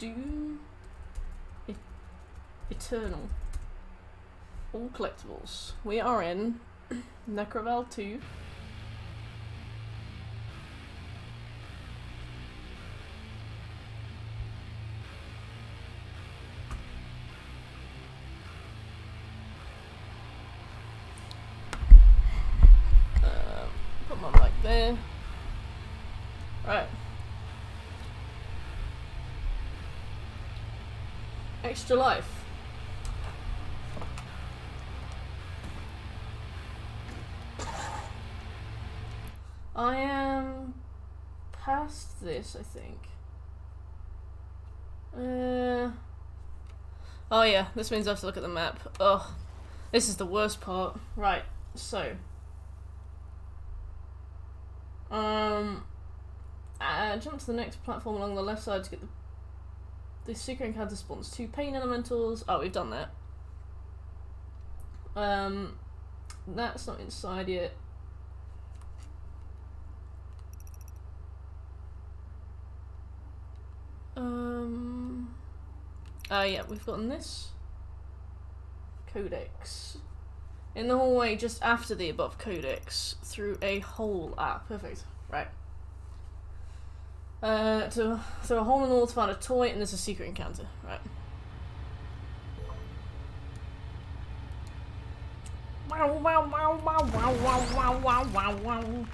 Doom Eternal. All collectibles. We are in Necroval 2. Put my mic there. Right. Extra life. I am past this, I think. Oh yeah, this means I have to look at the map. Ugh. This is the worst part. Right, so. Jump to the next platform along the left side to get the secret encounter spawns 2 pain elementals. Oh, we've done that. That's not inside yet. Oh yeah, we've gotten this. Codex. In the hallway just after the above codex, through a hole. Ah, perfect. Right. Through a hole in the wall to find a toy, and there's a secret encounter. Right. Wow, wow, wow, wow, wow, wow, wow, wow, wow.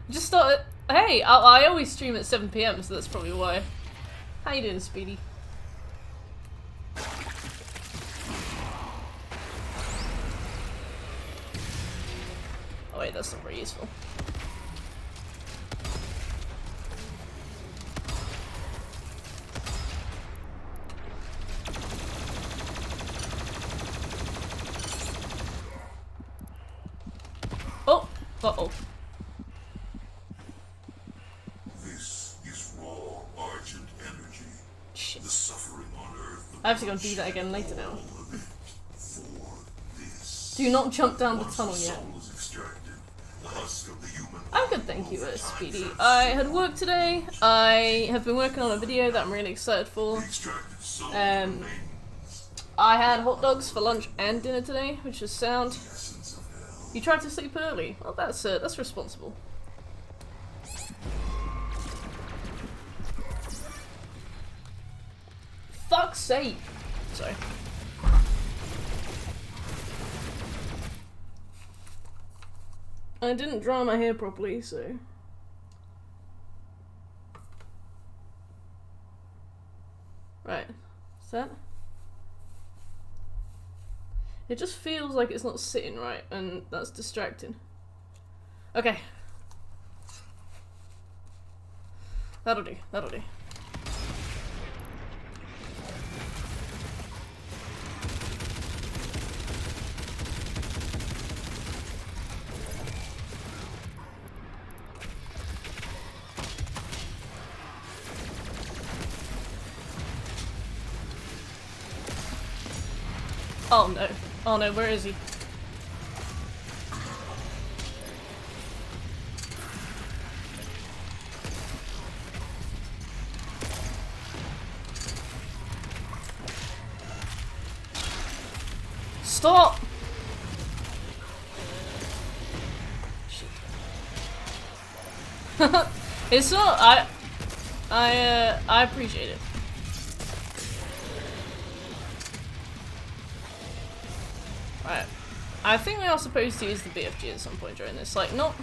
Just started. Hey, I always stream at 7 PM, so that's probably why. How you doing, Speedy? Oh wait, that's not very useful. Oh! Uh-oh. This is raw argent energy. Shit. The suffering on Earth. I have to go and do that again later now. For this. Do not jump down the Once tunnel the yet. soul is extracted, the husk of the human I'm good, thank you, Speedy. I had work today. I have been working on a video that I'm really excited for. extracted soul Um, I had hot dogs for lunch and dinner today, which was sound. essence of hell. You tried to sleep early. Well, that's responsible. Fuck's sake! Sorry. I didn't dry my hair properly, so. Right. Is that? It just feels like it's not sitting right, and that's distracting. Okay. That'll do, that'll do. Oh no. Oh no, where is he? Stop! Shit. It's not. I appreciate it. Right. I think we are supposed to use the BFG at some point during this. Like, not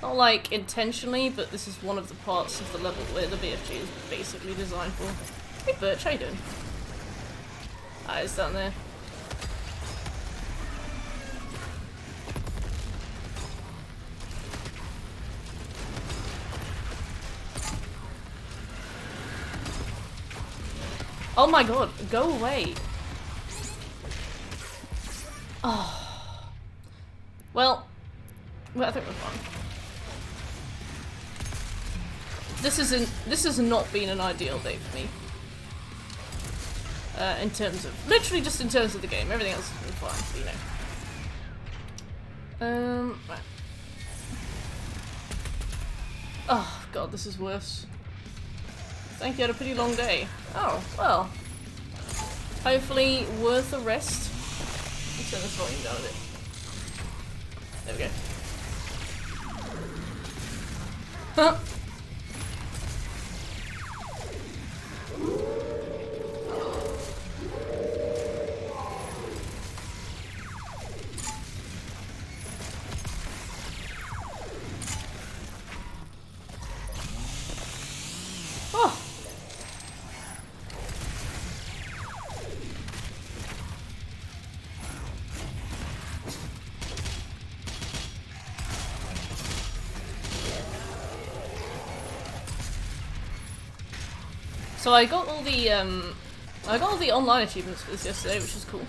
like intentionally, but this is one of the parts of the level where the BFG is basically designed for. Hey Birch, how you doing? Ah, it's down there. Oh my god, go away. Oh. Well, I think we're fine. This has not been an ideal day for me. In terms of, literally just in terms of the game. Everything else has been fine, you know. Right. Oh god, this is worse. Thank you, had a pretty long day. Oh, well. Hopefully worth the rest. Let's turn this volume down a bit. There we go. Huh. Oh. So I got all the online achievements for this yesterday, which is cool.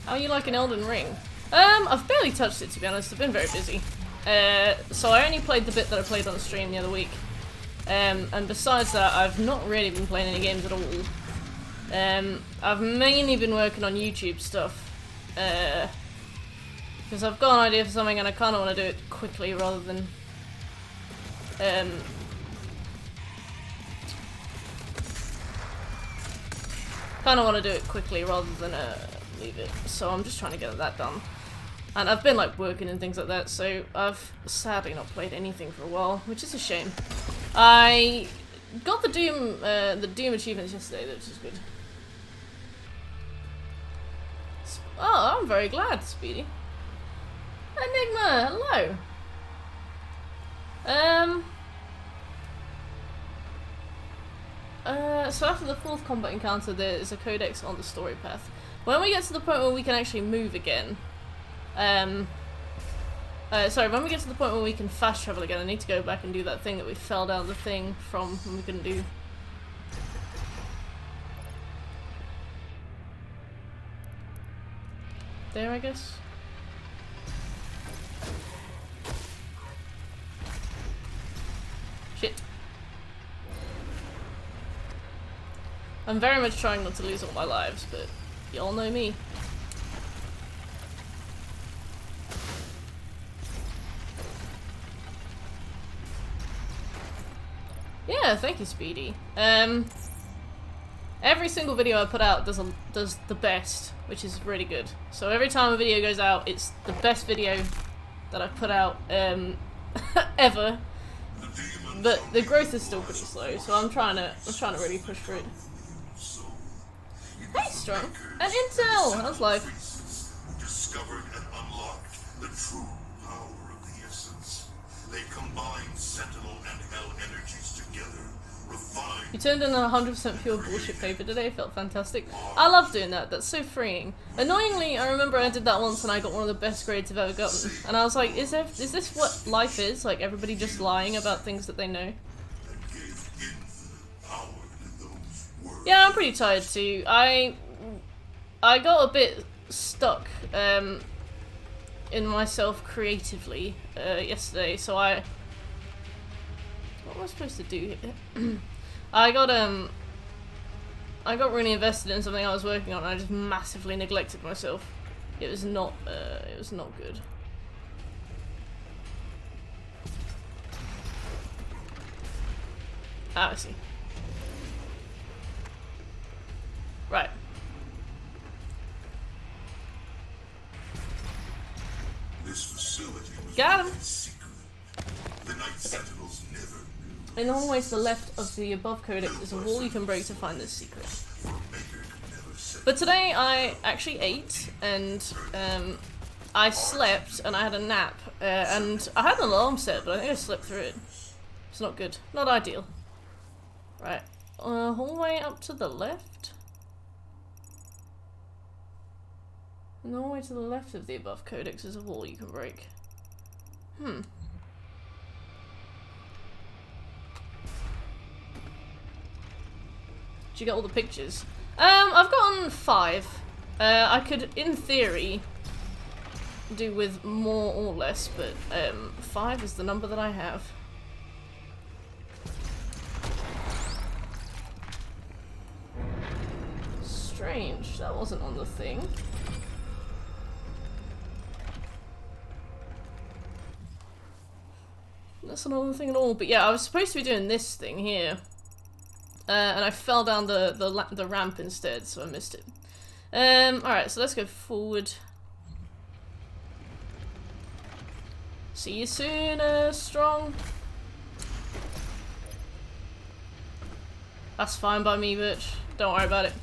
How are you like an Elden Ring? I've barely touched it, to be honest. I've been very busy. So I only played the bit that I played on the stream the other week. And besides that, I've not really been playing any games at all. I've mainly been working on YouTube stuff, because I've got an idea for something and I kind of want to do it quickly rather than, leave it. So I'm just trying to get that done. And I've been like working and things like that, so I've sadly not played anything for a while, which is a shame. I got the Doom achievements yesterday, which is good. Oh, I'm very glad, Speedy. Enigma, hello. So after the 4th combat encounter, there is a codex on the story path. When we get to the point where we can actually move again, when we get to the point where we can fast travel again, I need to go back and do that thing that we fell down the thing from when we couldn't do. There, I guess. Shit. I'm very much trying not to lose all my lives, but y'all know me. Yeah, thank you, Speedy. Every single video I put out does the best, which is really good. So every time a video goes out, it's the best video that I've put out ever. But the growth is still pretty slow, so I'm trying to really push for it. Hey, Strong. And Intel! How's life? Discovered and unlocked the true power of the essence. They combine Sentinel and Hell energies together, refined. You turned in a 100% pure bullshit paper today, felt fantastic. I love doing that, that's so freeing. Annoyingly, I remember I did that once and I got one of the best grades I've ever gotten. And I was like, is this what life is? Like, everybody just lying about things that they know? Yeah, I'm pretty tired too. I got a bit stuck in myself creatively yesterday, so what am I supposed to do here? I got really invested in something I was working on and I just massively neglected myself. It was not good. Ah, I see. Right. This facility was Got him. secret. The Night Sentinels never knew. In the hallway to the left of the above codex is a wall you can break to find this secret. But today I actually ate and I slept and I had a nap and I had an alarm set, but I think I slept through it. It's not good. Not ideal. Right. Hallway up to the left? And the hallway to the left of the above codex is a wall you can break. Did you get all the pictures? I've gotten 5. I could, in theory, do with more or less, but 5 is the number that I have. strange. That wasn't on the thing. That's not on the thing at all. But yeah, I was supposed to be doing this thing here. And I fell down the ramp instead, so I missed it. Alright, so let's go forward. See you soon, Strong. That's fine by me, bitch. Don't worry about it.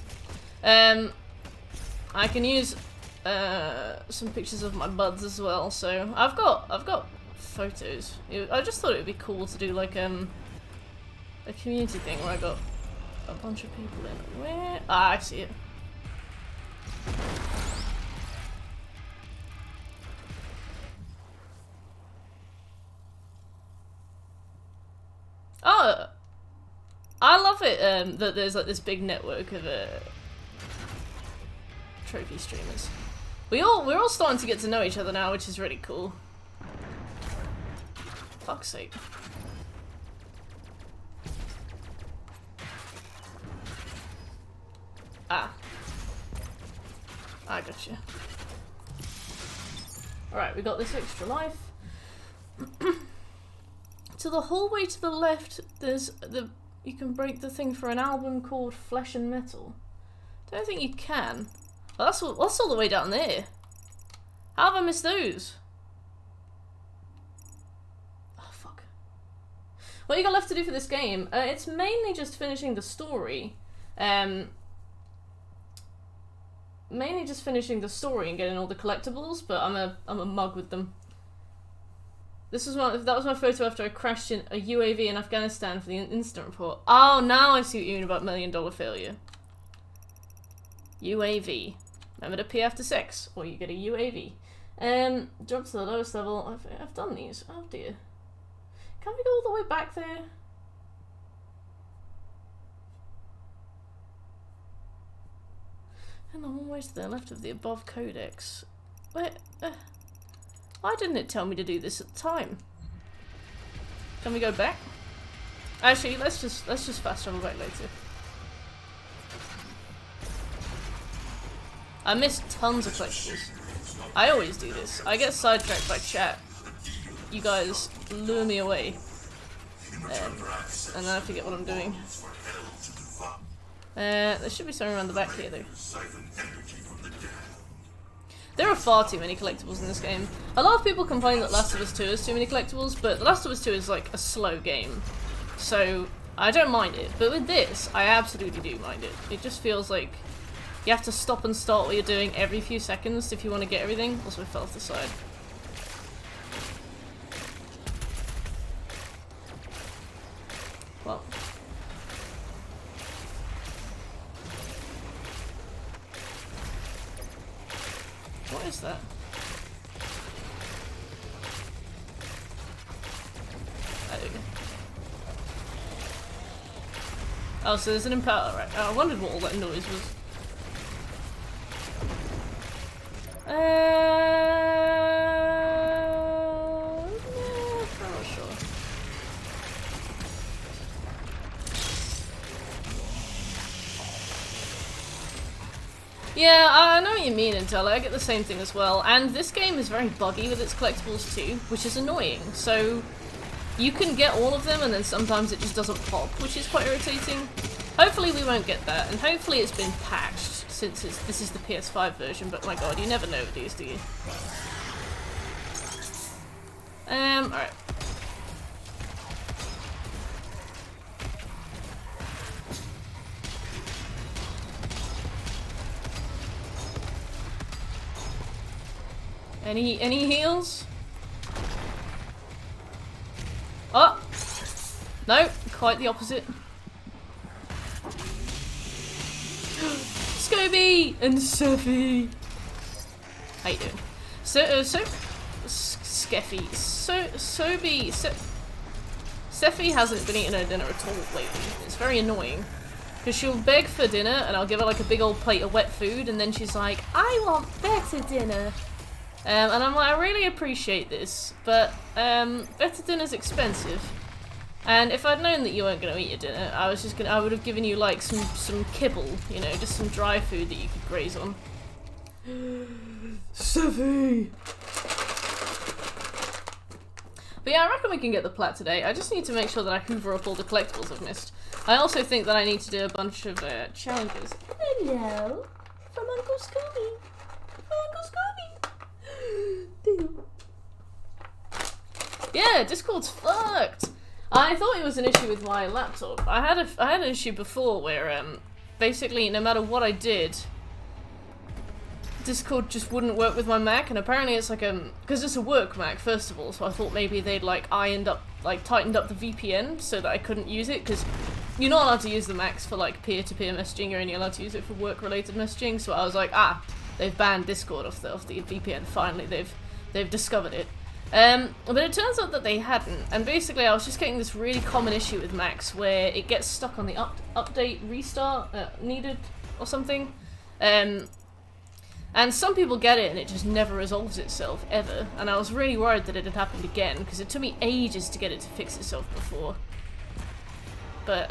I can use some pictures of my buds as well. So I've got photos. I just thought it would be cool to do like a community thing where I got a bunch of people in. Where? Ah, I see it. Oh, I love it that there's like this big network of trophy streamers. We're all starting to get to know each other now, which is really cool. Fuck's sake. Ah. I gotcha. Alright, we got this extra life. To the hallway to the left, there's you can break the thing for an album called Flesh and Metal. Don't think you can. Oh, that's all the way down there. How have I missed those? Oh, fuck. What you got left to do for this game? It's mainly just finishing the story. Mainly just finishing the story and getting all the collectibles, but I'm a mug with them. That was my photo after I crashed in a UAV in Afghanistan for the incident report. Oh, now I see what you mean about $1 million failure. UAV. Remember to pee after sex, or you get a UAV. Jump to the lowest level. I've done these. Oh dear. Can we go all the way back there? And I'm always to the left of the above codex. Where? Why didn't it tell me to do this at the time? Can we go back? Actually, let's just fast travel back later. I missed tons of collectibles. I always do this. I get sidetracked by chat. You guys lure me away. And then I forget what I'm doing. There should be something around the back here though. There are far too many collectibles in this game. A lot of people complain that Last of Us 2 has too many collectibles, but The Last of Us 2 is like a slow game. So I don't mind it. But with this, I absolutely do mind it. It just feels like you have to stop and start what you're doing every few seconds if you want to get everything. Also, I fell off the side. Well. What is that? There we go. Oh, so there's an impaler, right? Oh, I wondered what all that noise was. I'm not sure. Yeah, I know what you mean, Intel. I get the same thing as well. And this game is very buggy with its collectibles too, which is annoying. So you can get all of them and then sometimes it just doesn't pop, which is quite irritating. Hopefully we won't get that, and hopefully it's been patched since this is the PS5 version, but my god, you never know with these, do you? Alright. Any heals? Oh! No, quite the opposite. Scooby and Sophie. How you doing? Sophie hasn't been eating her dinner at all lately. It's very annoying. Because she'll beg for dinner and I'll give her like a big old plate of wet food and then she's like, I want better dinner. And I'm like, I really appreciate this, but better dinner's expensive. And if I'd known that you weren't gonna eat your dinner, I would have given you like some kibble, you know, just some dry food that you could graze on. Sevi! But yeah, I reckon we can get the plat today. I just need to make sure that I hoover up all the collectibles I've missed. I also think that I need to do a bunch of challenges. Hello! From Uncle Scooby! From Uncle Scooby! Yeah, Discord's fucked! I thought it was an issue with my laptop. I had an issue before where, basically, no matter what I did, Discord just wouldn't work with my Mac, and apparently it's like, because it's a work Mac, first of all, so I thought maybe they'd, like, tightened up the VPN so that I couldn't use it, because you're not allowed to use the Macs for, like, peer-to-peer messaging, you're only allowed to use it for work-related messaging, so I was like, they've banned Discord off the VPN, finally, they've discovered it. But it turns out that they hadn't, and basically I was just getting this really common issue with Macs, where it gets stuck on the update restart needed, or something, and some people get it and it just never resolves itself, ever. And I was really worried that it had happened again, because it took me ages to get it to fix itself before. But,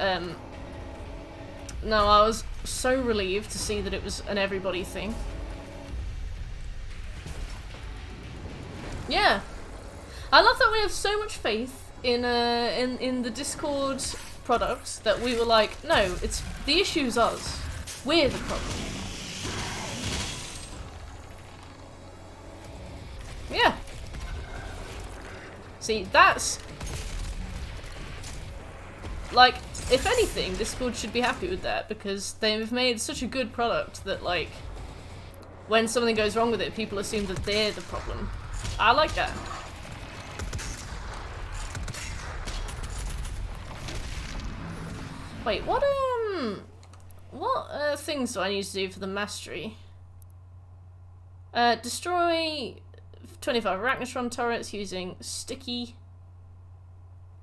no, I was so relieved to see that it was an everybody thing. Yeah. I love that we have so much faith in the Discord products that we were like, no, the issue's us. We're the problem. Yeah. See, that's... like, if anything, Discord should be happy with that, because they've made such a good product that, like, when something goes wrong with it, people assume that they're the problem. I like that. Wait, what things do I need to do for the mastery? Destroy 25 Arachnotron turrets using sticky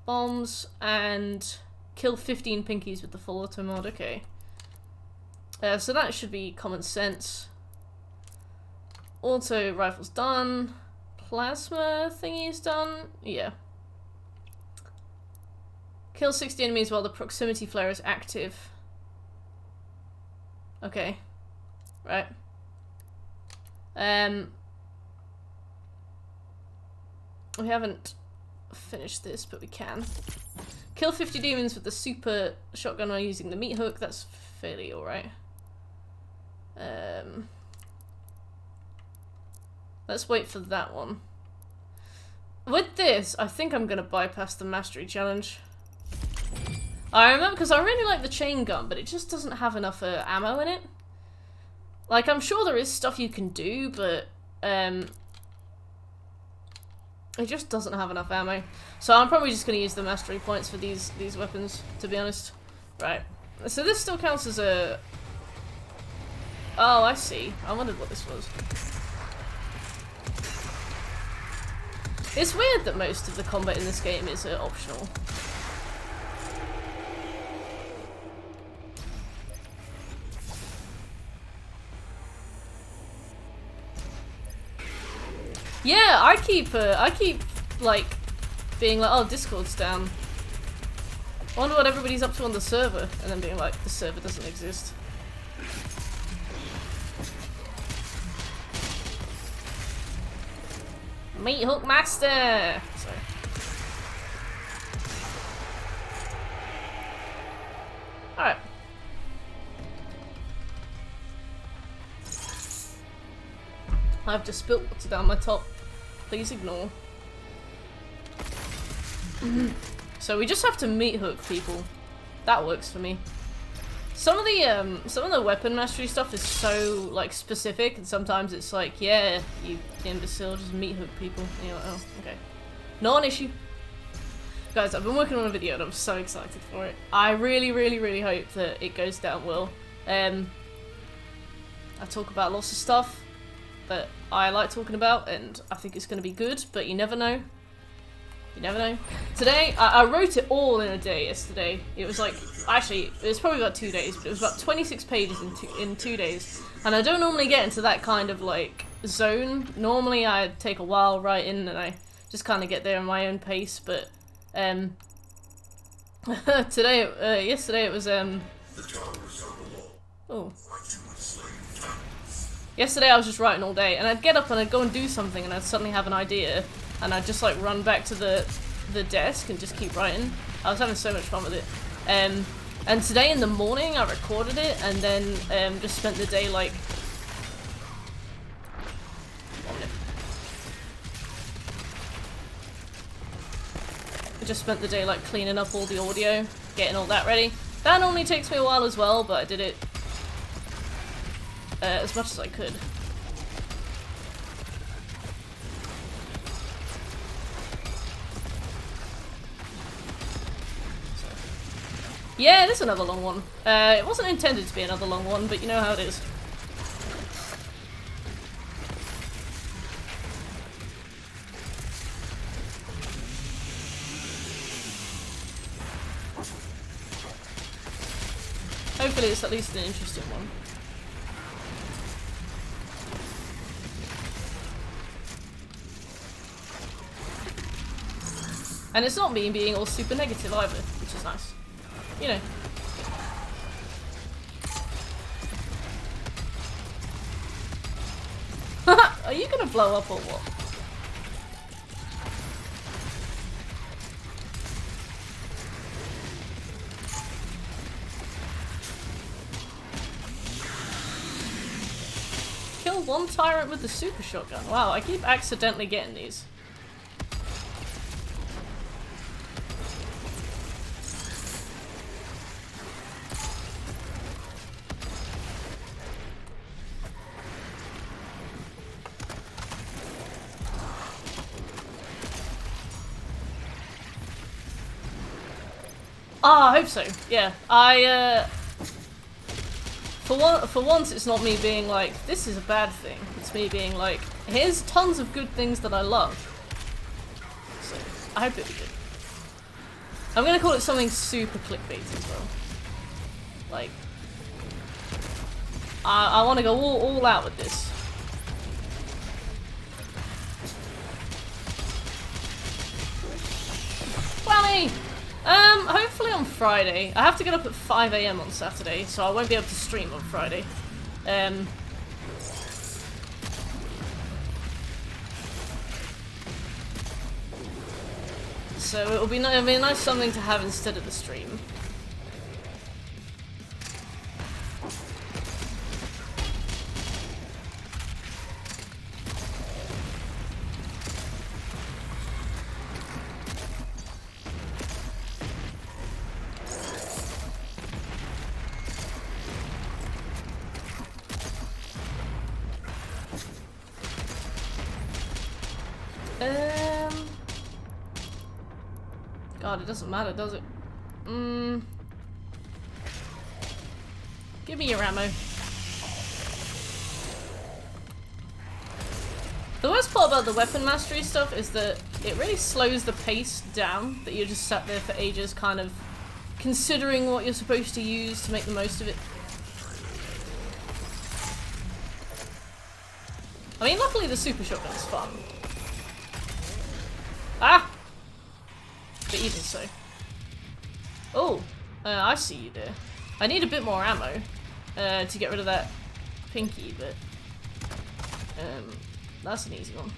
bombs and kill 15 pinkies with the full auto mod. Okay. So that should be common sense. Auto rifle's done. Plasma thingy's done. Yeah. Kill 60 enemies while the proximity flare is active. Okay. Right. We haven't finished this, but we can. Kill 50 demons with the super shotgun while using the meat hook. That's fairly alright. Let's wait for that one. With this, I think I'm gonna bypass the mastery challenge. I remember, because I really like the chain gun, but it just doesn't have enough ammo in it. Like, I'm sure there is stuff you can do, but it just doesn't have enough ammo. So I'm probably just going to use the mastery points for these weapons, to be honest. Right. So this still counts as a... oh, I see. I wondered what this was. It's weird that most of the combat in this game is optional. Yeah, I keep like being like, oh, Discord's down. I wonder what everybody's up to on the server, and then being like, the server doesn't exist. Meat Hook Master! Sorry. Alright. I've just spilt water down my top. Please ignore. So we just have to meat hook people. That works for me. Some of the weapon mastery stuff is so like specific, and sometimes it's like, yeah, you imbecile, just meat hook people. And you're like, oh, okay. Not an issue. Guys, I've been working on a video and I'm so excited for it. I really, really, really hope that it goes down well. I talk about lots of stuff that I like talking about, and I think it's going to be good, but you never know. You never know. Today, I wrote it all in a day yesterday. It was like, actually, it was probably about 2 days, but it was about 26 pages in 2 days. And I don't normally get into that kind of, like, zone. Normally I take a while writing, and I just kind of get there in my own pace, but, Yesterday it was The towers are below. oh. Fight you with slain titans. Yesterday I was just writing all day, and I'd get up and I'd go and do something, and I'd suddenly have an idea, and I'd just like run back to the desk and just keep writing. I was having so much fun with it. And today in the morning I recorded it, and then just spent the day like. I just spent the day like cleaning up all the audio, getting all that ready. That normally takes me a while as well, but I did it as much as I could. Yeah, it is another long one. It wasn't intended to be another long one, but you know how it is. Hopefully it's at least an interesting one. And it's not me being all super negative either, which is nice. You know. Are you gonna blow up or what? Kill one tyrant with the super shotgun. Wow, I keep accidentally getting these. Ah, I hope so. Yeah, for once, it's not me being like, this is a bad thing. It's me being like, here's tons of good things that I love. So, I hope it'll be good. I'm gonna call it something super clickbaity as well. Like, I want to go all out with this. Whammy! Hopefully on Friday. I have to get up at 5 AM on Saturday, so I won't be able to stream on Friday. So it'll be a nice something to have instead of the stream. God, it doesn't matter, does it? Give me your ammo. The worst part about the weapon mastery stuff is that it really slows the pace down, that you're just sat there for ages kind of considering what you're supposed to use to make the most of it. I mean, luckily the super shotgun is fun. Ah! But even so. Oh, I see you there. I need a bit more ammo to get rid of that pinky, but that's an easy one.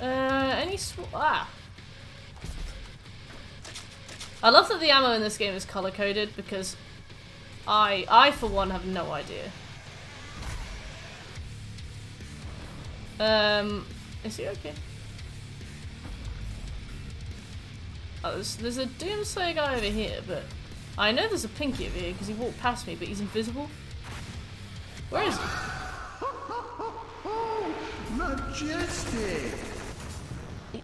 I love that the ammo in this game is color coded because I for one have no idea. Is he okay? Oh, there's a Doomslayer guy over here, but I know there's a Pinky over here because he walked past me, but he's invisible. Where is he? Majestic!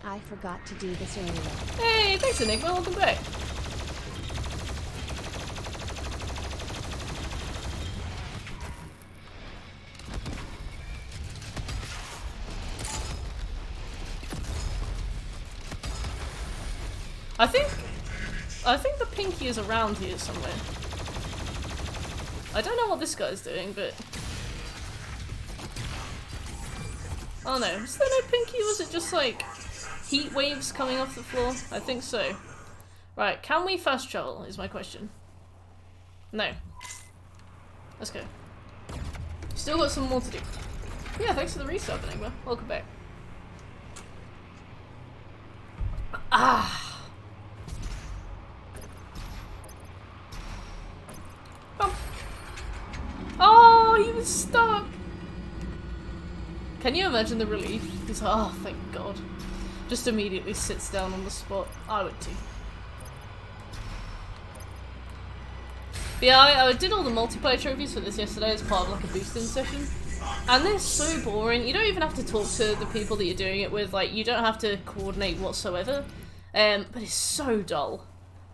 I forgot to do this earlier. Hey, thanks Enigma, welcome back. I think the Pinky is around here somewhere. I don't know what this guy's doing, but... Oh no, was there no Pinky? Was it just like heat waves coming off the floor? I think so. Right, can we fast travel is my question. No. Let's go. Still got some more to do. Yeah, thanks for the resub, Enigma. Welcome back. Ah. Bump. Oh, he was stuck. Can you imagine the relief? He's like, oh, thank God. Just immediately sits down on the spot. I would too. But yeah, I did all the multiplayer trophies for this yesterday as part of like a boosting session. And they're so boring. You don't even have to talk to the people that you're doing it with. Like, you don't have to coordinate whatsoever. But it's so dull.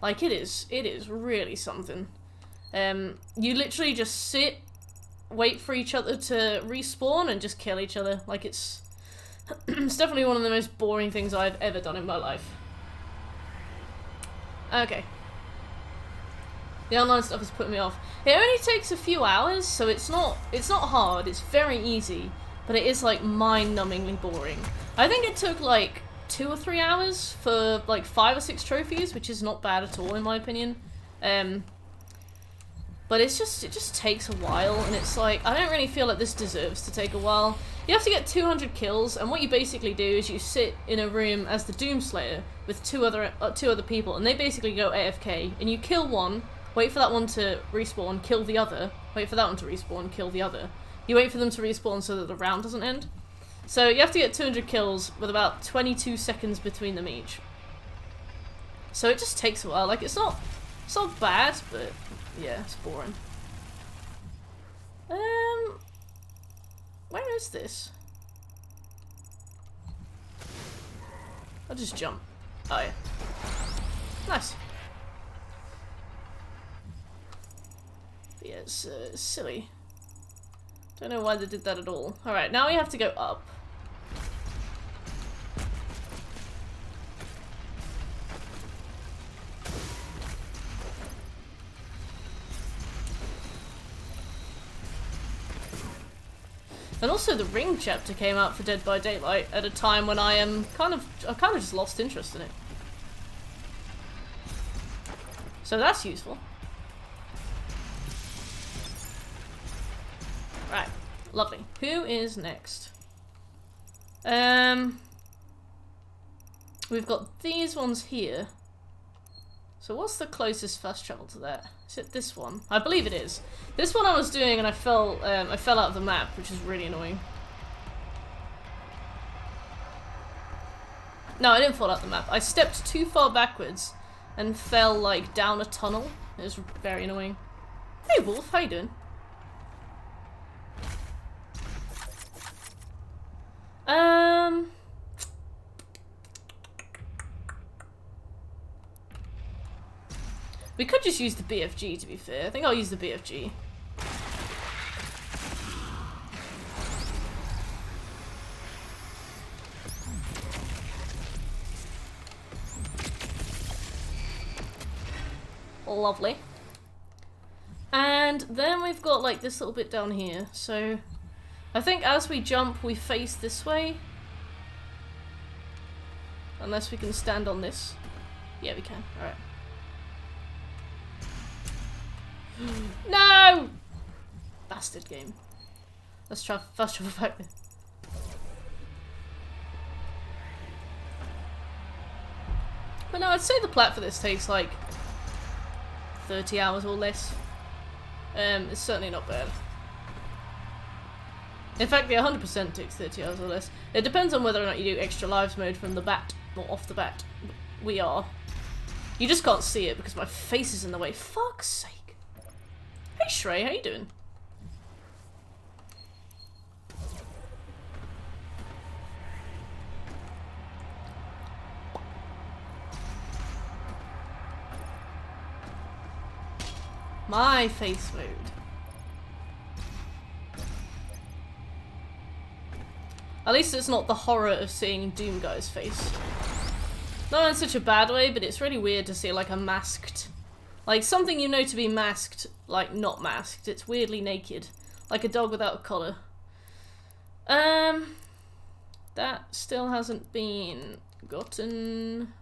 Like, it is really something. You literally just sit, wait for each other to respawn, and just kill each other. Like, it's... it's definitely one of the most boring things I've ever done in my life. Okay. The online stuff is putting me off. It only takes a few hours, so it's not hard, it's very easy, but it is like mind-numbingly boring. I think it took like 2 or 3 hours for like 5 or 6 trophies, which is not bad at all in my opinion. But it just takes a while, and it's like, I don't really feel like this deserves to take a while. You have to get 200 kills, and what you basically do is you sit in a room as the Doomslayer with two other people, and they basically go AFK, and you kill one, wait for that one to respawn, kill the other, wait for that one to respawn, kill the other. You wait for them to respawn so that the round doesn't end. So you have to get 200 kills with about 22 seconds between them each. So it just takes a while. Like, it's not bad, but yeah, it's boring. Where is this? I'll just jump. Oh yeah. Nice. But yeah, it's silly. Don't know why they did that at all. Alright, now we have to go up. And also the Ring chapter came out for Dead by Daylight at a time when I kind of just lost interest in it. So that's useful. Right, lovely. Who is next? We've got these ones here. So what's the closest fast travel to that? Is it this one? I believe it is. This one I was doing and I fell out of the map, which is really annoying. No, I didn't fall out the map. I stepped too far backwards and fell like down a tunnel. It was very annoying. Hey Wolf, how you doing? We could just use the BFG, to be fair. I think I'll use the BFG. Lovely. And then we've got like this little bit down here. So I think as we jump, we face this way. Unless we can stand on this. Yeah, we can. Alright. No! Bastard game. Let's try fast travel back there. But no, I'd say the plat for this takes like 30 hours or less. It's certainly not bad. In fact, the 100% takes 30 hours or less. It depends on whether or not you do extra lives mode from the bat or off the bat. We are. You just can't see it because my face is in the way. Fuck's sake. Hey Shrey, how you doing? My face mode. At least it's not the horror of seeing Doom Guy's face. Not in such a bad way, but it's really weird to see like a masked... Like something you know to be masked, like not masked. It's weirdly naked. Like a dog without a collar. That still hasn't been gotten.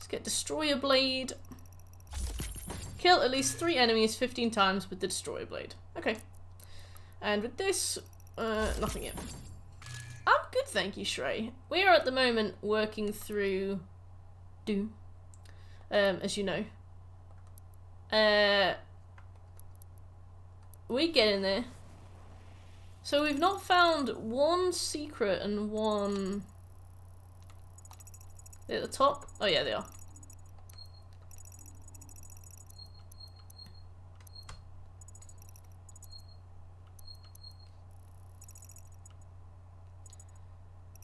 Let's get Destroyer Blade. Kill at least 3 enemies 15 times with the Destroyer Blade. Okay. And with this, nothing yet. I'm good, thank you, Shrey. We are at the moment working through Doom, as you know. We get in there. So we've not found one secret and one... They're at the top? Oh yeah, they are.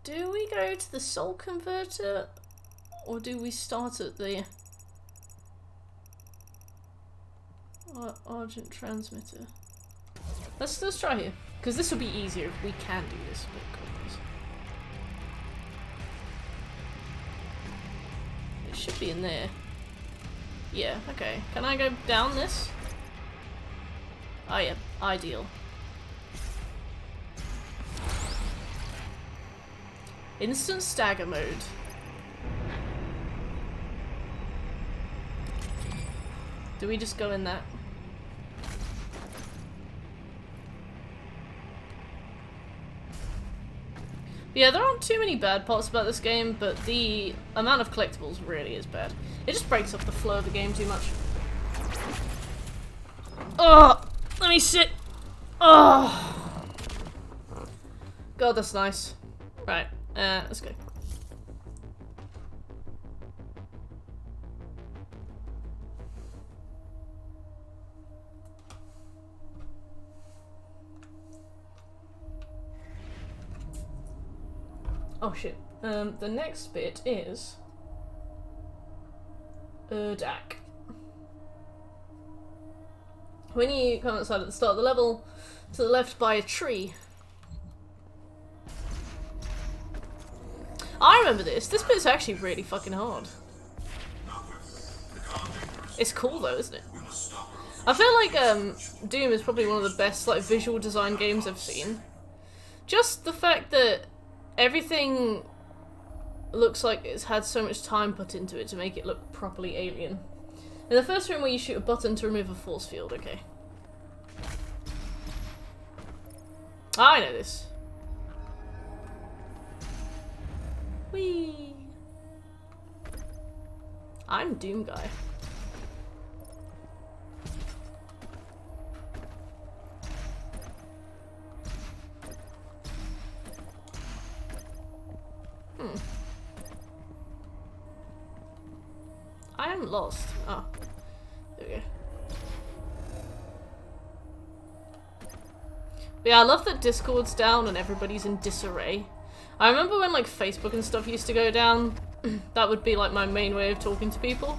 Do we go to the soul converter, or do we start at the Argent transmitter? Let's try here, because this will be easier if we can do this. It should be in there. Yeah, okay. Can I go down this? Oh yeah, ideal. Instant stagger mode. Do we just go in that? Yeah, there aren't too many bad parts about this game, but the amount of collectibles really is bad. It just breaks up the flow of the game too much. Oh, let me sit. Oh, God, that's nice. Right, let's go. Oh shit. The next bit is Urdak. When you come outside at the start of the level, to the left by a tree. I remember this. This bit's actually really fucking hard. It's cool though, isn't it? I feel like Doom is probably one of the best like visual design games I've seen. Just the fact that everything looks like it's had so much time put into it to make it look properly alien. In the first room where you shoot a button to remove a force field, okay. I know this. Whee! I'm Doom Guy. I am lost. Oh. There we go. But yeah, I love that Discord's down and everybody's in disarray. I remember when like Facebook and stuff used to go down, that would be like my main way of talking to people.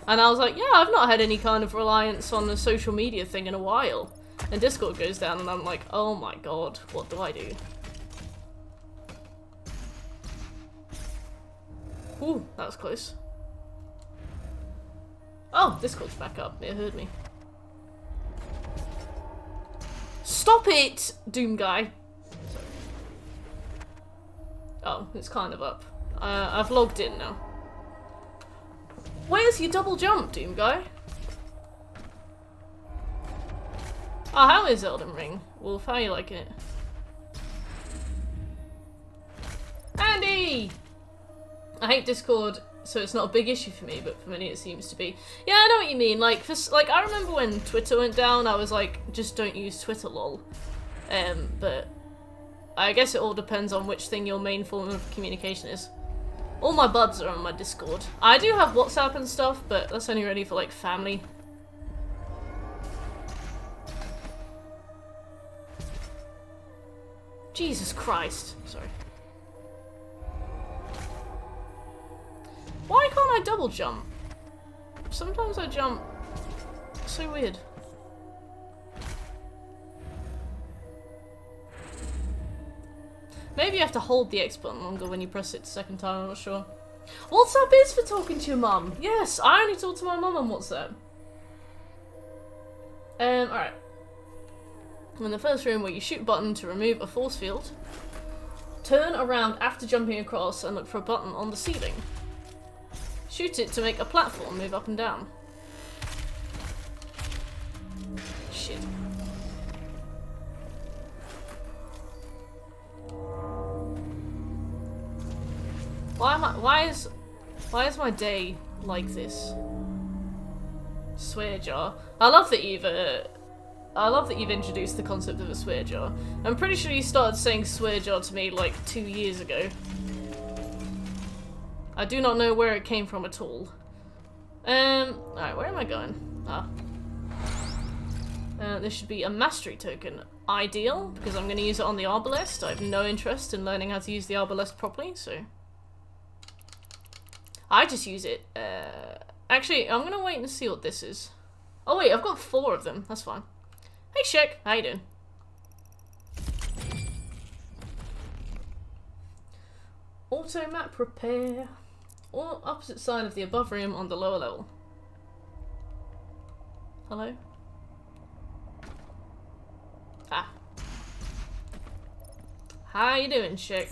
And I was like, yeah, I've not had any kind of reliance on a social media thing in a while. And Discord goes down and I'm like, oh my god, what do I do? Ooh, that was close. Oh, Discord's back up. It heard me. Stop it, Doom Guy. Sorry. Oh, it's kind of up. I've logged in now. Where's your double jump, Doom Guy? Oh, how is Elden Ring? Wolf, how are you liking it? Andy! I hate Discord, so it's not a big issue for me, but for many it seems to be. Yeah, I know what you mean. Like, I remember when Twitter went down, I was like, just don't use Twitter, lol. But I guess it all depends on which thing your main form of communication is. All my buds are on my Discord. I do have WhatsApp and stuff, but that's only really for, like, family. Jesus Christ. Sorry. Why can't I double jump? Sometimes I jump. It's so weird. Maybe you have to hold the X button longer when you press it the second time, I'm not sure. WhatsApp is for talking to your mum. Yes, I only talk to my mum on WhatsApp. Alright. In the first room where you shoot a button to remove a force field, turn around after jumping across and look for a button on the ceiling. Shoot it to make a platform move up and down. Shit. Why is my day like this? Swear jar. I love that you've introduced the concept of a swear jar. I'm pretty sure you started saying swear jar to me like 2 years ago. I do not know where it came from at all. Alright, where am I going? Ah. This should be a mastery token. Ideal, because I'm going to use it on the arbalest. I have no interest in learning how to use the arbalest properly, so... I just use it. Actually, I'm going to wait and see what this is. Oh wait, I've got 4 of them. That's fine. Hey Shek, how you doing? Auto map repair. Or opposite side of the above room on the lower level. Hello? Ah. How you doing, Shek?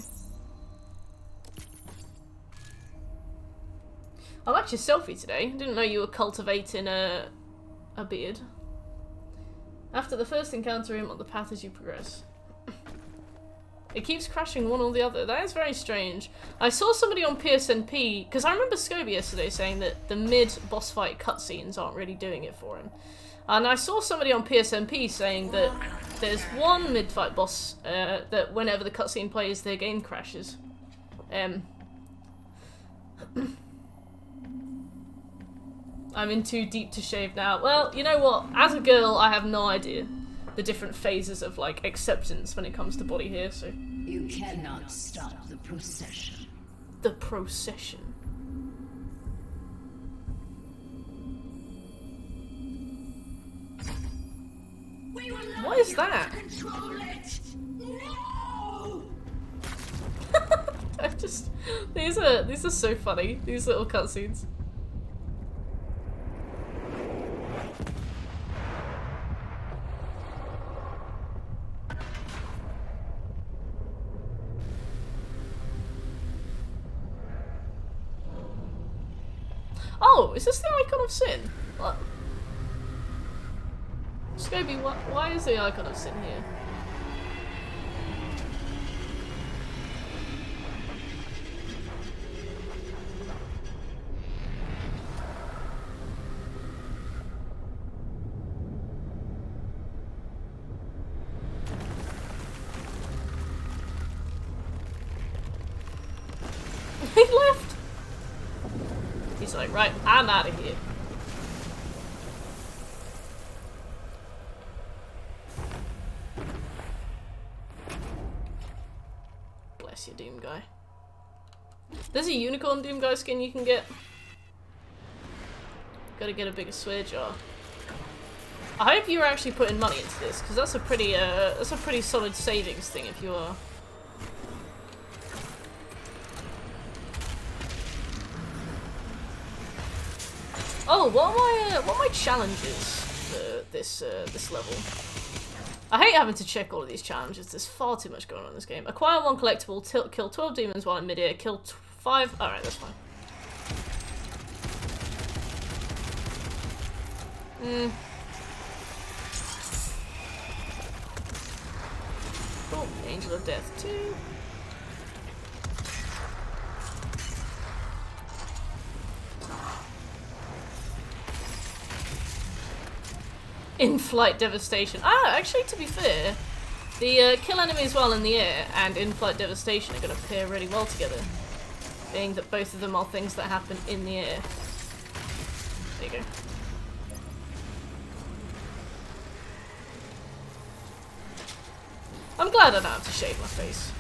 I liked your selfie today. Didn't know you were cultivating a beard. After the first encounter room on the path as you progress. It keeps crashing one or the other. That is very strange. I saw somebody on PSNP, because I remember Scobie yesterday saying that the mid-boss fight cutscenes aren't really doing it for him. And I saw somebody on PSNP saying that there's one mid-fight boss that whenever the cutscene plays, their game crashes. I'm in too deep to shave now. Well, you know what? As a girl, I have no idea the different phases of, like, acceptance when it comes to body hair, so... You cannot stop the procession. The procession. What is that? Control it. No! I just... These are so funny, these little cutscenes. Oh, is this the Icon of Sin? What? Scobie, why is the Icon of Sin here? He left! He's like, right, I'm out of here. Bless you, Doom Guy. There's a unicorn Doom Guy skin you can get. Gotta get a bigger swear jar. I hope you're actually putting money into this, because that's a pretty solid savings thing if you are. Oh, what are my challenges for this this level? I hate having to check all of these challenges. There's far too much going on in this game. Acquire 1 collectible, kill 12 demons while in midair, kill 5. Alright, that's fine. Oh, Angel of Death 2. In-flight devastation. Ah, actually, to be fair, the kill enemies while in the air and in-flight devastation are going to pair really well together, being that both of them are things that happen in the air. There you go. I'm glad I don't have to shave my face.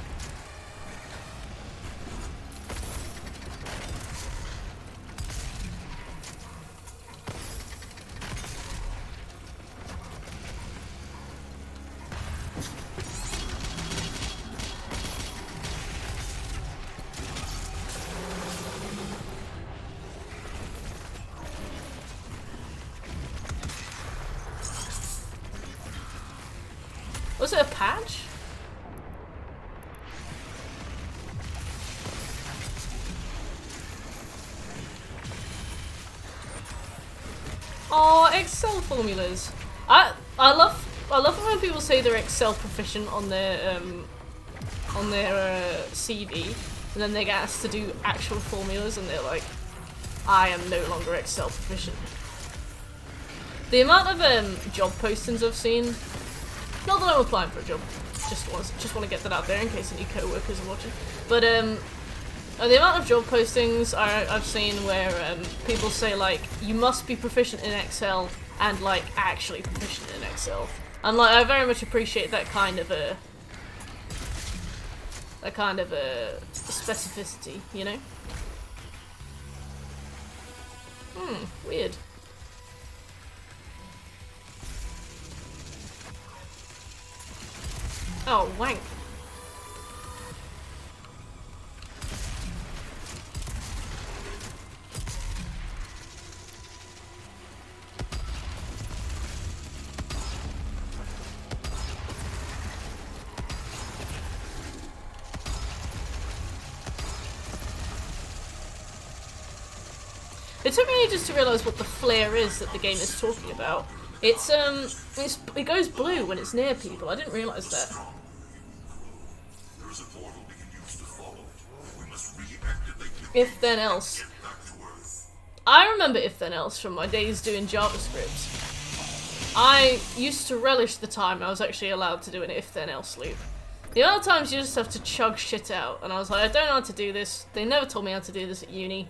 Was it a patch? Excel formulas. I love it when people say they're Excel proficient on their CV, and then they get asked to do actual formulas, and they're like, I am no longer Excel proficient. The amount of job postings I've seen, not that I'm applying for a job, just want to get that out there in case any co-workers are watching, but the amount of job postings I've seen where people say like, you must be proficient in Excel and like actually proficient in Excel. And like, I very much appreciate that kind of a specificity, you know? Weird. Oh, wank. It took me ages to realise what the flare is that the game is talking about. It goes blue when it's near people. I didn't realise that. There is a portal we can use to follow it. We must reactivate the If then else. get back to Earth. I remember if then else from my days doing JavaScript. I used to relish the time I was actually allowed to do an if then else loop. The amount of times you just have to chug shit out, and I was like, I don't know how to do this. They never told me how to do this at uni.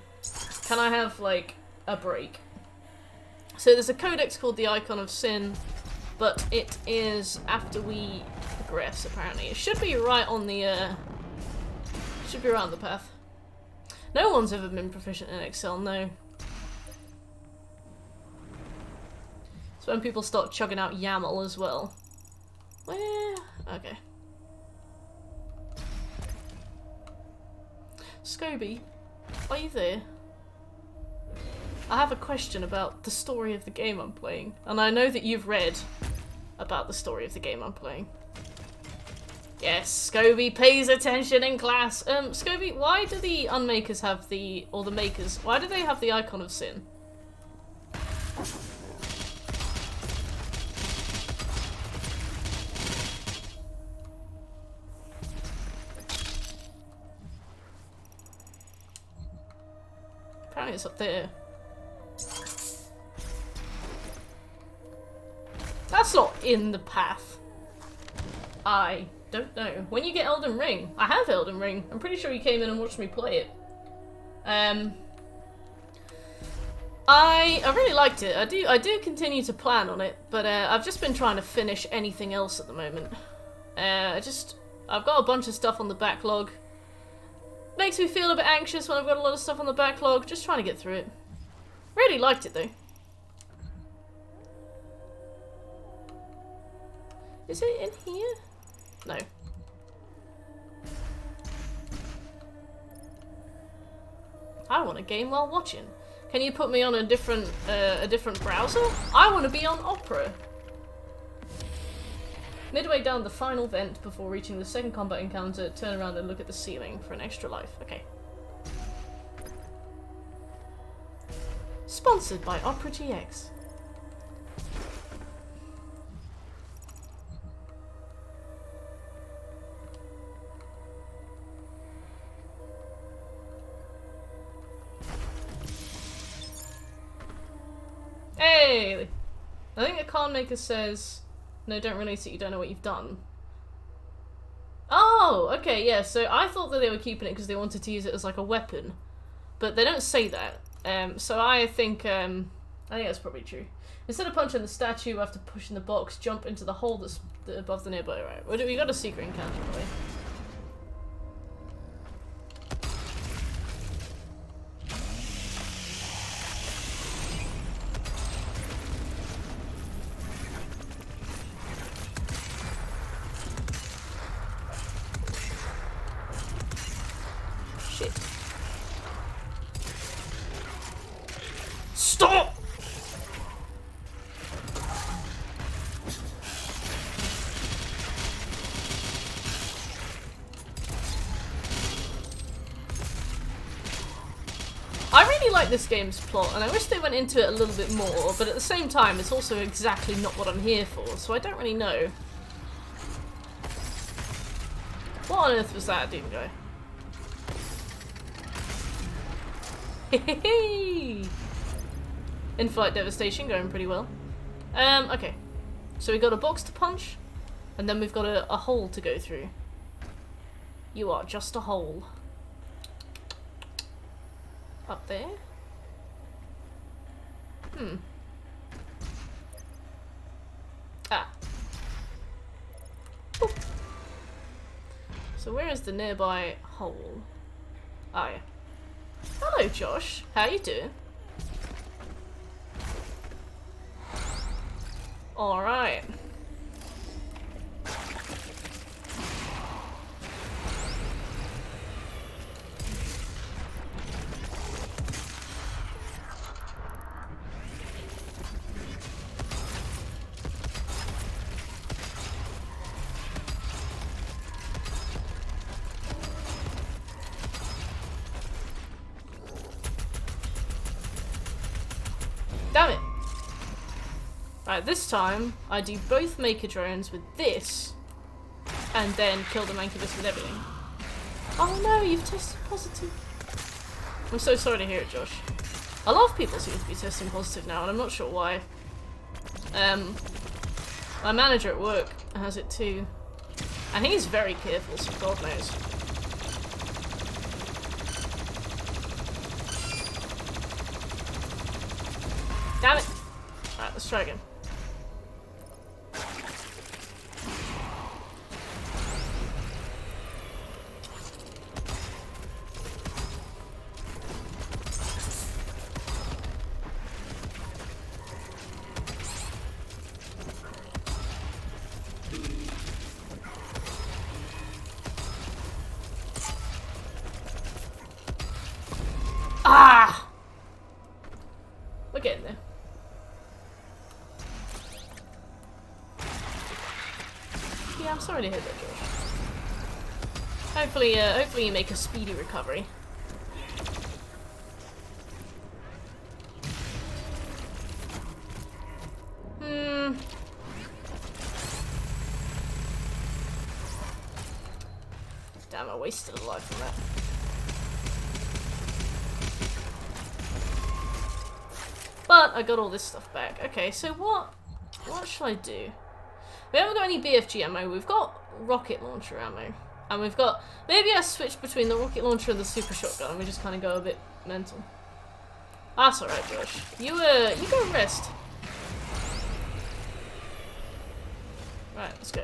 Can I have, like, a break? So there's a codex called the Icon of Sin, but it is after we progress, apparently. It should be right on the, should be right on the path. No one's ever been proficient in Excel, no. It's when people start chugging out YAML as well. Where? Okay. Scobie, are you there? I have a question about the story of the game I'm playing, and I know that you've read about the story of the game I'm playing. Yes, Scobie pays attention in class. Scobie, why do the unmakers have the, or the makers, why do they have the Icon of Sin? Apparently it's up there. That's not in the path. I don't know. When you get Elden Ring, I have Elden Ring. I'm pretty sure you came in and watched me play it. I really liked it. I do continue to plan on it, but I've just been trying to finish anything else at the moment. I've got a bunch of stuff on the backlog. Makes me feel a bit anxious when I've got a lot of stuff on the backlog. Just trying to get through it. Really liked it though. Is it in here? No. I want a game while watching. Can you put me on a different browser? I want to be on Opera. Midway down the final vent before reaching the second combat encounter, turn around and look at the ceiling for an extra life. Okay. Sponsored by Opera GX. Hey! I think a card maker says, no, don't release it, you don't know what you've done. Oh, okay, yeah, so I thought that they were keeping it because they wanted to use it as like a weapon. But they don't say that. So I think that's probably true. Instead of punching the statue after pushing the box, jump into the hole that's above the nearby, right? We got a secret encounter, by the way. Shit. Stop! I really like this game's plot, and I wish they went into it a little bit more, but at the same time, it's also exactly not what I'm here for, so I don't really know. What on earth was that, Doom Guy? Hehehe! In-flight devastation going pretty well. Okay. So we got a box to punch, and then we've got a hole to go through. You are just a hole. Up there? Ah. Boop. So where is the nearby hole? Oh yeah. Hello Josh, how you doing? Alright. Damn it! Right, this time, I do both Maker Drones with this, and then kill the Mancubus with everything. Oh no, you've tested positive. I'm so sorry to hear it, Josh. A lot of people seem to be testing positive now, and I'm not sure why. My manager at work has it too. And he's very careful, so God knows. Damn it! Alright, let's try again. Ah! We're getting there. Yeah, I'm sorry to hear that, Josh. Hopefully you make a speedy recovery. Damn, I wasted a life from that. But I got all this stuff back. Okay, so what should I do? We haven't got any BFG ammo. We've got rocket launcher ammo. And we've got... Maybe I switch between the rocket launcher and the super shotgun and we just kind of go a bit mental. That's alright, Josh. You go rest. Right, let's go.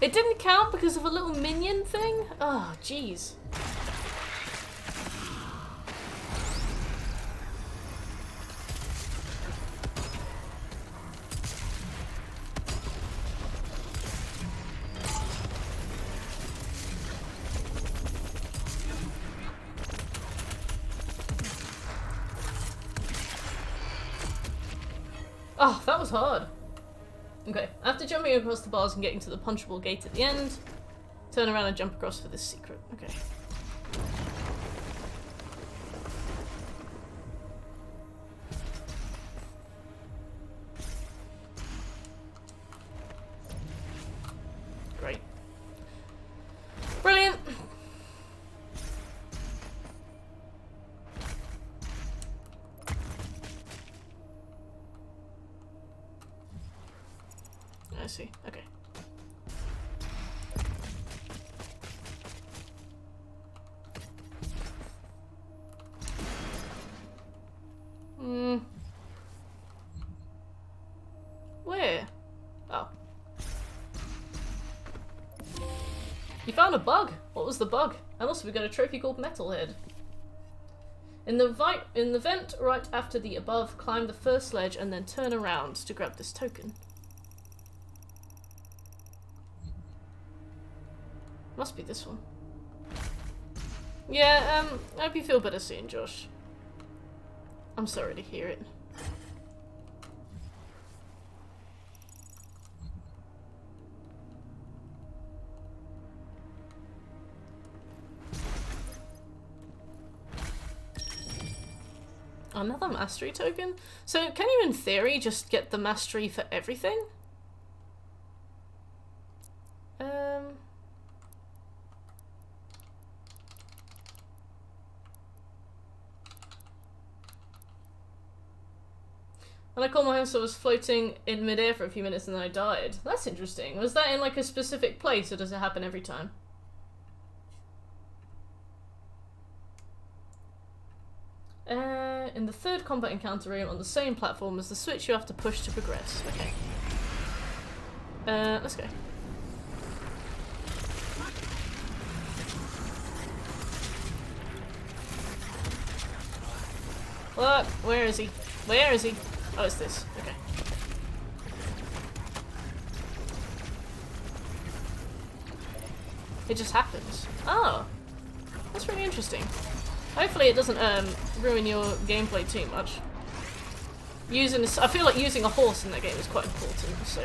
It didn't count because of a little minion thing? Oh, jeez. Oh, that was hard. Okay, after jumping across the bars and getting to the punchable gate at the end, turn around and jump across for this secret. Okay. Great. Brilliant! I see. Okay. Where? Oh. You found a bug! What was the bug? And also we got a trophy called Metalhead. In the vent right after the above, climb the first ledge and then turn around to grab this token. Must be this one. Yeah, I hope you feel better soon, Josh. I'm sorry to hear it. Another mastery token? So can you in theory just get the mastery for everything? When I called my house, I was floating in midair for a few minutes and then I died. That's interesting. Was that in like a specific place or does it happen every time? In the third combat encounter room on the same platform as the switch you have to push to progress. Okay. Let's go. Look, where is he? Where is he? Oh, it's this. Okay. It just happens. Oh. That's really interesting. Hopefully it doesn't ruin your gameplay too much. I feel like using a horse in that game is quite important, so...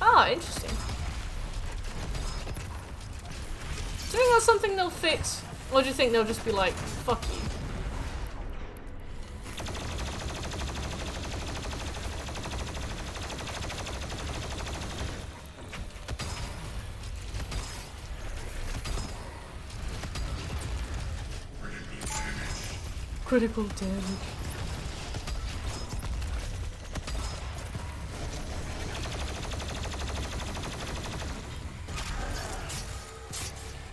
Ah, interesting. Do you think that's something they'll fix? Or do you think they'll just be like, fuck you? Critical damage.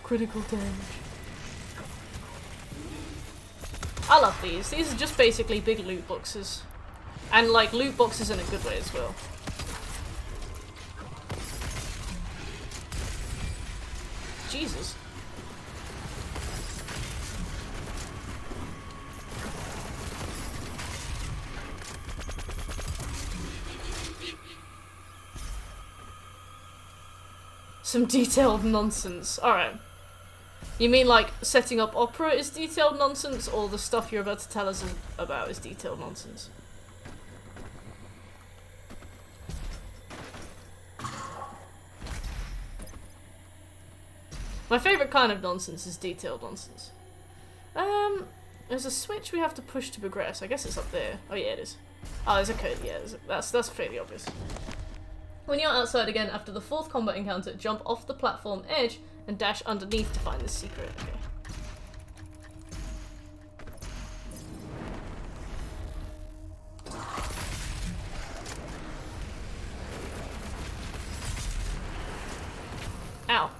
Critical damage. I love these. These are just basically big loot boxes. And like loot boxes in a good way as well. Jesus. Some detailed nonsense. Alright. You mean like setting up opera is detailed nonsense, or the stuff you're about to tell us about is detailed nonsense? My favourite kind of nonsense is detailed nonsense. There's a switch we have to push to progress. I guess it's up there. Oh yeah, it is. Oh, there's a code. Yeah, that's fairly obvious. When you're outside again after the fourth combat encounter, jump off the platform edge and dash underneath to find the secret. Okay. Ow.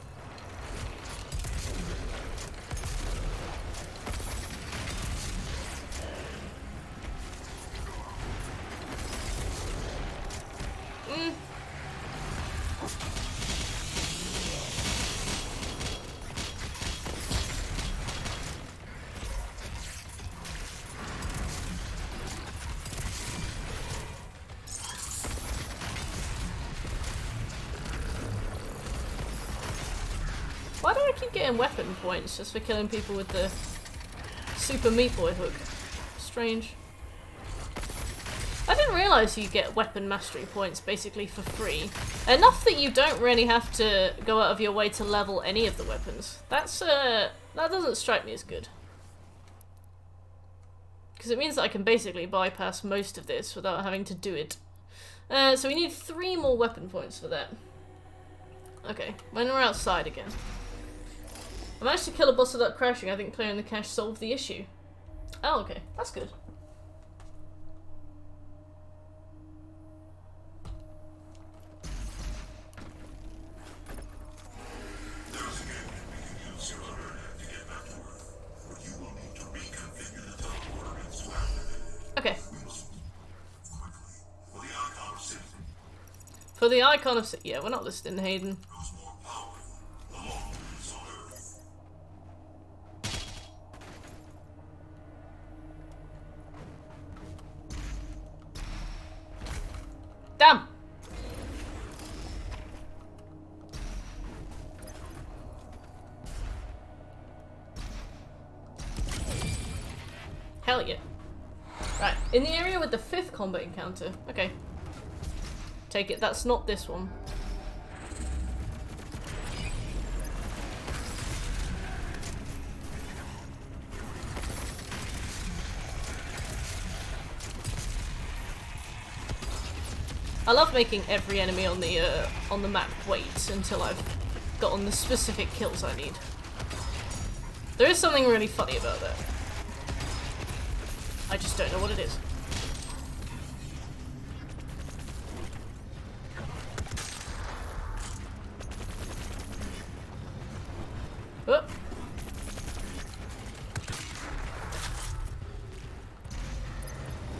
Why do I keep getting weapon points just for killing people with the Super Meat Boy hook? Strange. I didn't realise you get weapon mastery points basically for free. Enough that you don't really have to go out of your way to level any of the weapons. That doesn't strike me as good. Because it means that I can basically bypass most of this without having to do it. So we need 3 more weapon points for that. Okay, when we're outside again. I managed to kill a boss without crashing. I think clearing the cache solved the issue. Oh, okay. That's good. There's again. For the icon of... Yeah, we're not listening, Hayden. Grows more powerful the longer it's on Earth. Damn! Hell yeah. Right, in the area with the 5th combat encounter. Okay. Take it, that's not this one. I love making every enemy on the map wait until I've gotten the specific kills I need. There is something really funny about that. I just don't know what it is. Oh.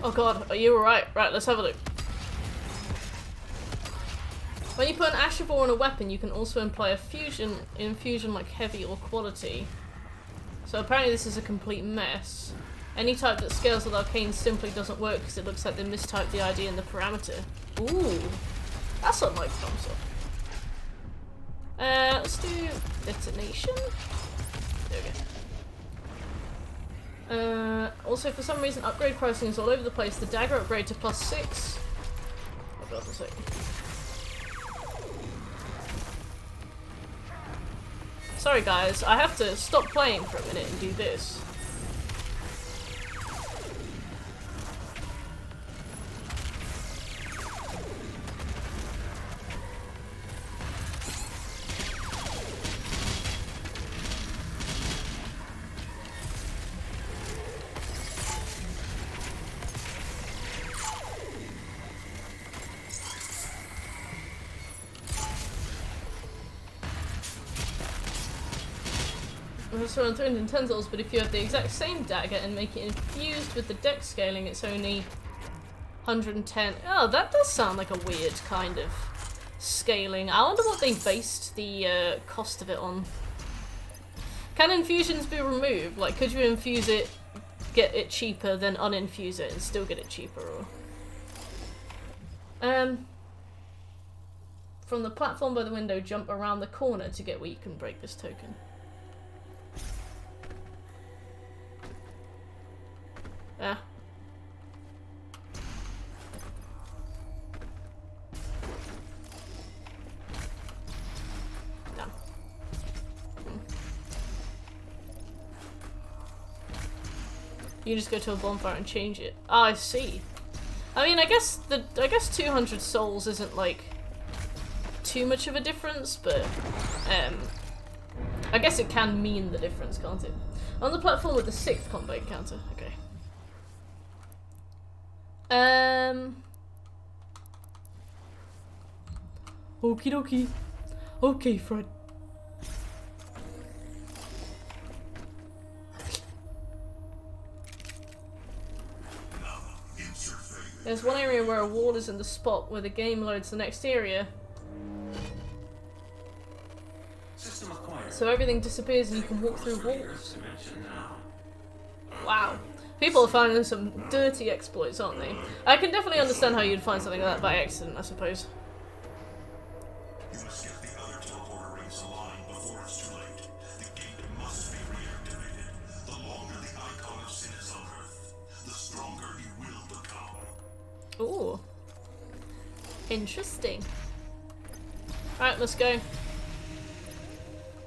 Oh god, are you alright? Right, let's have a look. When you put an Ashavor on a weapon, you can also employ a infusion like heavy or quality. So apparently this is a complete mess. Any type that scales with arcane simply doesn't work because it looks like they mistyped the ID in the parameter. Ooh, that's unlike FromSoft. Let's do detonation. There we go. Also, for some reason, upgrade pricing is all over the place. The dagger upgrade to +6. Oh god, that's it. Sorry guys, I have to stop playing for a minute and do this. So on 310 souls, but if you have the exact same dagger and make it infused with the dex scaling, it's only 110. Oh, that does sound like a weird kind of scaling. I wonder what they based the cost of it on. Can infusions be removed? Like, could you infuse it, get it cheaper, then uninfuse it and still get it cheaper? Or from the platform by the window, jump around the corner to get where you can break this token. Ah. Damn. You just go to a bonfire and change it. Ah, I see. I mean, I guess 200 souls isn't like too much of a difference, but I guess it can mean the difference, can't it? On the platform with the 6th combat encounter. Okay. Okie dokie. Okay, Fred. There's one area where a wall is in the spot where the game loads the next area. System acquired. So everything disappears and you can walk through walls. Wow. People are finding some dirty exploits, aren't they? I can definitely understand how you'd find something like that by accident, I suppose. You must get the other teleporter rings aligned before it's too late. The gate must be reactivated. The longer the icon of sin is on Earth, the stronger he will become. Ooh. Interesting. Alright, let's go.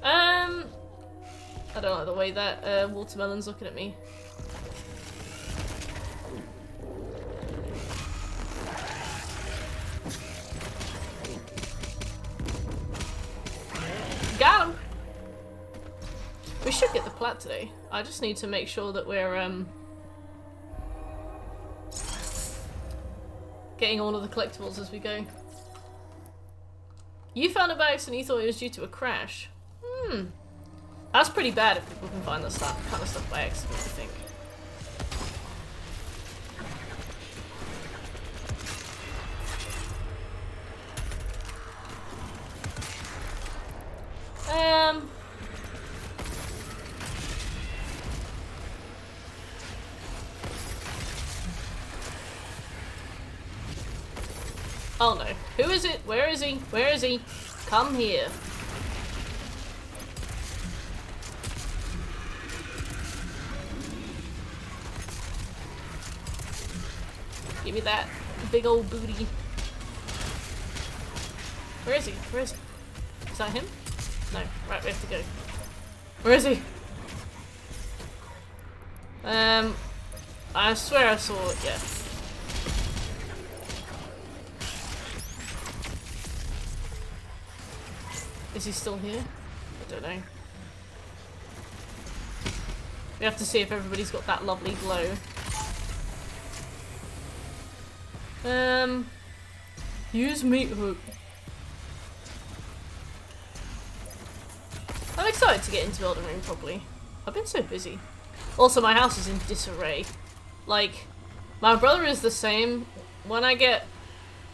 I don't like the way that watermelon's looking at me. Got him! We should get the plat today. I just need to make sure that we're getting all of the collectibles as we go. You found it by accident, you thought it was due to a crash. That's pretty bad if people can find this kind of stuff by accident, I think. Oh no. Who is it? Where is he? Where is he? Come here. Give me that big old booty. Where is he? Where is he? Is that him? No. Right, we have to go. Where is he? I swear I saw it, yeah. Is he still here? I don't know. We have to see if everybody's got that lovely glow. Use meat hook. I'm excited to get into Elden Ring properly. I've been so busy. Also, my house is in disarray. Like, my brother is the same. When I get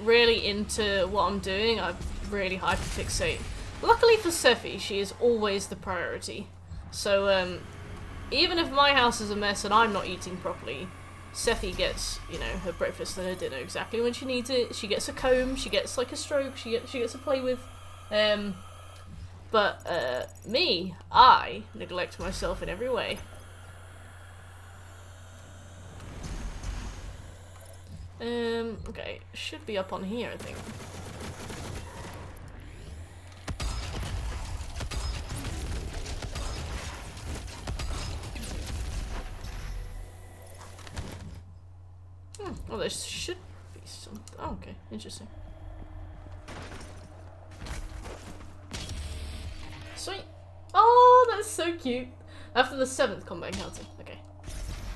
really into what I'm doing, I really hyperfixate. Luckily for Sephi, she is always the priority. So, even if my house is a mess and I'm not eating properly, Sephi gets, you know, her breakfast and her dinner exactly when she needs it. She gets a comb, she gets like a stroke, she gets to play with. But me, I neglect myself in every way. Okay, should be up on here, I think. Well, there should be some. Oh, okay, interesting. Sweet. Oh, that's so cute. After the 7th combat encounter. Okay.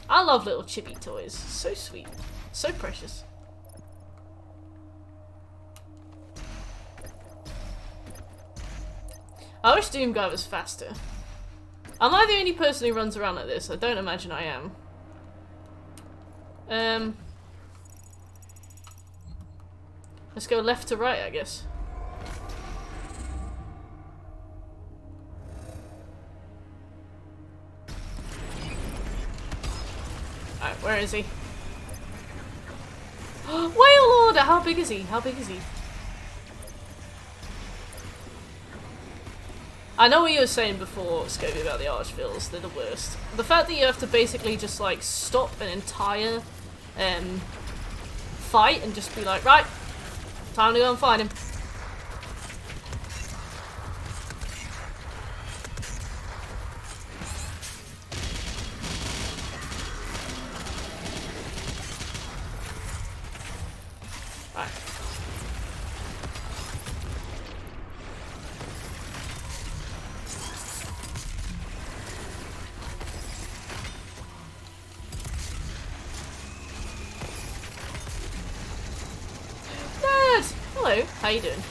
I love little chibi toys. So sweet. So precious. I wish Doomguy was faster. Am I the only person who runs around like this? I don't imagine I am. Let's go left to right, I guess. Alright, where is he? Whale Order! How big is he? How big is he? I know what you were saying before, Scobie, about the Archvilles. They're the worst. The fact that you have to basically just, like, stop an entire fight and just be like, right, time to go and find him. Right. Nerd! Hello, how you doing?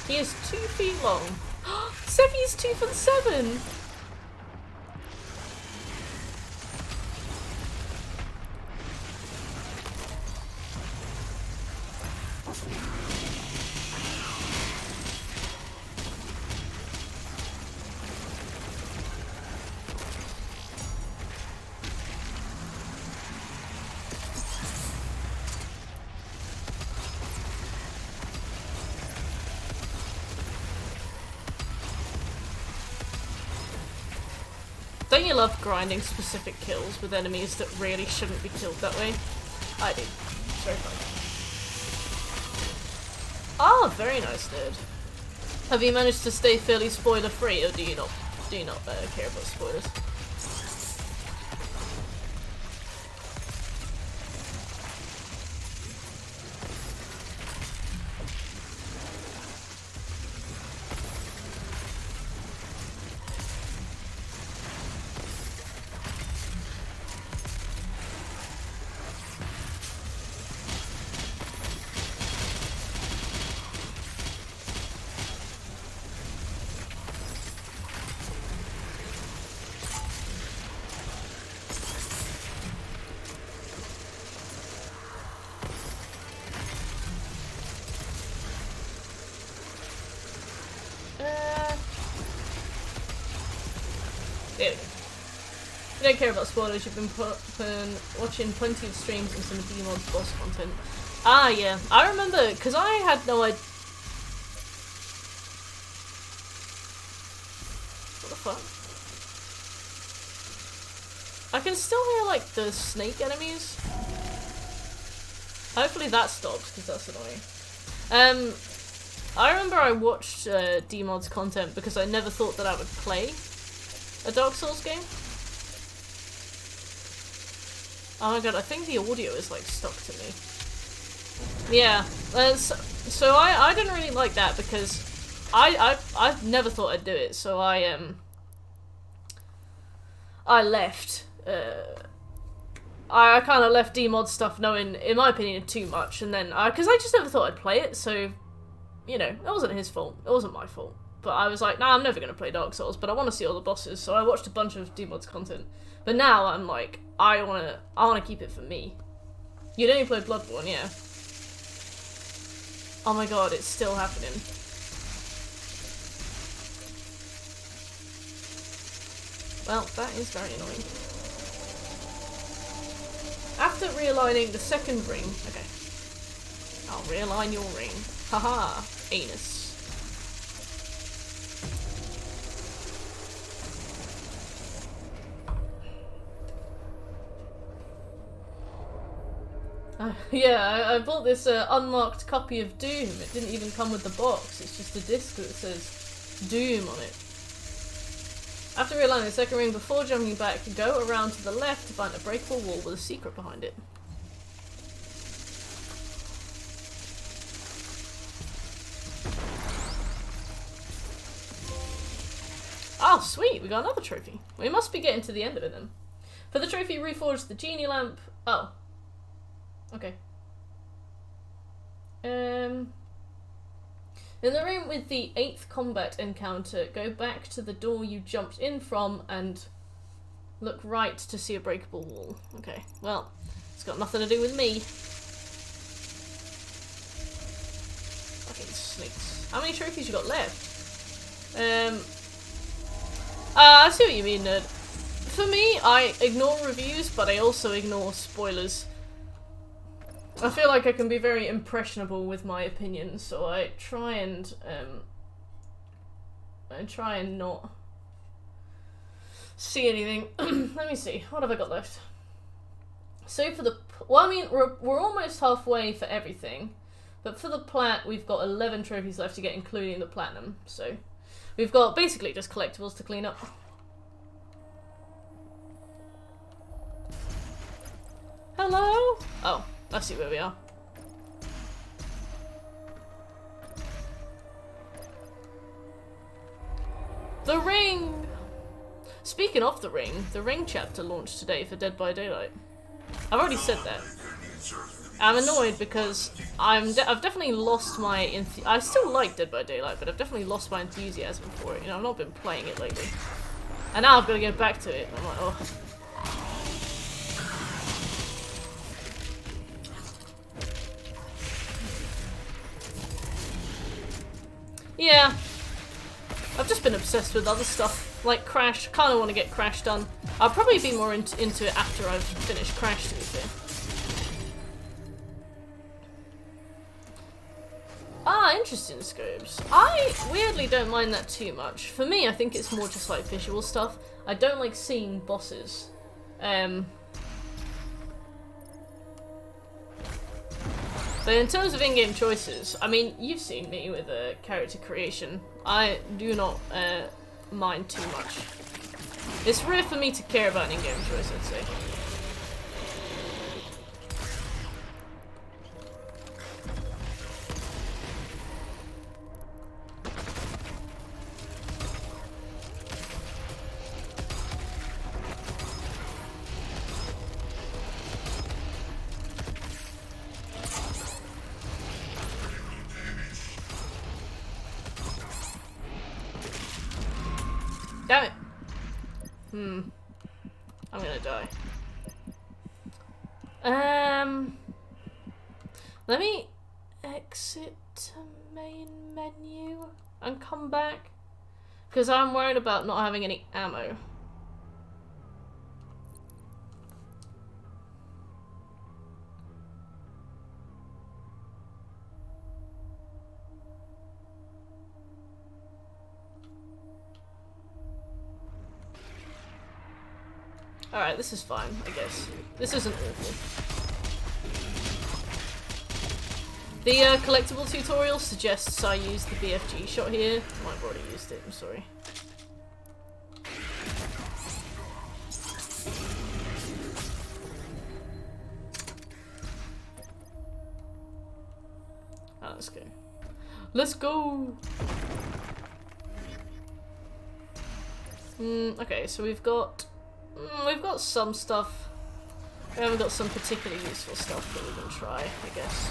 He is 2 feet long. Sephi's 2'7". Don't you love grinding specific kills with enemies that really shouldn't be killed that way? I do. It's very fun. Ah, very nice, nerd. Have you managed to stay fairly spoiler free, or do you not care about spoilers? You don't care about spoilers, you've been watching plenty of streams and some Demon's boss content. Ah, yeah. I remember, because I had no idea. What the fuck? I can still hear, like, the snake enemies. Hopefully that stops, because that's annoying. I remember I watched Dmod's content because I never thought that I would play a Dark Souls game. Oh my god, I think the audio is, like, stuck to me. Yeah, so I didn't really like that because I never thought I'd do it, so I left. I kind of left Dmod stuff knowing, in my opinion, too much, and then, because I just never thought I'd play it, so, you know, it wasn't his fault, it wasn't my fault. But I was like, nah, I'm never going to play Dark Souls, but I want to see all the bosses, so I watched a bunch of Dmod's content. But now I'm like, I wanna keep it for me. You'd only played Bloodborne, yeah. Oh my god, it's still happening. Well, that is very annoying. After realigning the second ring, okay. I'll realign your ring. Haha, anus. Yeah, I bought this unmarked copy of Doom. It didn't even come with the box. It's just a disc that says Doom on it. After realigning the second ring, before jumping back, go around to the left to find a breakable wall with a secret behind it. Oh, sweet! We got another trophy. We must be getting to the end of it then. For the trophy, reforge the genie lamp. Oh. Okay. In the room with the 8th combat encounter, go back to the door you jumped in from and look right to see a breakable wall. Okay, well, it's got nothing to do with me. Fucking snakes. How many trophies you got left? I see what you mean, nerd. For me, I ignore reviews, but I also ignore spoilers. I feel like I can be very impressionable with my opinions, so I try and not see anything. Let me see, what have I got left? So for the, well, I mean, we're almost halfway for everything, but for the plat, we've got 11 trophies left to get, including the platinum, so we've got basically just collectibles to clean up. Hello? Oh. I see where we are. The Ring! Speaking of the Ring chapter launched today for Dead by Daylight. I've already said that. I'm annoyed because I've definitely lost my I still like Dead by Daylight, but I've definitely lost my enthusiasm for it. You know, I've not been playing it lately. And now I've got to go back to it. I'm like, oh. Yeah, I've just been obsessed with other stuff, like Crash. Kind of want to get Crash done. I'll probably be more into it after I've finished Crash, to be fair. Ah, interesting scopes. I weirdly don't mind that too much. For me, I think it's more just like visual stuff. I don't like seeing bosses. But in terms of in-game choices, I mean, you've seen me with character creation. I do not mind too much. It's rare for me to care about an in-game choice, I'd say. Damn it! I'm gonna die. Let me exit to main menu and come back, because I'm worried about not having any ammo. Alright, this is fine, I guess. This isn't awful. The collectible tutorial suggests I use the BFG shot here. I might have already used it, I'm sorry. Ah, let's go. Let's go! Okay, so we've got some stuff. We haven't got some particularly useful stuff that we can try, I guess.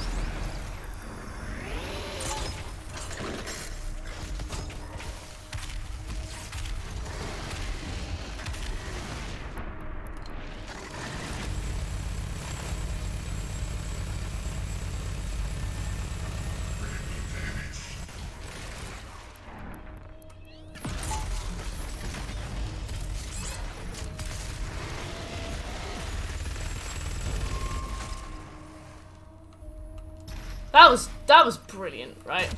That was brilliant, right?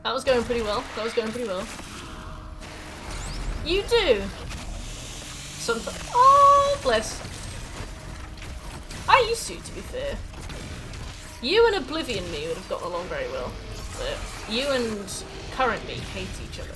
That was going pretty well. That was going pretty well. You do! Sometimes. Oh, bless. I used to be fair. You and Oblivion me would have gotten along very well. But you and current me hate each other.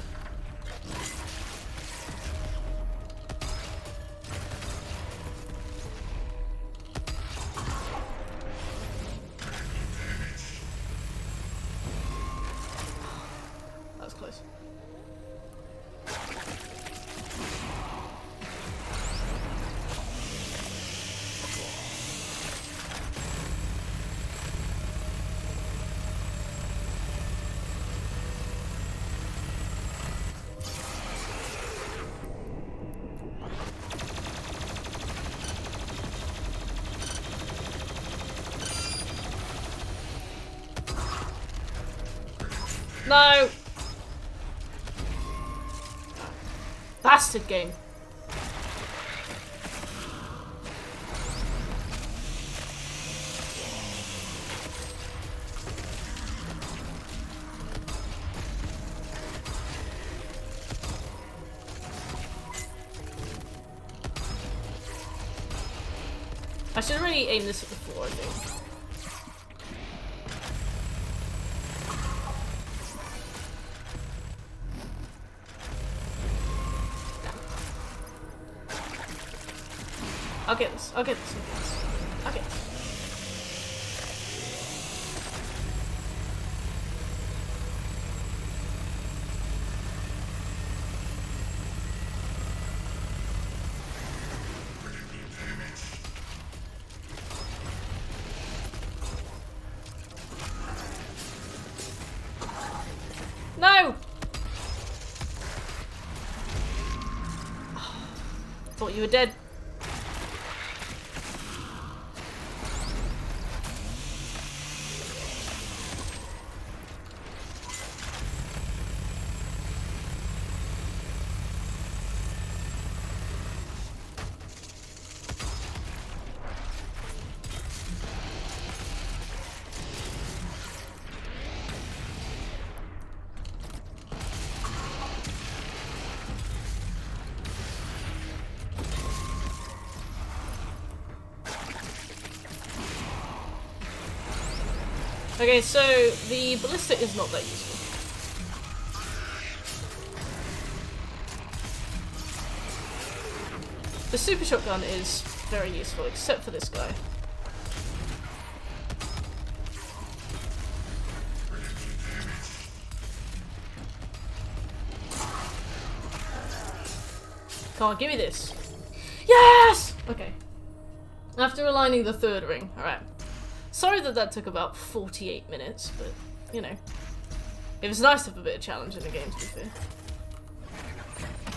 No! Bastard game. I should really aim this at the floor, I think. I'll get this. I'll get this. I'll get this. I'll get this. No! Thought you were dead. Okay, so the ballista is not that useful. The super shotgun is very useful, except for this guy. Come on, give me this. Yes! Okay. After aligning the third ring, alright. Sorry that took about 48 minutes, but, you know. It was nice to have a bit of challenge in the game, to be fair.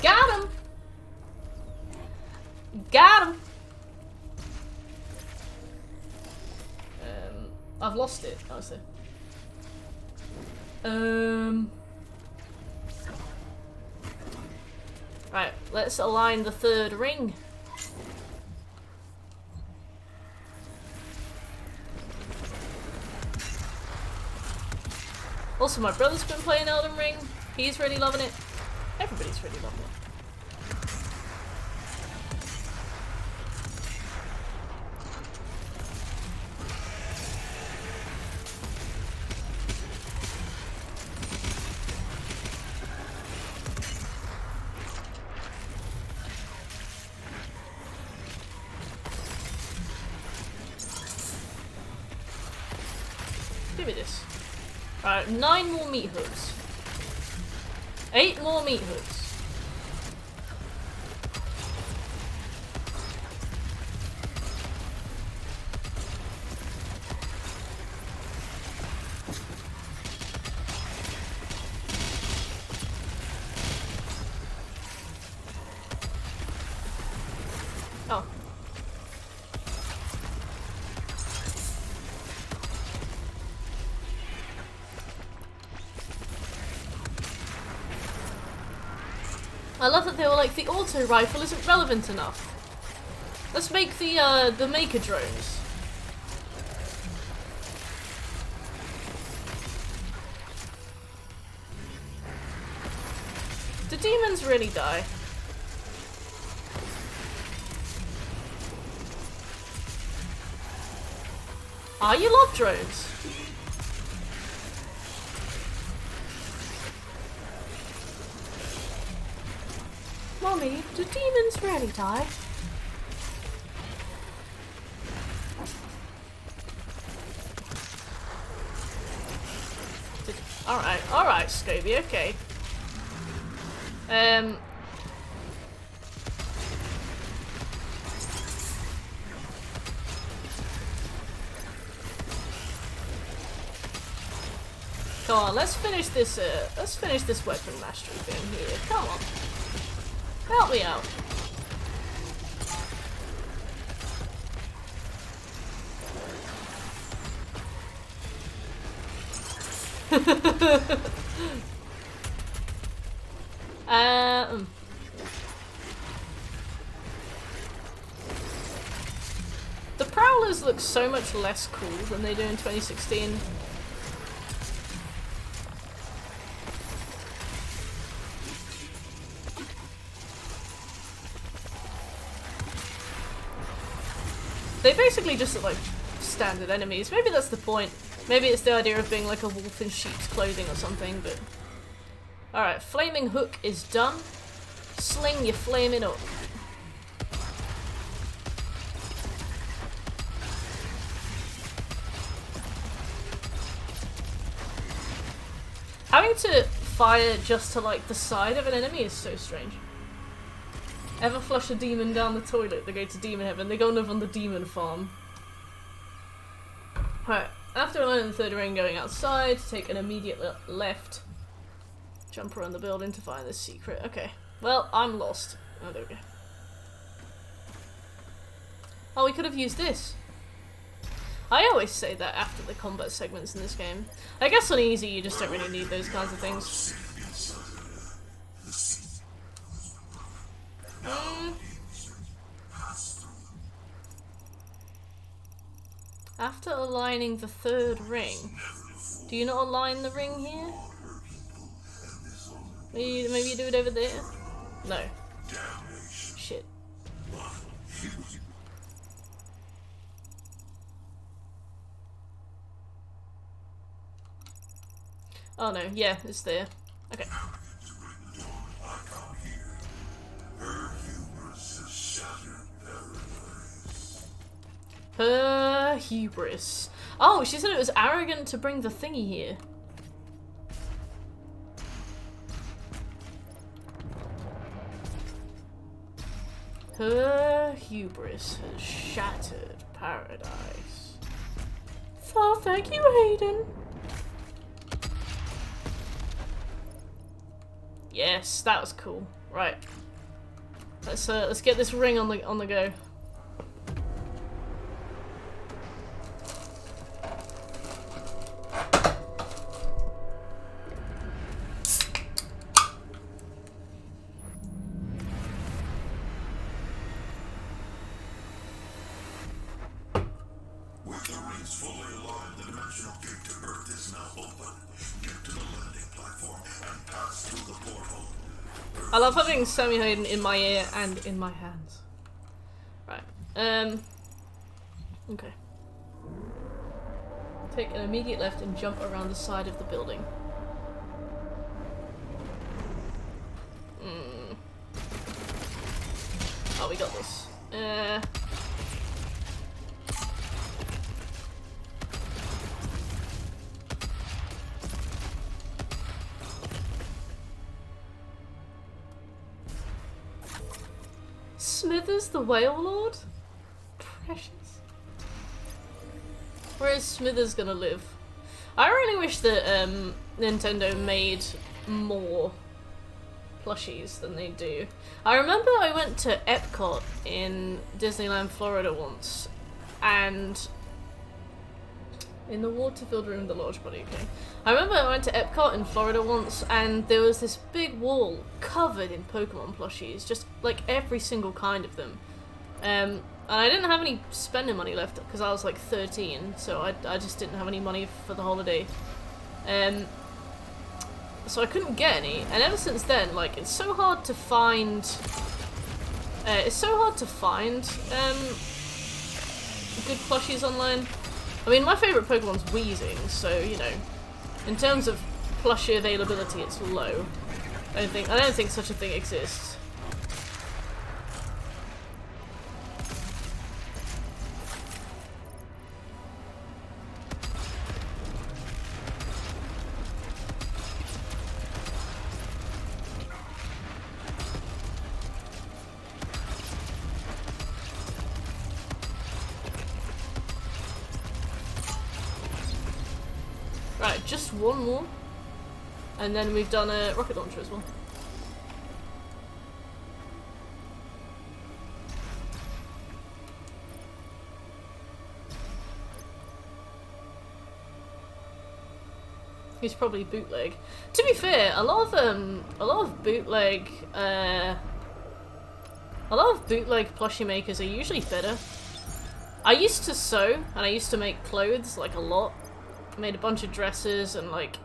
Got him! Got him! I've lost it, honestly. Right, let's align the third ring. Also, my brother's been playing Elden Ring. He's really loving it. Everybody's really loving it. Give me this. Alright, 9 more meat hooks. 8 more meat hooks. Oh. I love that they were like, the auto rifle isn't relevant enough. Let's make the maker drones. Do demons really die? Ah, you love drones. Mommy, do demons really die? Alright, Scobie, okay. Come on, let's finish this weapon mastery thing here. Come on. Help me out. The Prowlers look so much less cool than they do in 2016. They basically just look like standard enemies. Maybe that's the point. Maybe it's the idea of being like a wolf in sheep's clothing or something, but... Alright, flaming hook is done. Sling your flaming hook. Having to fire just to like the side of an enemy is so strange. Ever flush a demon down the toilet, they go to demon heaven, they go live on the demon farm. Alright, after learning the third ring, going outside, take an immediate left. Jump around the building to find the secret. Okay, well, I'm lost. Oh, there we go. Oh, we could have used this. I always say that after the combat segments in this game. I guess on easy you just don't really need those kinds of things. After aligning the third ring, do you not align the ring here? Maybe you do it over there? No. Shit. Oh no, yeah, it's there. Okay. Her hubris. Oh, she said it was arrogant to bring the thingy here. Her hubris has shattered paradise. Oh, thank you, Hayden. Yes, that was cool. Right. Let's get this ring on the go. With the rings fully aligned, the dimensional gate to Earth is now open. Get to the landing platform and pass through the portal. I love having Sammy Hayden in my ear and in my hands. Right. Okay. Take an immediate left and jump around the side of the building. Oh, we got this. Smithers the Whale Lord? Precious. Where is Smithers gonna live? I really wish that Nintendo made more plushies than they do. I remember I went to Epcot in Disneyland, Florida once, and in the water-filled room, the large body, okay. I remember I went to Epcot in Florida once, and there was this big wall covered in Pokemon plushies, just like every single kind of them. And I didn't have any spending money left because I was like 13, so I just didn't have any money for the holiday. So I couldn't get any, and ever since then, like, it's so hard to find good plushies online. I mean, my favourite Pokemon's Weezing, so, you know, in terms of plushie availability, it's low. I don't think such a thing exists. Right, just one more. And then we've done a rocket launcher as well. He's probably bootleg. To be fair, a lot of bootleg plushie makers are usually better. I used to sew and I used to make clothes like a lot. Made a bunch of dresses and like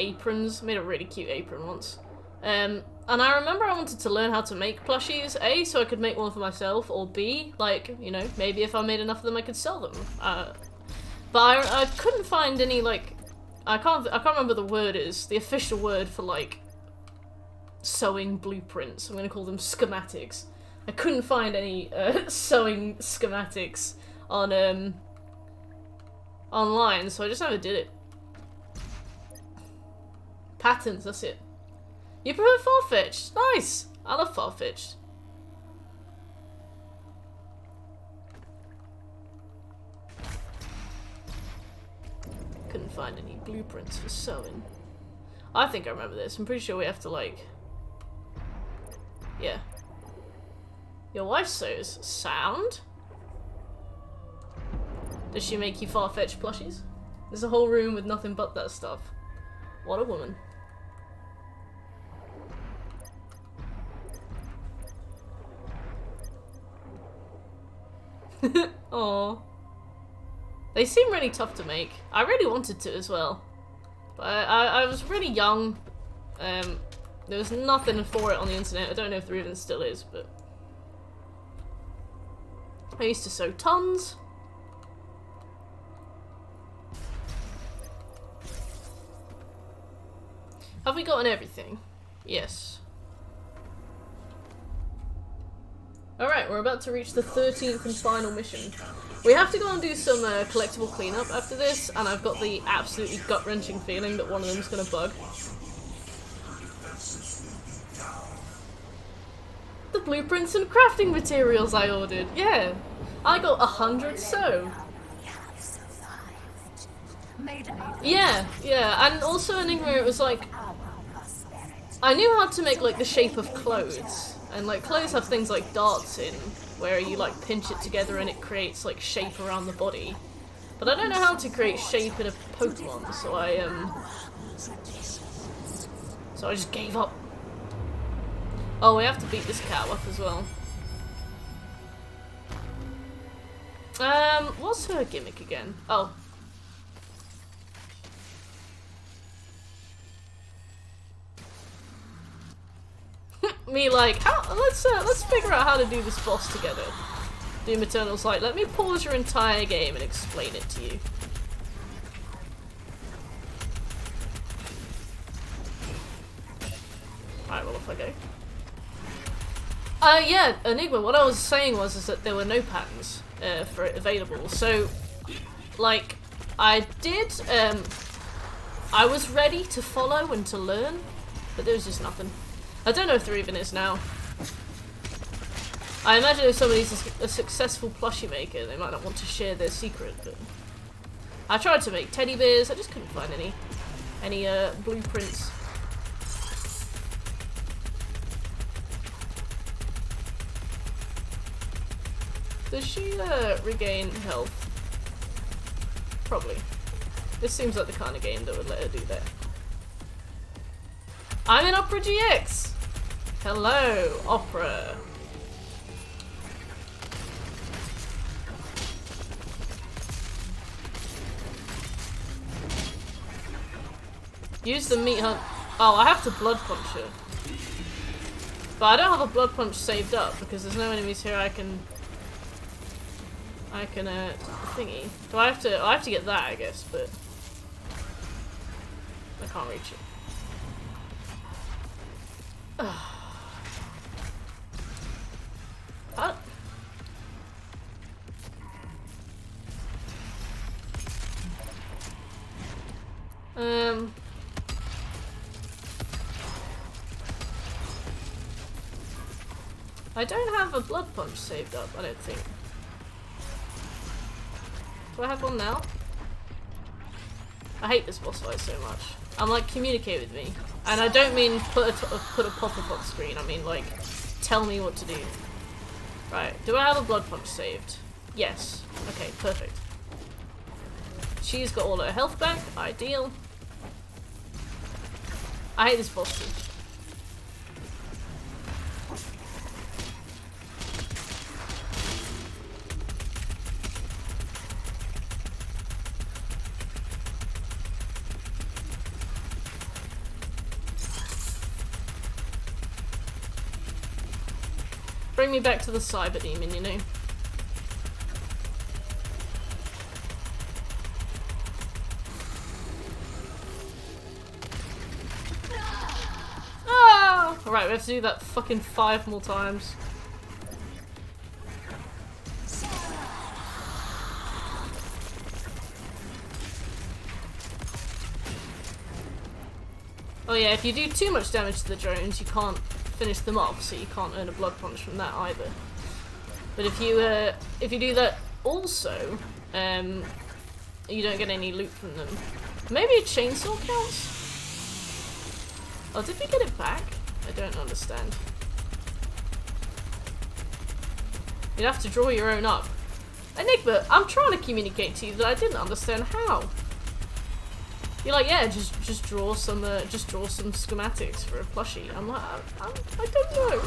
aprons. Made a really cute apron once. And I remember I wanted to learn how to make plushies, A, so I could make one for myself, or B, like, you know, maybe if I made enough of them I could sell them. But I couldn't find any, like, I can't remember the word is, the official word for, like, sewing blueprints. I'm gonna call them schematics. I couldn't find any sewing schematics on online, so I just never did it. Patterns, that's it. You prefer Farfetch'd? Nice! I love Farfetch'd. Couldn't find any blueprints for sewing. I think I remember this. I'm pretty sure we have to, like... Yeah. Your wife sews. Sound? Does she make you Farfetch'd plushies? There's a whole room with nothing but that stuff. What a woman. Aww. They seem really tough to make. I really wanted to as well. But I was really young. There was nothing for it on the internet. I don't know if there even still is, but... I used to sew tons. Have we gotten everything? Yes. Alright, we're about to reach the 13th and final mission. We have to go and do some collectible cleanup after this, and I've got the absolutely gut-wrenching feeling that one of them's gonna bug. The blueprints and crafting materials I ordered, yeah. I got 100 sew. Yeah, and also in Enigma it was like... I knew how to make like the shape of clothes, and like clothes have things like darts in, where you like pinch it together and it creates like shape around the body. But I don't know how to create shape in a Pokemon, so I just gave up. Oh, we have to beat this cow up as well. What's her gimmick again? Oh. Me like, let's figure out how to do this boss together. Doom Eternal's like, let me pause your entire game and explain it to you. Alright, well off I go. Yeah, Enigma, what I was saying is that there were no patterns for it available. So, like, I was ready to follow and to learn, but there was just nothing. I don't know if there even is now. I imagine if somebody's a successful plushie maker, they might not want to share their secret, but... I tried to make teddy bears, I just couldn't find any blueprints. Does she regain health? Probably. This seems like the kind of game that would let her do that. I'm in Opera GX! Hello, Opera. Use the meat hunt. Oh, I have to blood punch her. But I don't have a blood punch saved up because there's no enemies here I can thingy. Do I have to get that, I guess, but I can't reach it. What? I don't have a blood punch saved up, I don't think. Do I have one now? I hate this boss fight so much. I'm like, communicate with me. And I don't mean put a pop-up on screen, I mean like, tell me what to do. Right, do I have a blood punch saved? Yes. Okay, perfect. She's got all her health back, ideal. I hate this boss too. Bring me back to the cyber demon, you know. Ah! Alright, we have to do that fucking 5 more times. Oh yeah, if you do too much damage to the drones, you can't finish them off, so you can't earn a blood punch from that either. But if you do that also, you don't get any loot from them. Maybe a chainsaw counts? Oh, did we get it back? I don't understand. You'd have to draw your own up. Enigma, I'm trying to communicate to you that I didn't understand how. You're like, yeah, just draw some schematics for a plushie. I'm like, I don't know.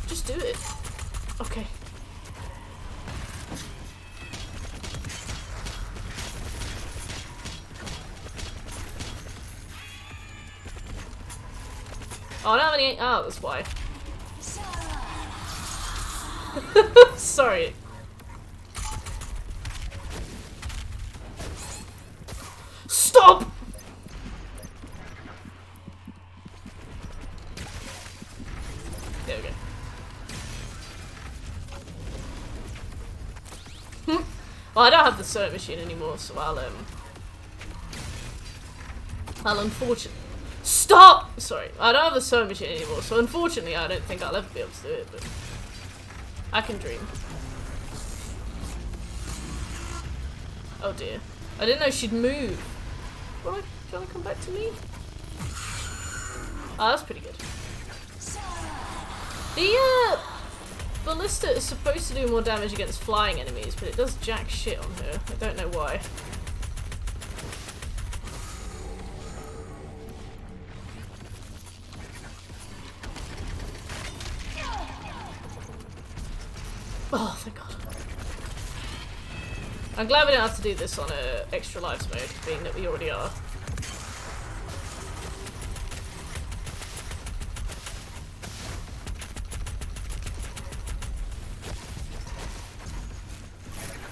Just do it. Okay. Oh, I don't have any. Oh, that's why. Sorry. Stop! There we go. Well, I don't have the sewing machine anymore, so I'll unfortunately... Stop! Sorry, I don't have the sewing machine anymore, so unfortunately I don't think I'll ever be able to do it, but... I can dream. Oh dear. I didn't know she'd move. What? you wanna come back to me? Oh, that's pretty good. The ballista is supposed to do more damage against flying enemies, but it does jack shit on her. I don't know why. Oh, thank God. I'm glad we don't have to do this on a extra lives mode, being that we already are.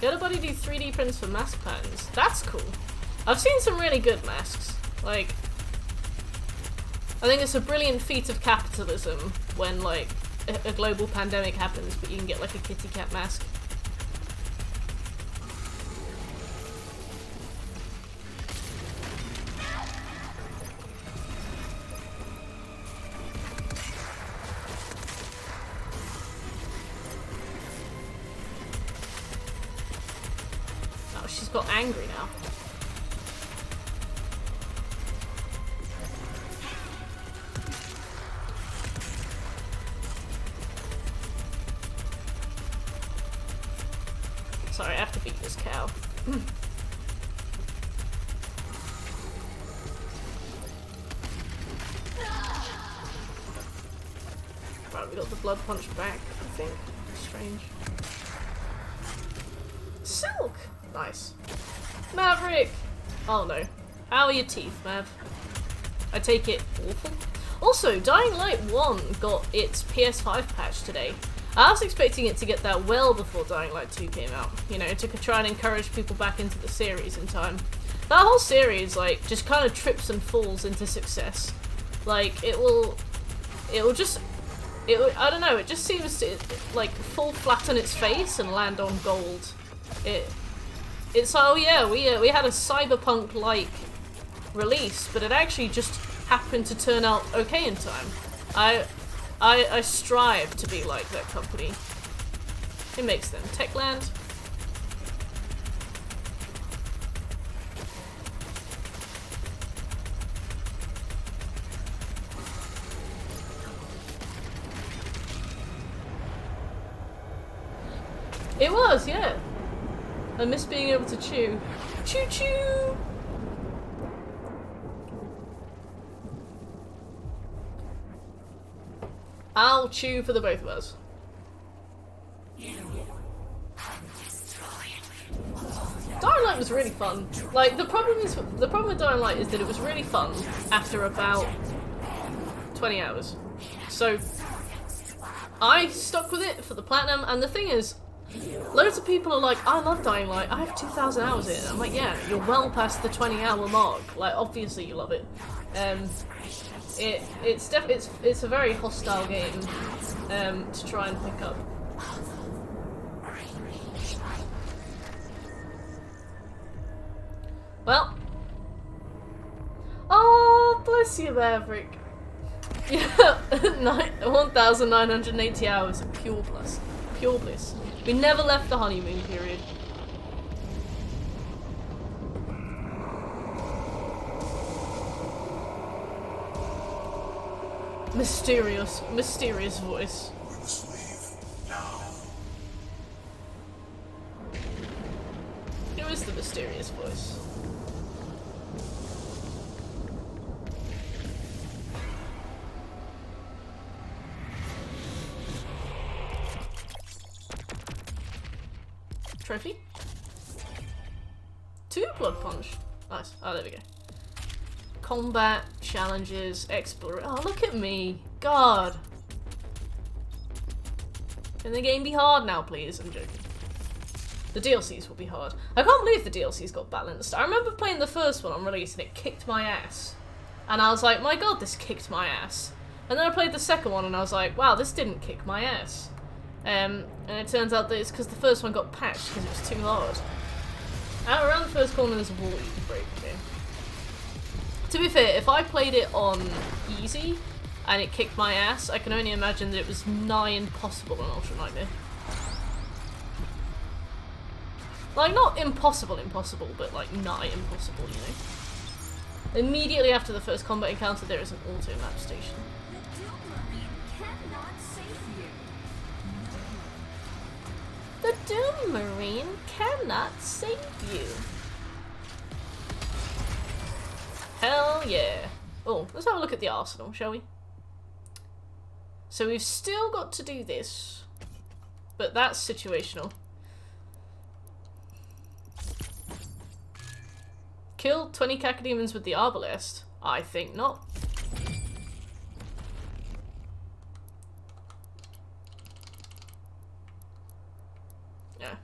The other buddy do 3D prints for mask patterns. That's cool. I've seen some really good masks. Like, I think it's a brilliant feat of capitalism when, like, a global pandemic happens, but you can get, like, a kitty cat mask. Oh, she's got angry now. Sorry, I have to beat this cow. Right, we got the blood punch back, I think. Strange. Silk! Nice. Maverick! Oh no. How are your teeth, Mav? I take it awful? Also, Dying Light 1 got its PS5 patch today. I was expecting it to get that well before Dying Light 2 came out, you know, to try and encourage people back into the series in time. That whole series, like, just kind of trips and falls into success. Like, it will just, I don't know, it just seems to, like, fall flat on its face and land on gold. It's like, oh yeah, we had a cyberpunk-like release, but it actually just happened to turn out okay in time. I strive to be like that company. Who makes them? Techland? It was, yeah. I miss being able to chew. Choo choo! I'll chew for the both of us. Dying Light was really fun. Like, the problem with Dying Light is that it was really fun after about 20 hours. So I stuck with it for the platinum, and the thing is, loads of people are like, I love Dying Light, I have 2,000 hours in it. I'm like, yeah, you're well past the 20-hour mark. Like, obviously you love it. It's a very hostile game to try and pick up. Well, oh bless you, Maverick. Yeah, 1,980 hours of pure bliss. Pure bliss. We never left the honeymoon period. Mysterious voice. We must leave now. Who is the mysterious voice? Trophy? 2 blood punch. Nice. Oh, there we go. Combat, challenges, exploration. Oh, look at me. God. Can the game be hard now, please? I'm joking. The DLCs will be hard. I can't believe the DLCs got balanced. I remember playing the first one on release and it kicked my ass. And I was like, my god, this kicked my ass. And then I played the second one and I was like, wow, this didn't kick my ass. And it turns out that it's because the first one got patched because it was too hard. Around the first corner there's a wall you can break, okay? To be fair, if I played it on easy and it kicked my ass, I can only imagine that it was nigh impossible on Ultra Nightmare. Like, not impossible, but like nigh impossible, you know? Immediately after the first combat encounter, there is an auto map station. The Doom Marine cannot save you. The Doom Marine cannot save you. Hell yeah. Oh, let's have a look at the arsenal, shall we? So we've still got to do this, but that's situational. Killed 20 cacodemons with the arbalest? I think not. Yeah.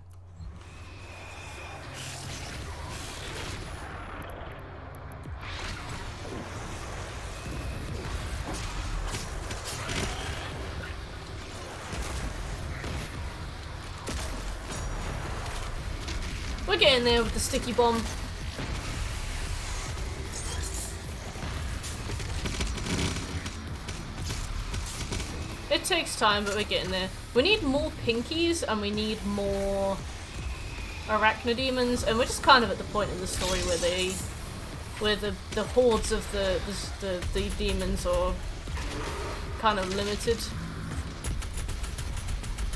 We're getting there with the sticky bomb. It takes time, but we're getting there. We need more pinkies and we need more arachnodemons, and we're just kind of at the point in the story where the hordes of the demons are kind of limited.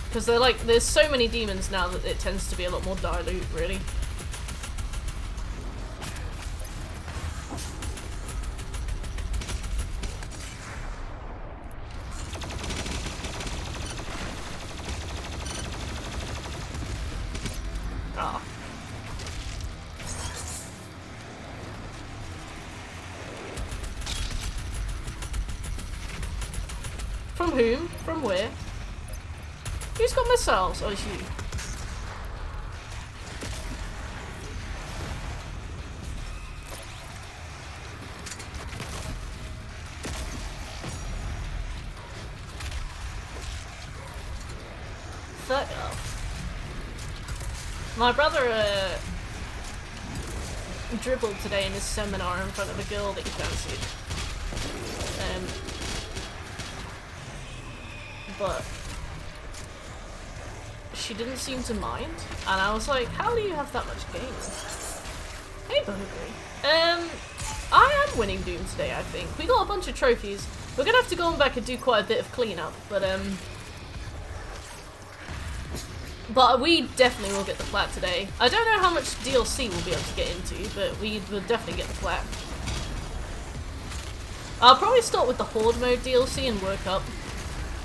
Because they're like, there's so many demons now that it tends to be a lot more dilute, really. Ah. From whom? From where? Who's got missiles? Oh, it's you. Fuck off. My brother, dribbled today in his seminar in front of a girl that he fancied. But she didn't seem to mind, and I was like, how do you have that much game? Hey, Bogey. I am winning Doom today, I think. We got a bunch of trophies. We're gonna have to go back and do quite a bit of cleanup, but we definitely will get the plat today. I don't know how much DLC we'll be able to get into, but we will definitely get the plat. I'll probably start with the Horde mode DLC and work up.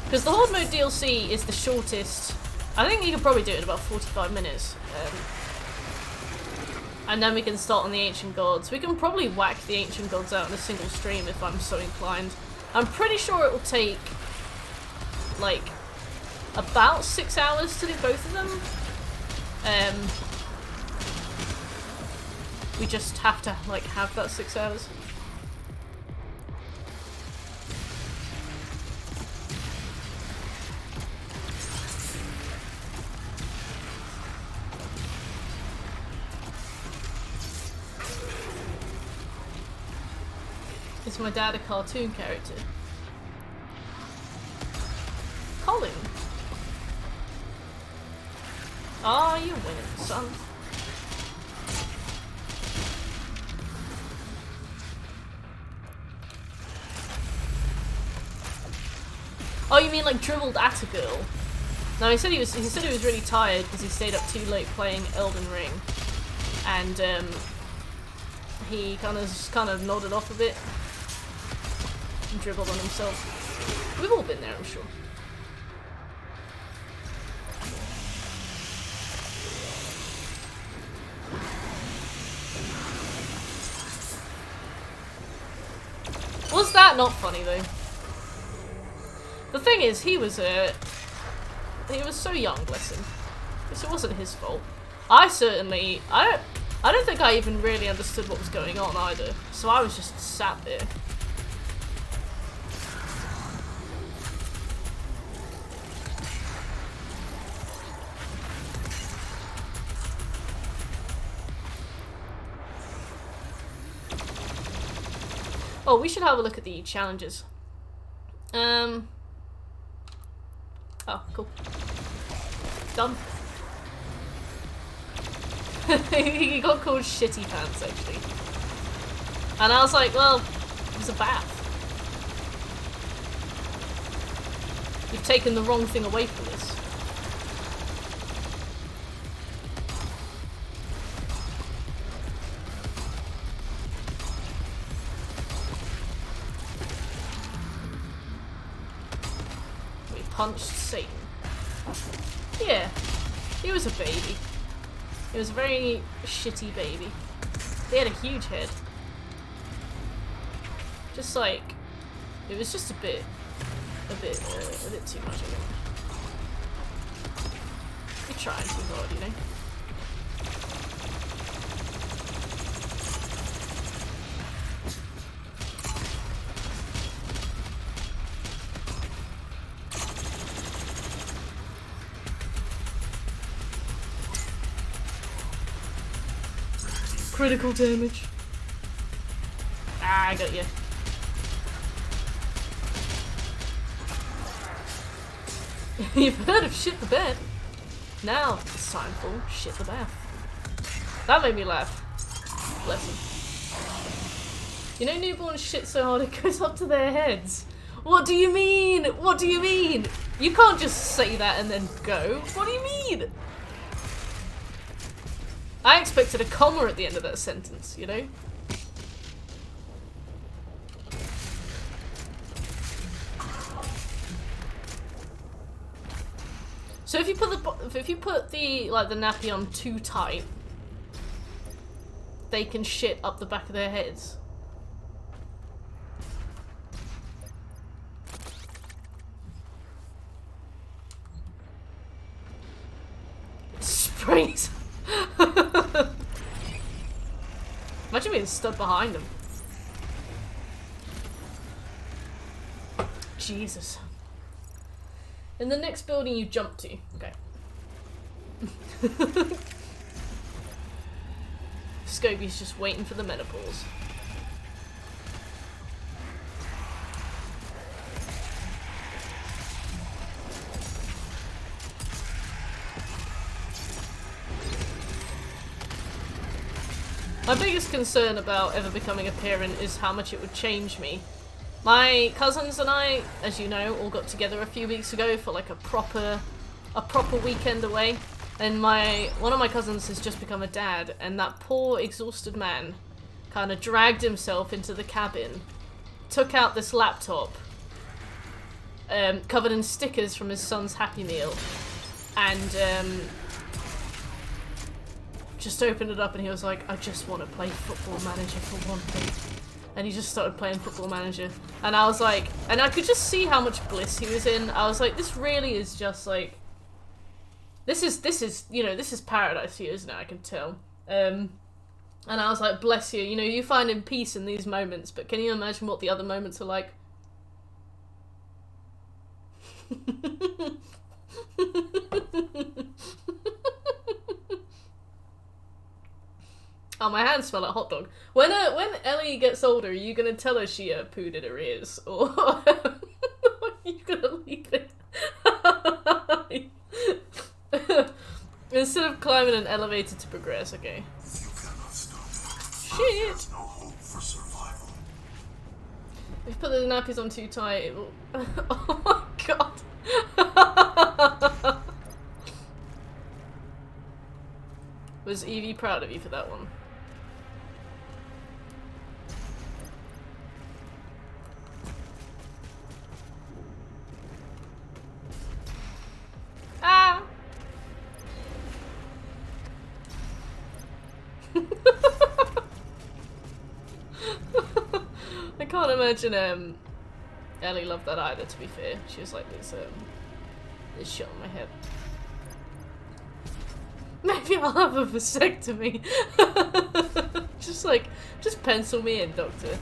Because the Horde mode DLC is the shortest. I think you can probably do it in about 45 minutes. And then we can start on the Ancient Gods. We can probably whack the Ancient Gods out in a single stream if I'm so inclined. I'm pretty sure it will take, like, about 6 hours to do both of them. We just have to, like, have that 6 hours. Is my dad a cartoon character? Colin. Ah, you're winning, son. Oh, you mean like dribbled at a girl? No, he said he was really tired because he stayed up too late playing Elden Ring, and he kind of nodded off a bit and dribbled on himself. We've all been there, I'm sure. Was that not funny though? The thing is, he was so young, bless him. So it wasn't his fault. I don't think I even really understood what was going on either. So I was just sat there. Oh, we should have a look at the challenges. Oh, cool. Done. He got called Shitty Pants, actually. And I was like, well, it was a bath. You've taken the wrong thing away from this. We punched Satan. Yeah, he was a baby. He was a very shitty baby. He had a huge head. Just like, it was just a bit too much of him. You're trying too hard, you know? Critical damage. Ah, I got you. You've heard of shit the bed. Now it's time for shit the bath. That made me laugh. Bless him. You know newborns shit so hard it goes up to their heads. What do you mean? What do you mean? You can't just say that and then go. What do you mean? I expected a comma at the end of that sentence, you know? So if you put the nappy on too tight, they can shit up the back of their heads. Springs. Imagine being stood behind them. Jesus. In the next building you jump to. Okay. Scobie's just waiting for the menopause. My biggest concern about ever becoming a parent is how much it would change me. My cousins and I, as you know, all got together a few weeks ago for like a proper weekend away. And one of my cousins has just become a dad, and that poor exhausted man kind of dragged himself into the cabin, took out this laptop, covered in stickers from his son's Happy Meal, and just opened it up and he was like, I just want to play Football Manager for one thing. And he just started playing Football Manager. And I was like, and I could just see how much bliss he was in. I was like, this really is just like, this is, you know, this is paradise here, isn't it? I can tell. And I was like, bless you, you know, you find in peace in these moments, but can you imagine what the other moments are like? Oh, my hands smell like hot dog. When Ellie gets older, are you gonna tell her she pooed in her ears, or are you gonna leave it? Instead of climbing an elevator to progress, okay. If you cannot stop it, Shit! there's no hope for survival. If you put the nappies on too tight, it will... Oh my god! Was Evie proud of you for that one? Ah! I can't imagine Ellie loved that either, to be fair. She was like, there's shit on my head. Maybe I'll have a vasectomy. just pencil me in, doctor.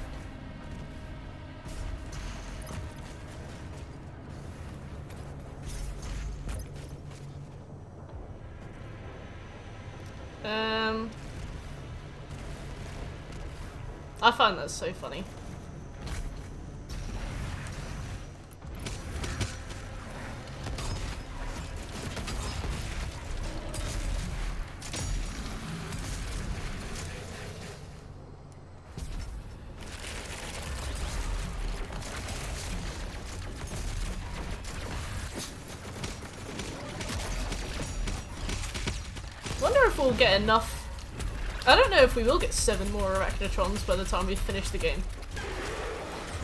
I find that so funny. Wonder if we'll get enough. I don't know if we will get 7 more Arachnotrons by the time we finish the game.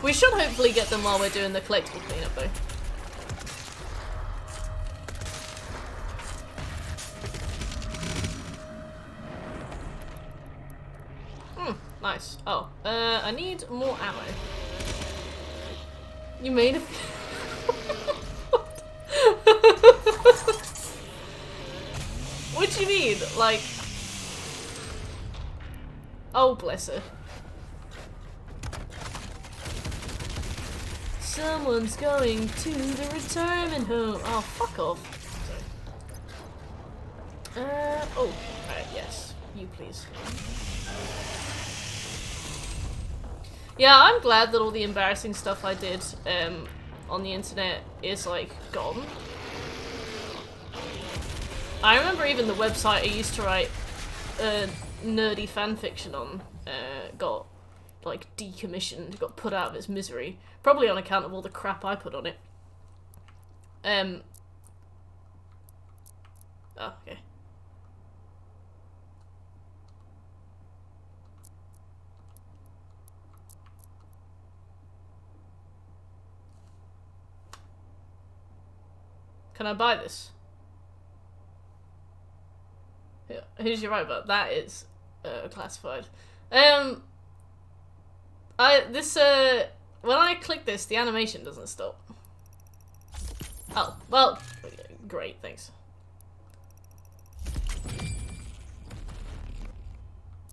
We should hopefully get them while we're doing the collectible cleanup though. Nice. Oh, I need more ammo. You made a... What do you mean? Like... Oh, bless her. Someone's going to the retirement home. Oh, fuck off. Sorry. Oh. Alright, yes. You please. Yeah, I'm glad that all the embarrassing stuff I did on the internet is, like, gone. I remember even the website I used to write nerdy fanfiction on got, like, decommissioned, got put out of its misery. Probably on account of all the crap I put on it. Oh, okay. Can I buy this? Yeah, who's your robot? That is classified. When I click this, the animation doesn't stop. Oh, well, great, thanks.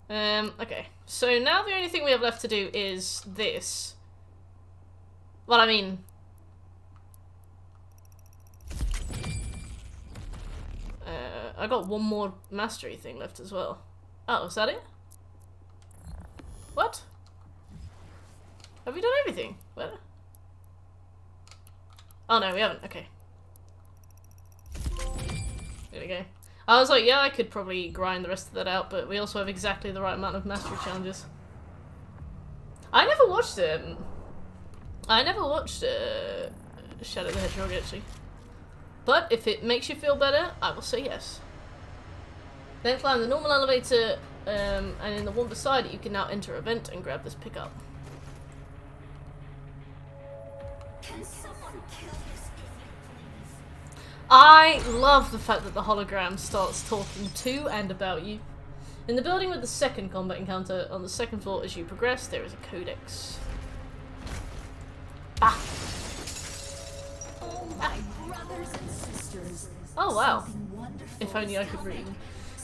Okay. So now the only thing we have left to do is this. Well, I mean... I got one more mastery thing left as well. Oh, is that it? What? Have we done everything? What? Oh no, we haven't. Okay. There we go. I was like, yeah, I could probably grind the rest of that out, but we also have exactly the right amount of mastery challenges. I never watched Shadow the Hedgehog, actually. But if it makes you feel better, I will say yes. Then climb the normal elevator, and in the one beside it, you can now enter a vent and grab this pickup. Can someone kill this idiot, please? I love the fact that the hologram starts talking to and about you. In the building with the second combat encounter, on the second floor as you progress, there is a codex. Ah! Oh, my brothers and sisters. Oh wow. Something wonderful If only I could is read. coming.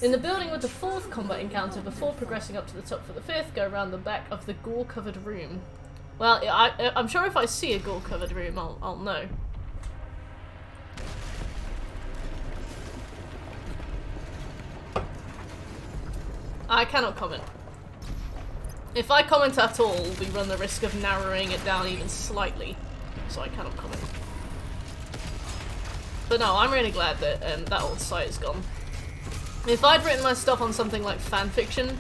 In the building with the fourth combat encounter, before progressing up to the top for the fifth, go around the back of the gore-covered room. Well, I'm sure if I see a gore-covered room, I'll know. I cannot comment. If I comment at all, we run the risk of narrowing it down even slightly, so I cannot comment. But no, I'm really glad that that old site is gone. If I'd written my stuff on something like fanfiction,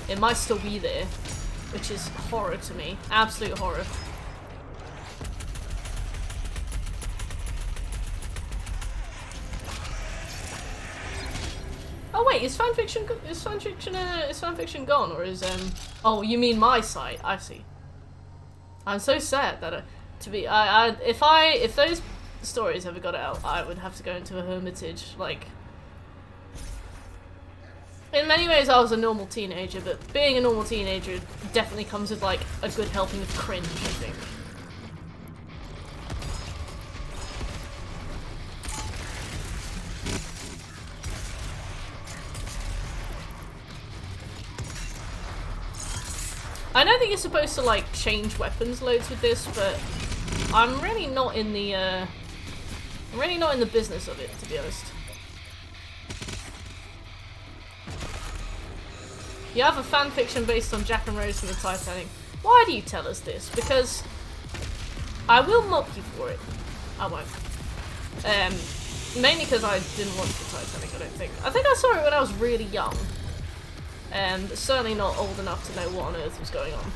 it might still be there, which is horror to me. Absolute horror. Oh wait, is fanfiction gone, or is oh, you mean my site? I see. I'm so sad that if those stories ever got out, I would have to go into a hermitage. Like, in many ways, I was a normal teenager, but being a normal teenager definitely comes with like a good helping of cringe, I think. I know that you're supposed to like change weapons loads with this, but I'm really not in the business of it, to be honest. You have a fanfiction based on Jack and Rose from the Titanic. Why do you tell us this? Because I will mock you for it. I won't. Mainly because I didn't watch the Titanic, I don't think. I think I saw it when I was really young. But certainly not old enough to know what on earth was going on.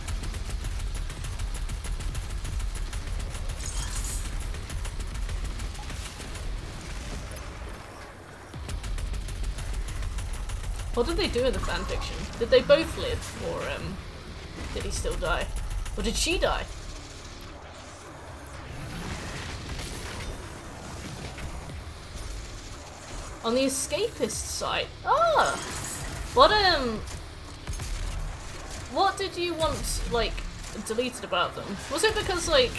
What did they do in the fanfiction? Did they both live, or did he still die? Or did she die? On the escapist site? Ah! What did you want, like, deleted about them? Was it because, like...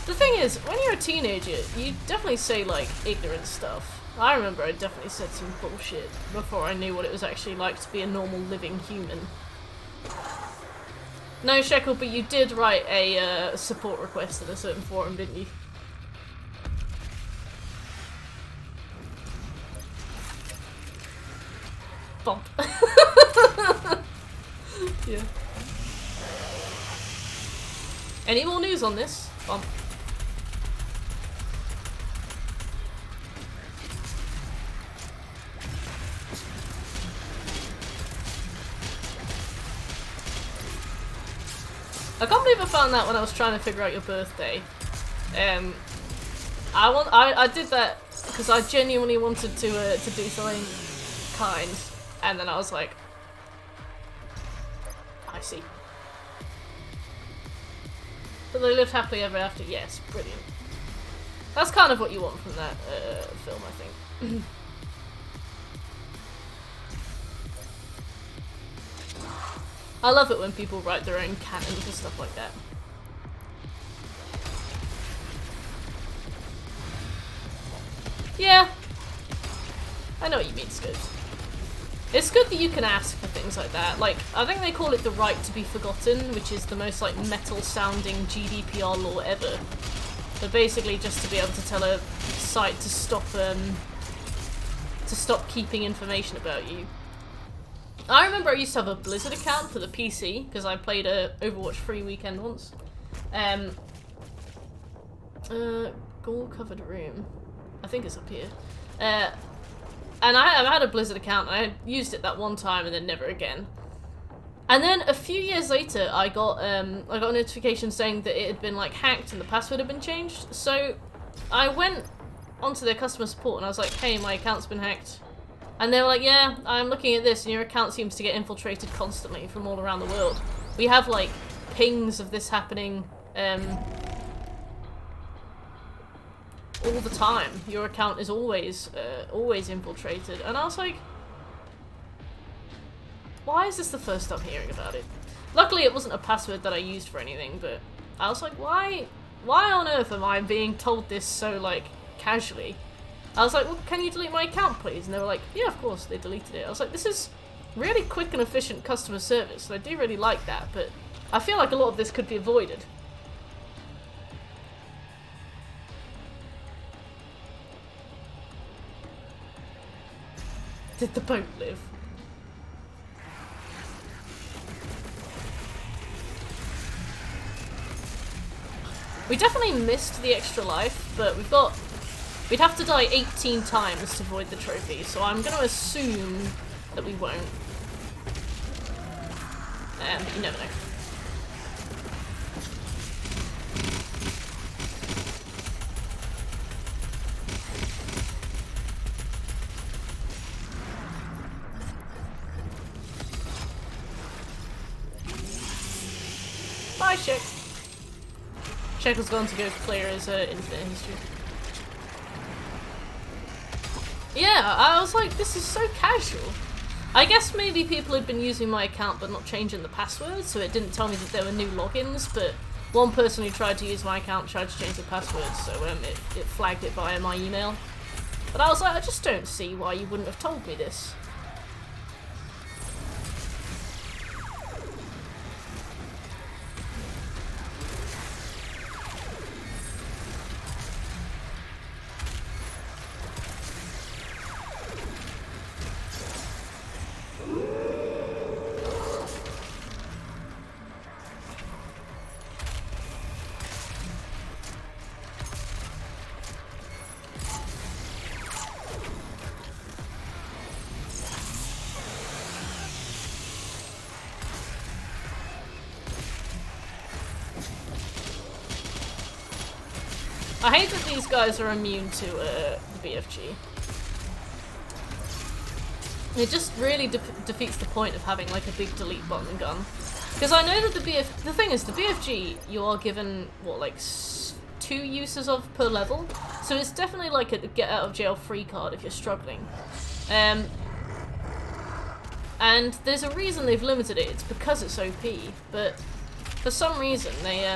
The thing is, when you're a teenager, you definitely say, like, ignorant stuff. I remember I definitely said some bullshit before I knew what it was actually like to be a normal living human. No, Shekel, but you did write a support request in a certain forum, didn't you? Bump. Yeah. Any more news on this? Bump. I can't believe I found that when I was trying to figure out your birthday. I did that because I genuinely wanted to do something kind, and then I was like, I see. But they lived happily ever after. Yes, brilliant. That's kind of what you want from that film, I think. I love it when people write their own canon for stuff like that. Yeah. I know what you mean, Scopes. It's good that you can ask for things like that. Like, I think they call it the right to be forgotten, which is the most, like, metal-sounding GDPR law ever. So basically just to be able to tell a site to stop keeping information about you. I remember I used to have a Blizzard account for the PC, because I played a Overwatch free weekend once. Gore-covered room. I think it's up here. And I had a Blizzard account, and I had used it that one time and then never again. And then a few years later, I got a notification saying that it had been like hacked and the password had been changed. So I went onto their customer support and I was like, "Hey, my account's been hacked." And they were like, "Yeah, I'm looking at this, and your account seems to get infiltrated constantly from all around the world. We have like pings of this happening all the time. Your account is always infiltrated." And I was like, why is this the first I'm hearing about it? Luckily it wasn't a password that I used for anything, but I was like, why on earth am I being told this so, like, casually? I was like, "Well, can you delete my account, please?" And they were like, "Yeah, of course." They deleted it. I was like, this is really quick and efficient customer service, and I do really like that, but I feel like a lot of this could be avoided. Did the boat live? We definitely missed the extra life, but we'd have to die 18 times to avoid the trophy, so I'm gonna assume that we won't. But you never know. Bye, Shek. Shek was going to go clear his infinite history. Yeah, I was like, this is so casual. I guess maybe people had been using my account but not changing the password, so it didn't tell me that there were new logins, but one person who tried to use my account tried to change the password, so it flagged it via my email. But I was like, I just don't see why you wouldn't have told me this. I hate that these guys are immune to the BFG. It just really defeats the point of having like a big delete button gun. Because I know that the thing is, the BFG, you are given, what, like 2 uses of per level? So it's definitely like a get out of jail free card if you're struggling. And there's a reason they've limited it, it's because it's OP, but for some reason they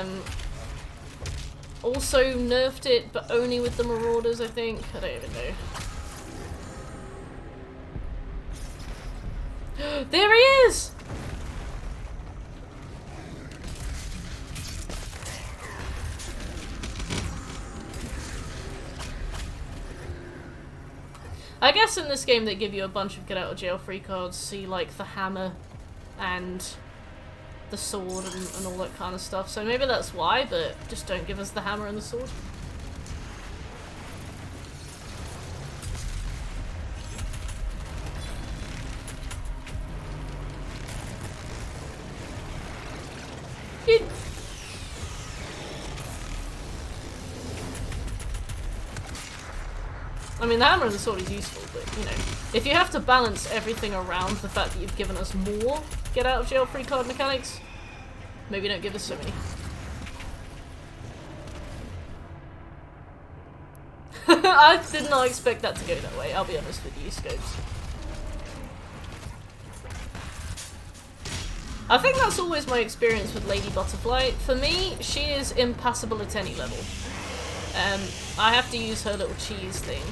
also nerfed it, but only with the Marauders, I think. I don't even know. There he is! I guess in this game they give you a bunch of get out of jail free cards, see like the hammer and the sword and all that kind of stuff, so maybe that's why, but just don't give us the hammer and the sword. I mean, the hammer and the sword is useful, but, you know, if you have to balance everything around the fact that you've given us more get out of jail free card mechanics, maybe don't give us so many. I did not expect that to go that way, I'll be honest with you, Scopes. I think that's always my experience with Lady Butterfly. For me, she is impassable at any level. I have to use her little cheese thing.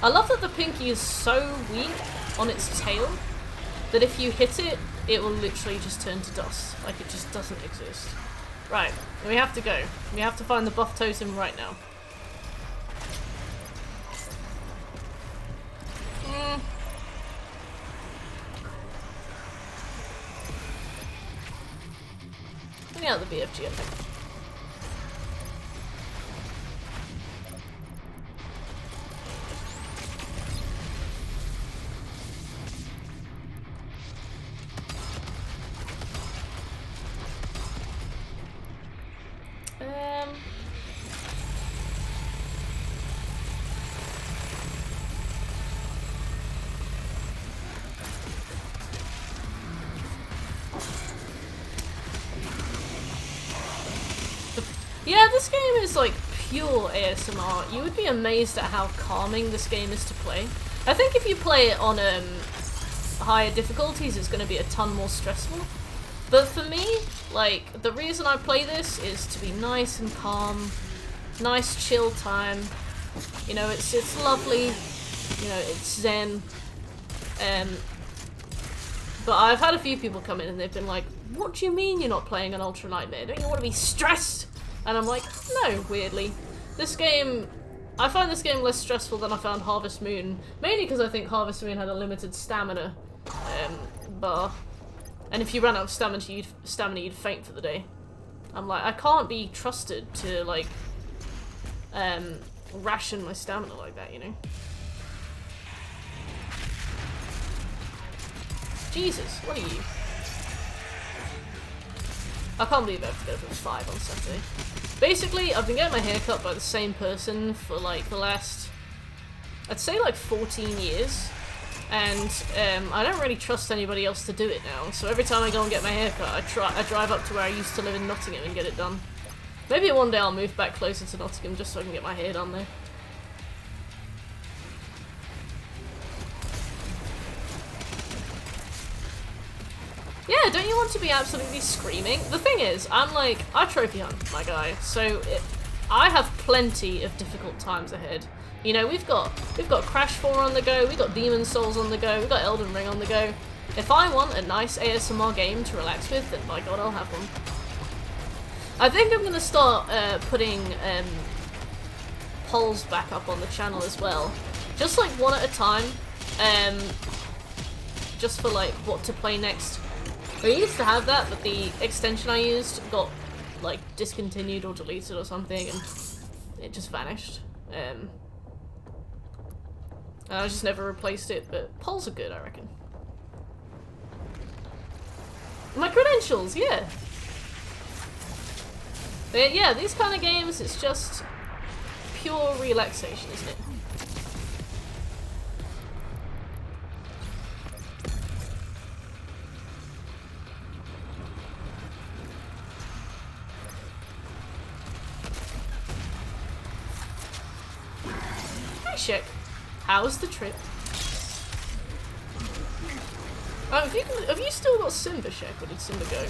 I love that the Pinky is so weak on its tail that if you hit it, it will literally just turn to dust. Like, it just doesn't exist. Right, we have to go. We have to find the buff totem right now. Bring out the BFG, I think. Yeah, this game is like pure ASMR. You would be amazed at how calming this game is to play. I think if you play it on higher difficulties, it's going to be a ton more stressful. But for me, like, the reason I play this is to be nice and calm, nice chill time. You know, it's lovely. You know, it's zen. But I've had a few people come in and they've been like, "What do you mean you're not playing an Ultra Nightmare? Don't you want to be stressed?" And I'm like, no, weirdly. This game, I find this game less stressful than I found Harvest Moon. Mainly because I think Harvest Moon had a limited stamina bar. And if you ran out of stamina, you'd faint for the day. I'm like, I can't be trusted to, like, ration my stamina like that, you know? Jesus, what are you? I can't believe I have to go for 5 on Saturday. Basically, I've been getting my hair cut by the same person for like the last, I'd say like 14 years. And I don't really trust anybody else to do it now. So every time I go and get my hair cut, I drive up to where I used to live in Nottingham and get it done. Maybe one day I'll move back closer to Nottingham just so I can get my hair done there. Yeah, don't you want to be absolutely screaming? The thing is, I trophy hunt, my guy, so I have plenty of difficult times ahead. You know, we've got Crash 4 on the go, we've got Demon Souls on the go, we've got Elden Ring on the go. If I want a nice ASMR game to relax with, then by God, I'll have one. I think I'm gonna start putting polls back up on the channel as well. Just like one at a time. Just for like what to play next. We used to have that, but the extension I used got like discontinued or deleted or something, and it just vanished. And I just never replaced it, but polls are good, I reckon. My credentials, yeah. But yeah, these kind of games, it's just pure relaxation, isn't it? Hi, Shek. How's the trip? Oh, have you still got Simba, Shek, or did Simba go?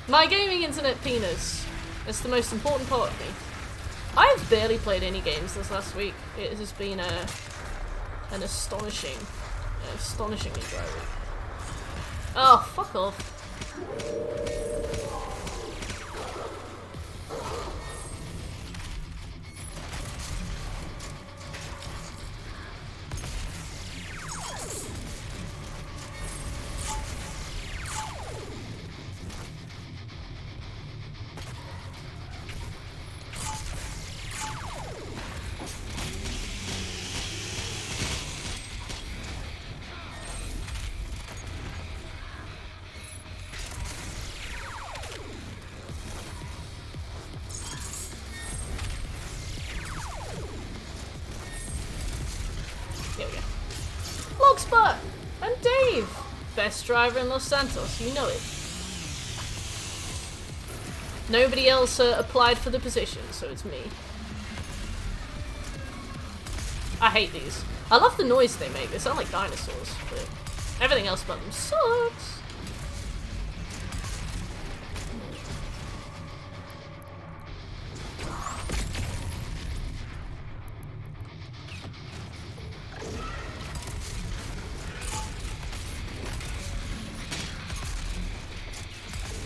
My gaming internet penis. It's the most important part of me. I've barely played any games this last week. It has been an astonishingly dry week. Oh, fuck off. There we go. Logspot! And Dave! Best driver in Los Santos, you know it. Nobody else applied for the position, so it's me. I hate these. I love the noise they make, they sound like dinosaurs, but everything else about them sucks.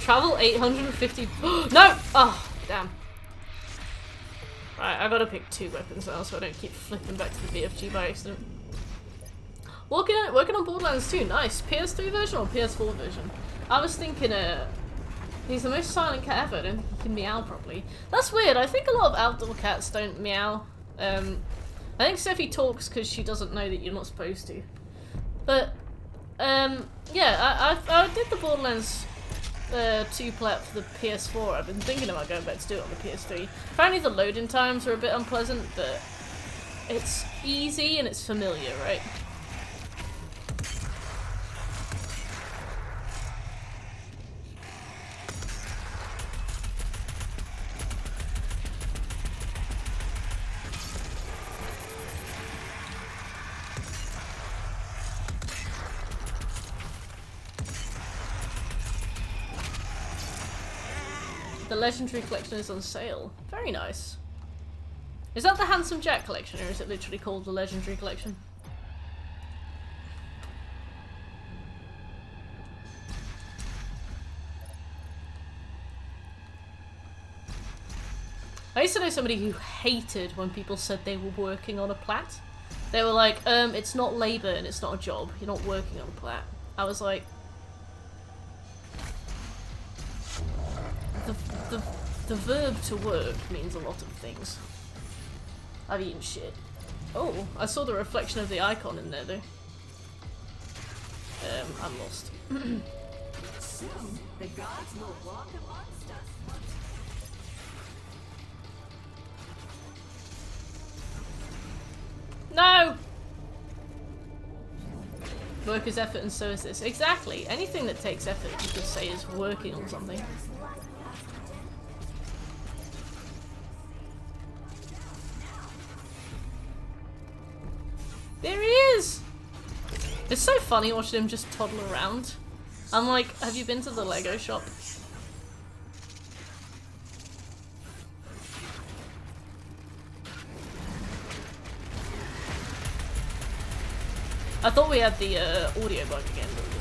Travel 850. No! Oh, damn. Right, I gotta pick 2 weapons now so I don't keep flipping back to the BFG by accident. Working on Borderlands 2, nice. PS3 version or PS4 version? I was thinking, he's the most silent cat ever, I don't think he can meow properly. That's weird, I think a lot of outdoor cats don't meow. I think Sephi talks because she doesn't know that you're not supposed to. But, yeah, I did the Borderlands 2 plat for the PS4. I've been thinking about going back to do it on the PS3. Apparently the loading times are a bit unpleasant, but it's easy and it's familiar, right? The Legendary Collection is on sale. Very nice. Is that the Handsome Jack collection, or is it literally called the Legendary Collection? I used to know somebody who hated when people said they were working on a plat. They were like, it's not labour and it's not a job. You're not working on a plat. I was like, the verb to work means a lot of things. I've eaten shit. Oh, I saw the reflection of the icon in there though. I'm lost. Soon, the gods will walk amongst us. No! Work is effort and so is this. Exactly. Anything that takes effort you could say is working on something. There he is! It's so funny watching him just toddle around. I'm like, have you been to the Lego shop? I thought we had the audio bug again, but we didn't.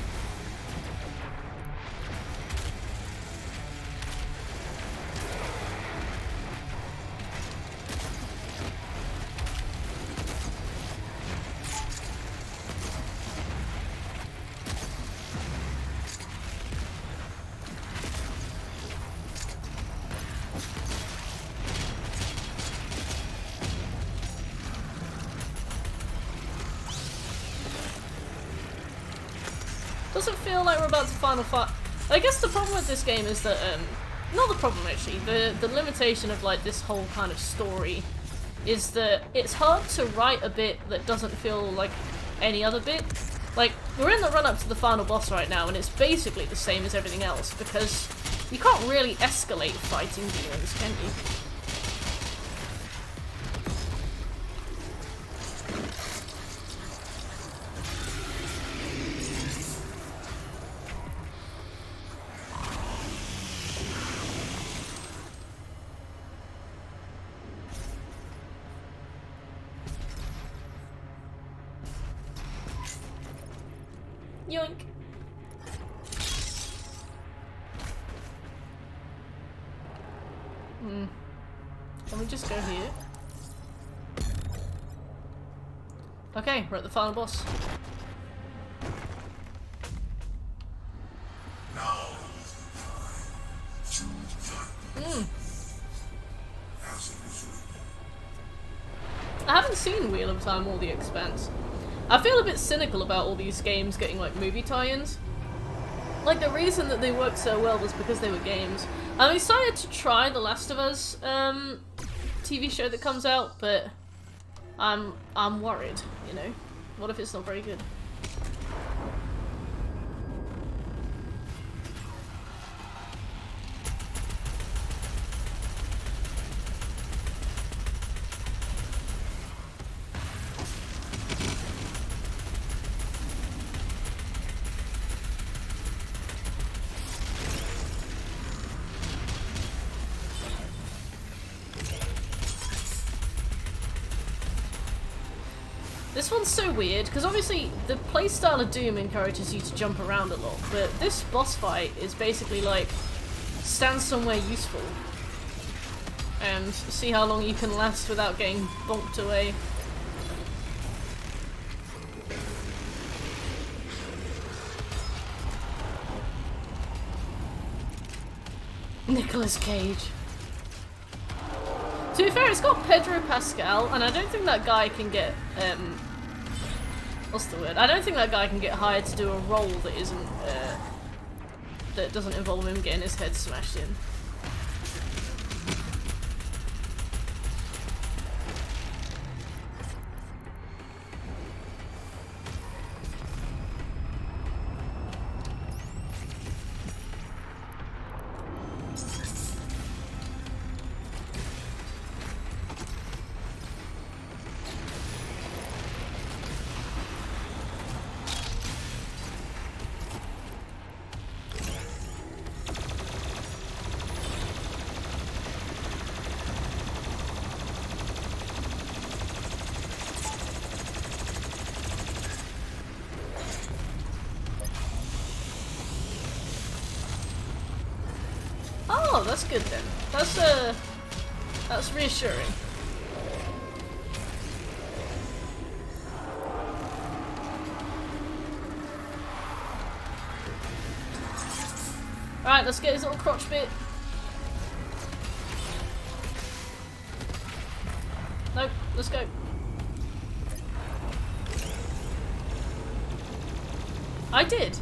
Doesn't feel like we're about to final fight. I guess the problem with this game is that, not the problem actually, the limitation of like this whole kind of story is that it's hard to write a bit that doesn't feel like any other bit. Like, we're in the run-up to the final boss right now and it's basically the same as everything else because you can't really escalate fighting demons, can you? Yoink. Can we just go here? Okay, we're at the final boss. I haven't seen Wheel of Time or The Expanse. I feel a bit cynical about all these games getting like movie tie-ins. Like the reason that they worked so well was because they were games. I'm excited to try The Last of Us TV show that comes out, but I'm worried, you know. What if it's not very good? This one's so weird, because obviously the playstyle of Doom encourages you to jump around a lot, but this boss fight is basically like, stand somewhere useful and see how long you can last without getting bonked away. Nicolas Cage. To be fair, it's got Pedro Pascal, and I don't think that guy can get, what's the word? I don't think that guy can get hired to do a role that isn't, that doesn't involve him getting his head smashed in. Oh, that's good then. That's reassuring. Alright, let's get his little crotch bit. Nope, let's go. I did.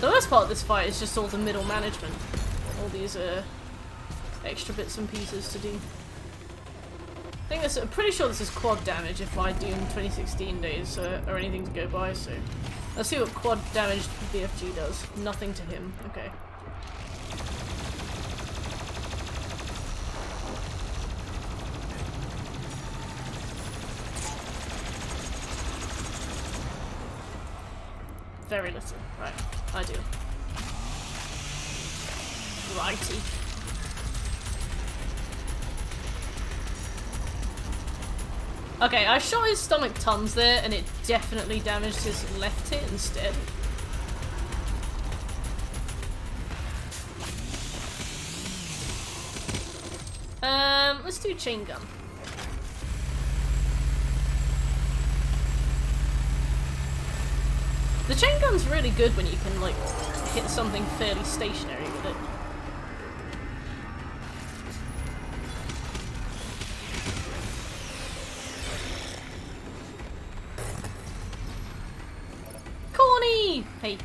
The worst part of this fight is just all the middle management. All these extra bits and pieces to do. I think I'm pretty sure this is quad damage if my Doom 2016 days are anything to go by, so let's see what quad damage BFG does. Nothing to him. Okay. Very little. Right. I do. Righty. Okay, I shot his stomach tons there, and it definitely damaged his left hit instead. Let's do chain gun. The chain gun's really good when you can, like, hit something fairly stationary with it. Corny! Hey.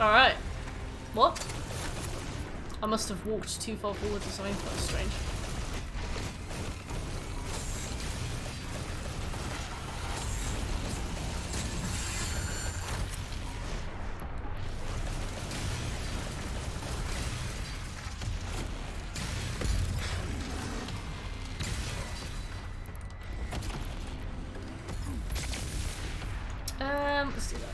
Alright. What? I must have walked too far forward or something. That's strange. Let's do that.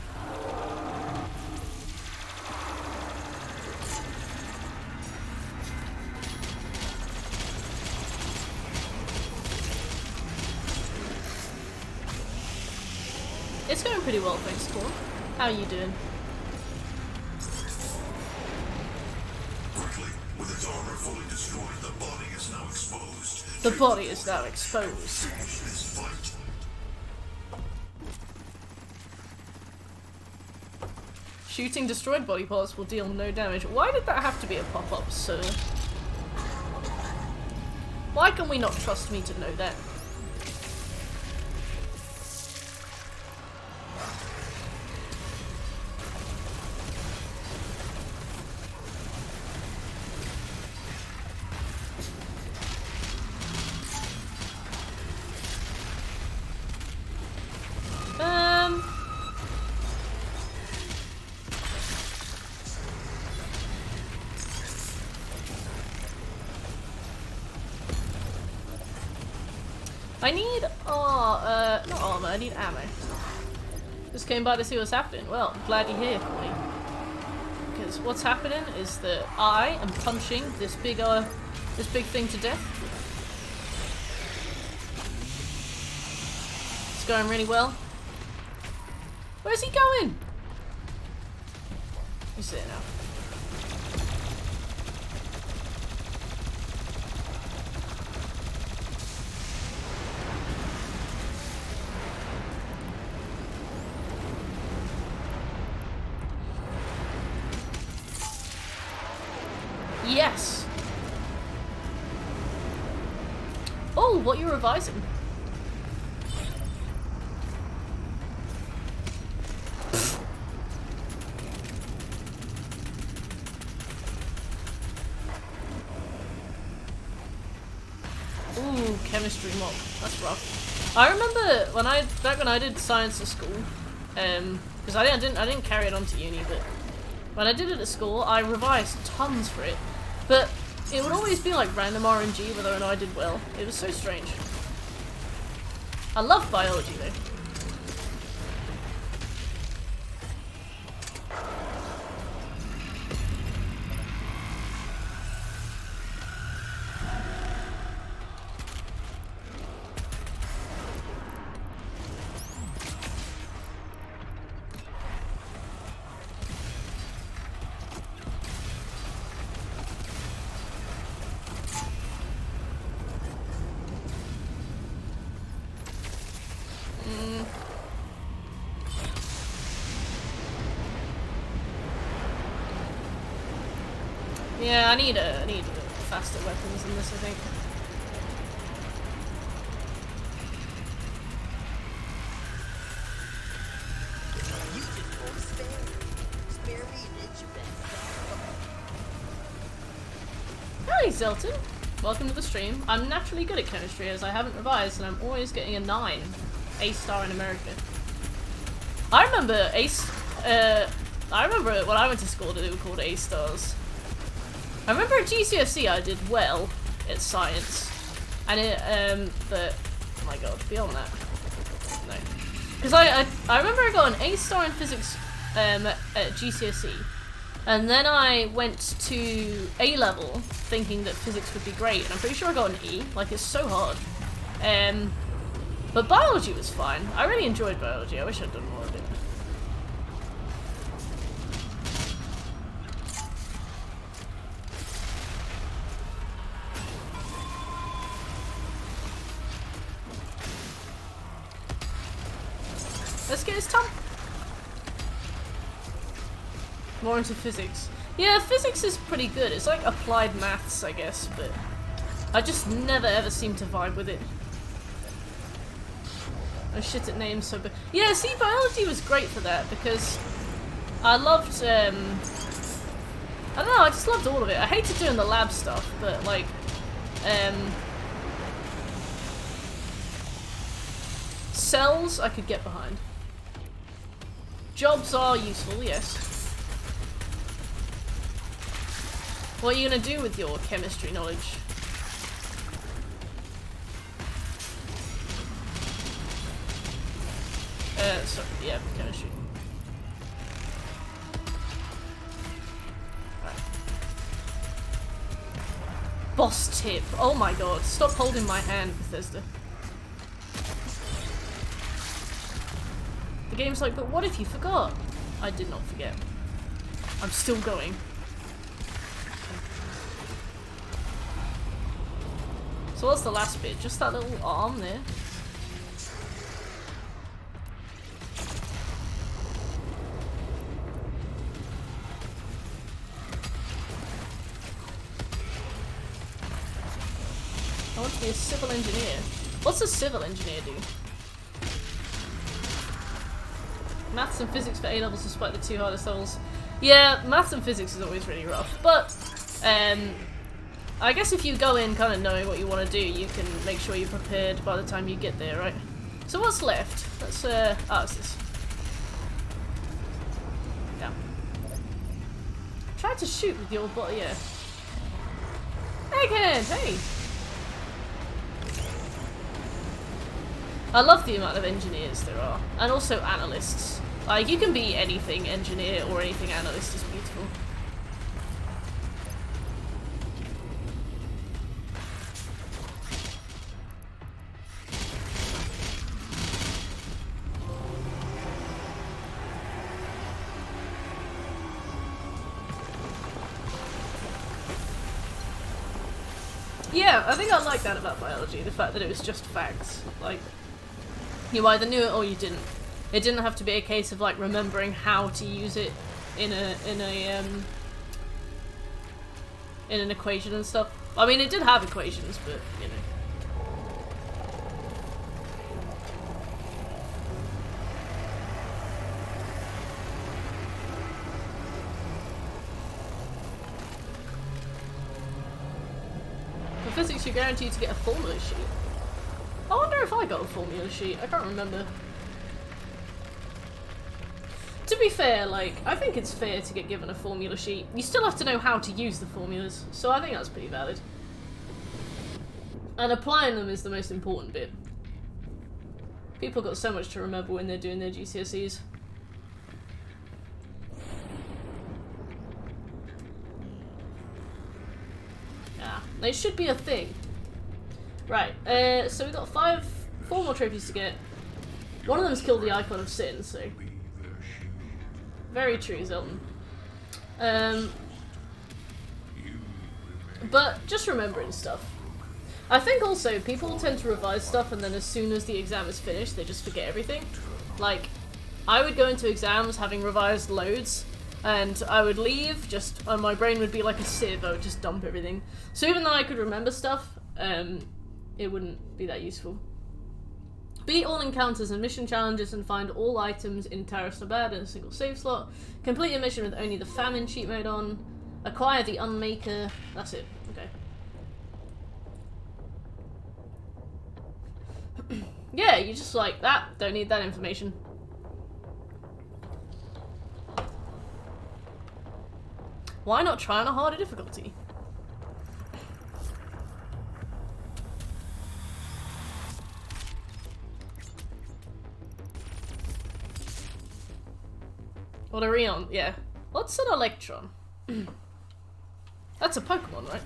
It's going pretty well, thanks, Corn. How are you doing? Quickly, with its armor fully destroyed, the body is now exposed. The body is now exposed. Finish this fight. Shooting destroyed body parts will deal no damage. Why did that have to be a pop-up, sir? Why can we not trust me to know that? I need, not armor, I need ammo. Just came by to see what's happening. Well, I'm glad you're here, Corny. Because what's happening is that I am punching this big thing to death. It's going really well. Where's he going? He's there now. Yes! Oh, what you're revising? Ooh, chemistry mock. That's rough. I remember when back when I did science at school, because I didn't carry it on to uni, but when I did it at school, I revised tons for it. But it would always be like random RNG whether or not I did well. It was so strange. I love biology though. Yeah, I need faster weapons than this, I think. Hi, Zelton. Welcome to the stream. I'm naturally good at chemistry as I haven't revised and I'm always getting a 9. A-star in America. I remember when I went to school they were called A-stars. I remember at GCSE I did well at science, and but oh my god, beyond that, no. Because I remember I got an A star in physics at GCSE, and then I went to A level thinking that physics would be great, and I'm pretty sure I got an E. Like, it's so hard. But biology was fine. I really enjoyed biology. I wish I'd done more of it. Let's get his tongue. More into physics. Yeah, physics is pretty good. It's like applied maths, I guess, but I just never ever seem to vibe with it. I'm shit at names, so... Yeah, see, biology was great for that, because I loved, I don't know, I just loved all of it. I hated doing the lab stuff, but, like, cells I could get behind. Jobs are useful, yes. What are you gonna do with your chemistry knowledge? Sorry, yeah, chemistry. Alright. Boss tip. Oh my god, stop holding my hand, Bethesda. The game's like, but what if you forgot? I did not forget. I'm still going. So what's the last bit? Just that little arm there? I want to be a civil engineer. What's a civil engineer do? Maths and physics for A levels despite the two hardest levels. Yeah, maths and physics is always really rough, but I guess if you go in kind of knowing what you want to do, you can make sure you're prepared by the time you get there, right? So what's left? Let's it's this. Yeah. Try to shoot with your body, yeah. Egghead, hey! I love the amount of engineers there are, and also analysts. Like, you can be anything engineer or anything analyst is beautiful. Yeah, I think I like that about biology, the fact that it was just facts. Like, you either knew it or you didn't. It didn't have to be a case of like remembering how to use it in an equation and stuff. I mean, it did have equations, but you know. For physics, you're guaranteed to get a formula sheet. I wonder if I got a formula sheet. I can't remember. To be fair, like, I think it's fair to get given a formula sheet. You still have to know how to use the formulas, so I think that's pretty valid. And applying them is the most important bit. People got so much to remember when they're doing their GCSEs. Yeah, they should be a thing. Right, so we've got 4 more trophies to get. One of them's killed the Icon of Sin, so... Very true, Zelton. But just remembering stuff. I think also people tend to revise stuff and then as soon as the exam is finished, they just forget everything. Like, I would go into exams having revised loads, and I would leave, and my brain would be like a sieve, I would just dump everything. So even though I could remember stuff, it wouldn't be that useful. Beat all encounters and mission challenges and find all items in Taras Nabad in a single save slot. Complete a mission with only the famine cheat mode on. Acquire the Unmaker. That's it. Okay. Yeah, you just like that. Don't need that information. Why not try on a harder difficulty? What a Rheon, yeah. What's an Electron? That's a Pokemon, right?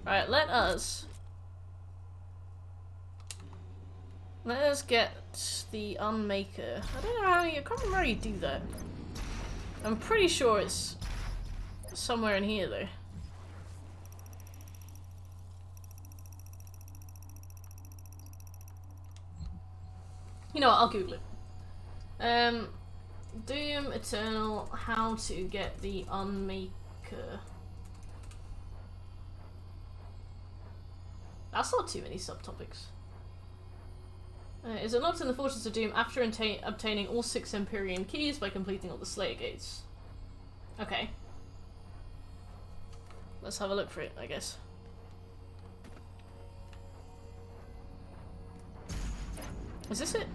Alright, let us get the Unmaker. I don't know how you, I can't remember how you do that. I'm pretty sure it's somewhere in here though. You know what, I'll Google it. Doom Eternal, how to get the Unmaker. That's not too many subtopics. Is unlocked in the Fortress of Doom after obtaining all 6 Empyrean keys by completing all the Slayer gates. Okay. Let's have a look for it, I guess. Is this it?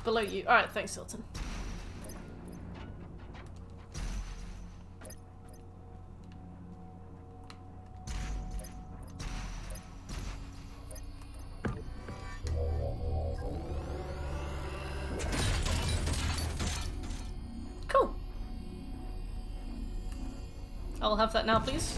Below you. Alright, thanks, Hilton. Cool. I'll have that now, please.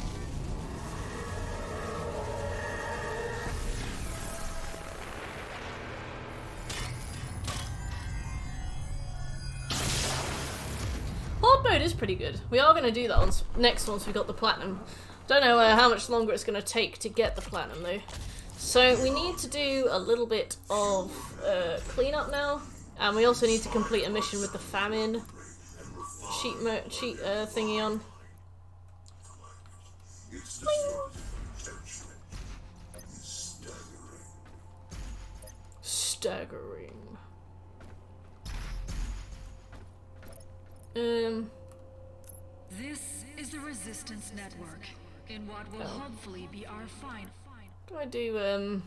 Horde mode is pretty good. We are going to do that once we got the platinum. Don't know how much longer it's going to take to get the platinum though. So we need to do a little bit of cleanup now, and we also need to complete a mission with the famine cheat thingy on. Staggering. This is the Resistance Network, in what will hopefully be our final. Do I do I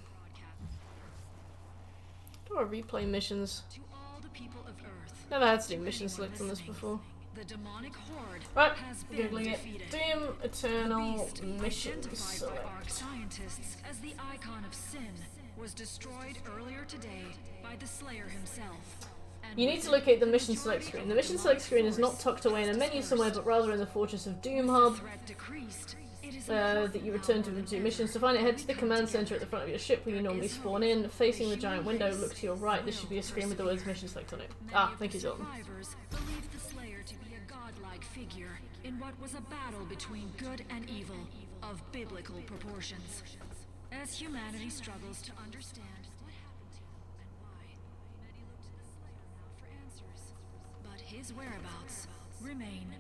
replay missions? To all the people of Earth. Never had to do mission select on this before. The demonic horde Right, has been googling it. defeated. Doom Eternal Beast, mission identified by ARC select. scientists as the icon of sin, was destroyed earlier today by the Slayer himself. And You need to locate the mission select screen. The mission select screen is not tucked away in a menu somewhere, but rather in the Fortress of Doom hub threat decreased. It is that you return to do missions. To find it, head to the command center at the front of your ship where you normally spawn in. Facing the giant window, look to your right. There should be a screen with the words mission select on it. Ah, thank you, Zoltan. survivors believed the Slayer to be a godlike figure in what was a battle between good and evil of biblical proportions. As humanity struggles to understand what happened to him and why, many look to the Slayer now for answers. But his whereabouts remain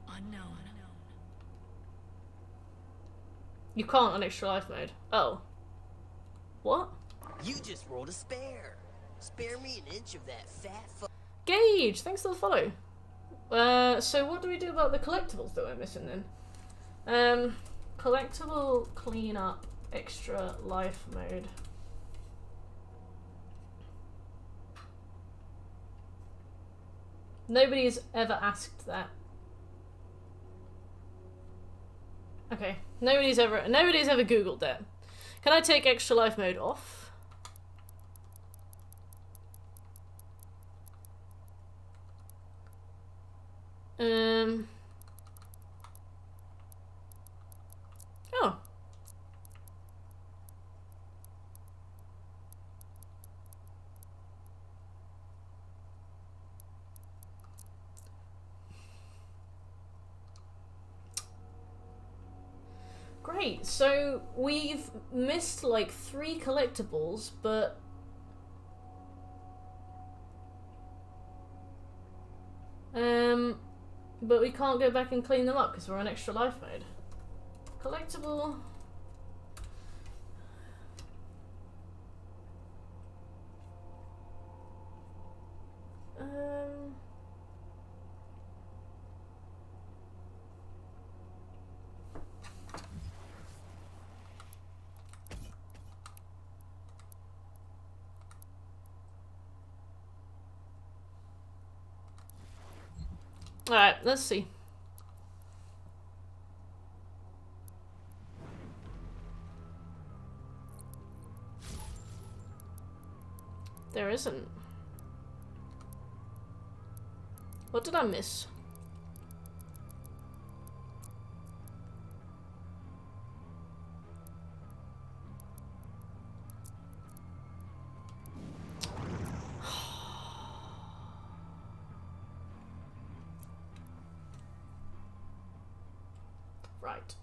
unknown. You can't on extra life mode. Oh. What? You just rolled a spare. Spare me an inch of that fat Gage, thanks for the follow. So what do we do about the collectibles that we're missing then? Collectible cleanup, extra life mode. Nobody's ever asked that. Okay, nobody's ever Googled that. Can I take extra life mode off? Oh. Great, so we've missed like 3 collectibles, but we can't go back and clean them up because we're on extra life mode. Collectible. Alright, let's see. There isn't. What did I miss? Right.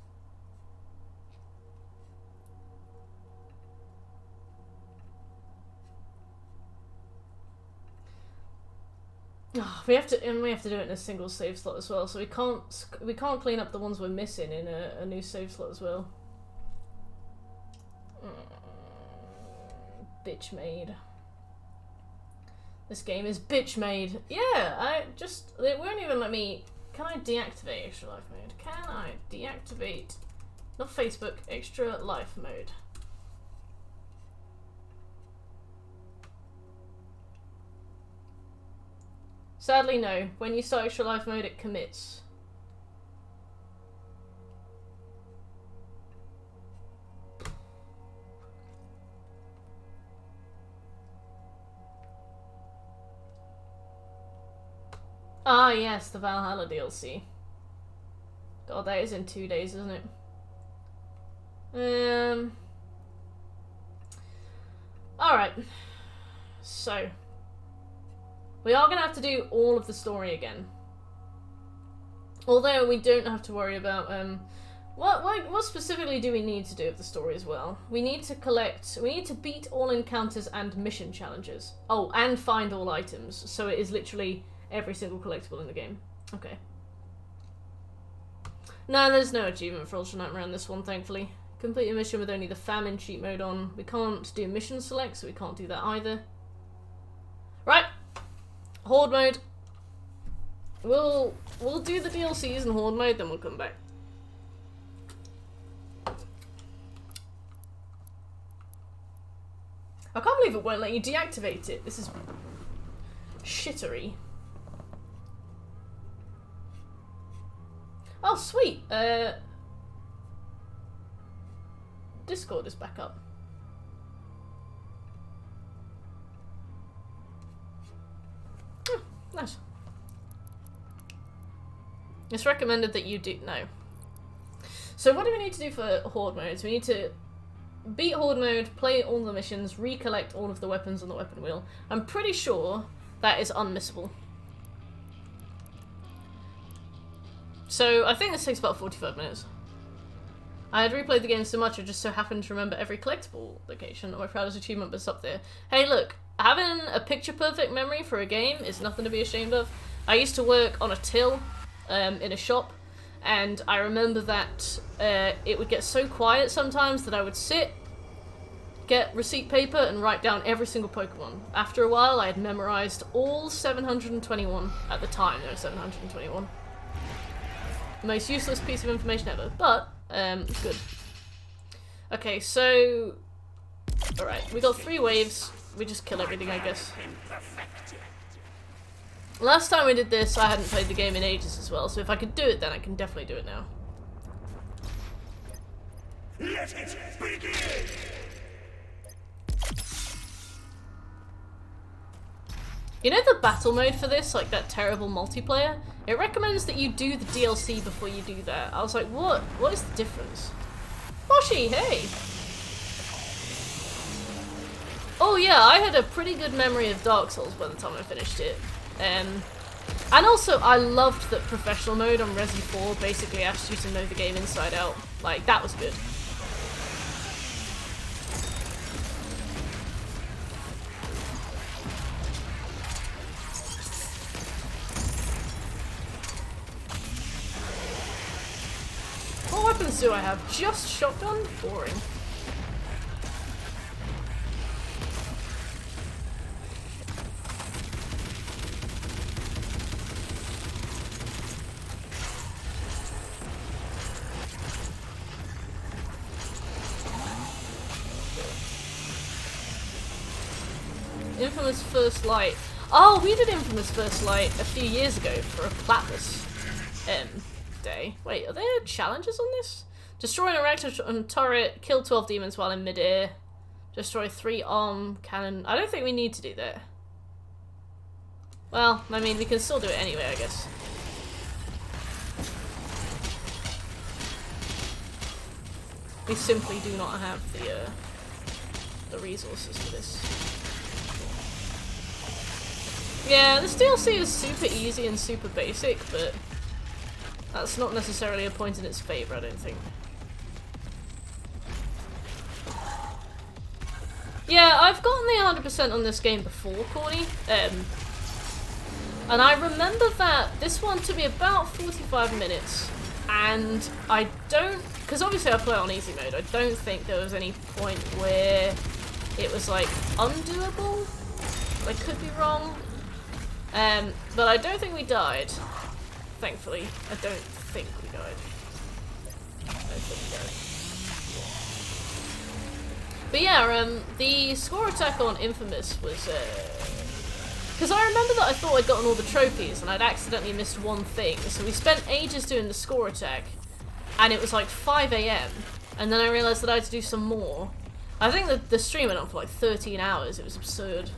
Oh, we have to do it in a single save slot as well, so we can't clean up the ones we're missing in a new save slot as well. Bitch made. This game is bitch made. Yeah, it won't even let me. Can I deactivate extra life mode? Can I deactivate, not Facebook, extra life mode? Sadly, no. When you start extra life mode, it commits. Ah, yes, the Valhalla DLC. God, that is in 2 days, isn't it? Alright. So. We are going to have to do all of the story again. Although we don't have to worry about, what specifically do we need to do of the story as well? We need to beat all encounters and mission challenges. Oh, and find all items. So it is literally every single collectible in the game. Okay. No, there's no achievement for Ultra Nightmare on this one, thankfully. Complete a mission with only the famine cheat mode on. We can't do mission select, so we can't do that either. Right. Horde mode. We'll do the DLCs in Horde mode, then we'll come back. I can't believe it won't let you deactivate it. This is shittery. Oh, sweet. Discord is back up. Nice. It's recommended that you do. No. So what do we need to do for Horde mode? So we need to beat Horde mode, play all the missions, recollect all of the weapons on the weapon wheel. I'm pretty sure that is unmissable. So I think this takes about 45 minutes. I had replayed the game so much I just so happened to remember every collectible location. My proudest achievement was up there. Hey look, having a picture-perfect memory for a game is nothing to be ashamed of. I used to work on a till in a shop, and I remember that it would get so quiet sometimes that I would sit, get receipt paper, and write down every single Pokemon. After a while, I had memorized all 721. At the time, there were 721. The most useless piece of information ever, but it's good. Okay, so alright, we got 3 waves. We just kill everything, I guess. Last time we did this, I hadn't played the game in ages as well, so if I could do it then, I can definitely do it now. Let it begin! You know the battle mode for this, like that terrible multiplayer? It recommends that you do the DLC before you do that. I was like, what? What is the difference? Moshi, hey! Oh yeah, I had a pretty good memory of Dark Souls by the time I finished it. And also, I loved that professional mode on Resi 4 basically asked you to know the game inside out. Like, that was good. What weapons do I have? Just shotgun? Boring. Infamous First Light. Oh, we did Infamous First Light a few years ago for a Platypus day. Wait, are there challenges on this? Destroy an erector and turret, kill 12 demons while in mid-air, Destroy 3 arm cannon. I don't think we need to do that. Well, I mean, we can still do it anyway, I guess. We simply do not have the resources for this. Yeah, this DLC is super easy and super basic, but that's not necessarily a point in its favor, I don't think. Yeah, I've gotten the 100% on this game before, Corny. And I remember that this one took me about 45 minutes, and I don't, because obviously I play on easy mode, I don't think there was any point where it was like undoable. I could be wrong. But I don't think we died. Thankfully. I don't think we died. I don't think we died. But yeah, the score attack on Infamous was, because I remember that I thought I'd gotten all the trophies and I'd accidentally missed one thing, so we spent ages doing the score attack, and it was like 5 AM, and then I realised that I had to do some more. I think that the stream went on for like 13 hours, it was absurd.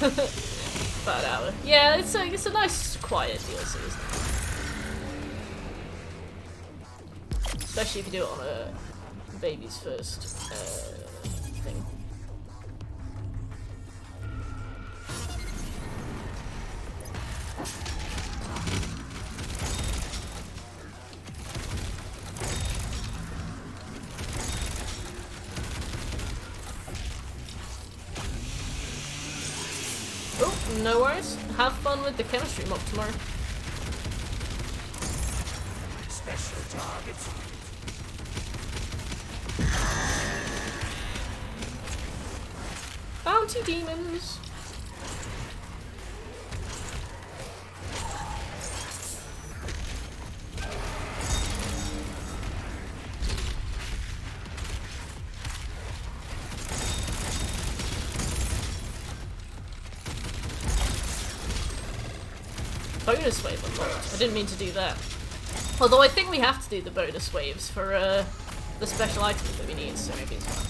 About an hour. Yeah, it's a nice, quiet DLC, isn't it? Especially if you do it on a baby's first thing. Oh, no worries. Have fun with the chemistry mob tomorrow. Special targets. Bounty demons. Bonus wave unlocked. I didn't mean to do that. Although I think we have to do the bonus waves for the special items that we need, so maybe it's fine.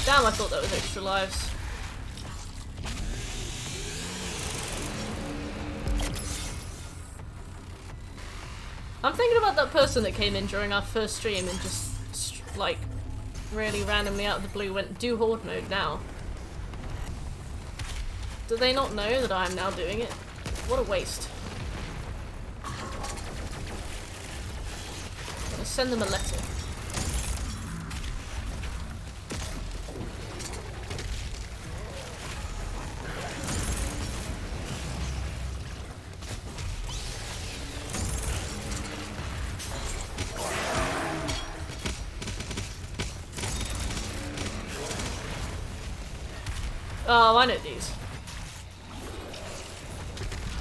Damn, I thought that was extra lives. I'm thinking about that person that came in during our first stream and just, like, really randomly out of the blue went, do horde mode now. Do they not know that I'm now doing it? What a waste. I'll send them a letter. Oh, I know these.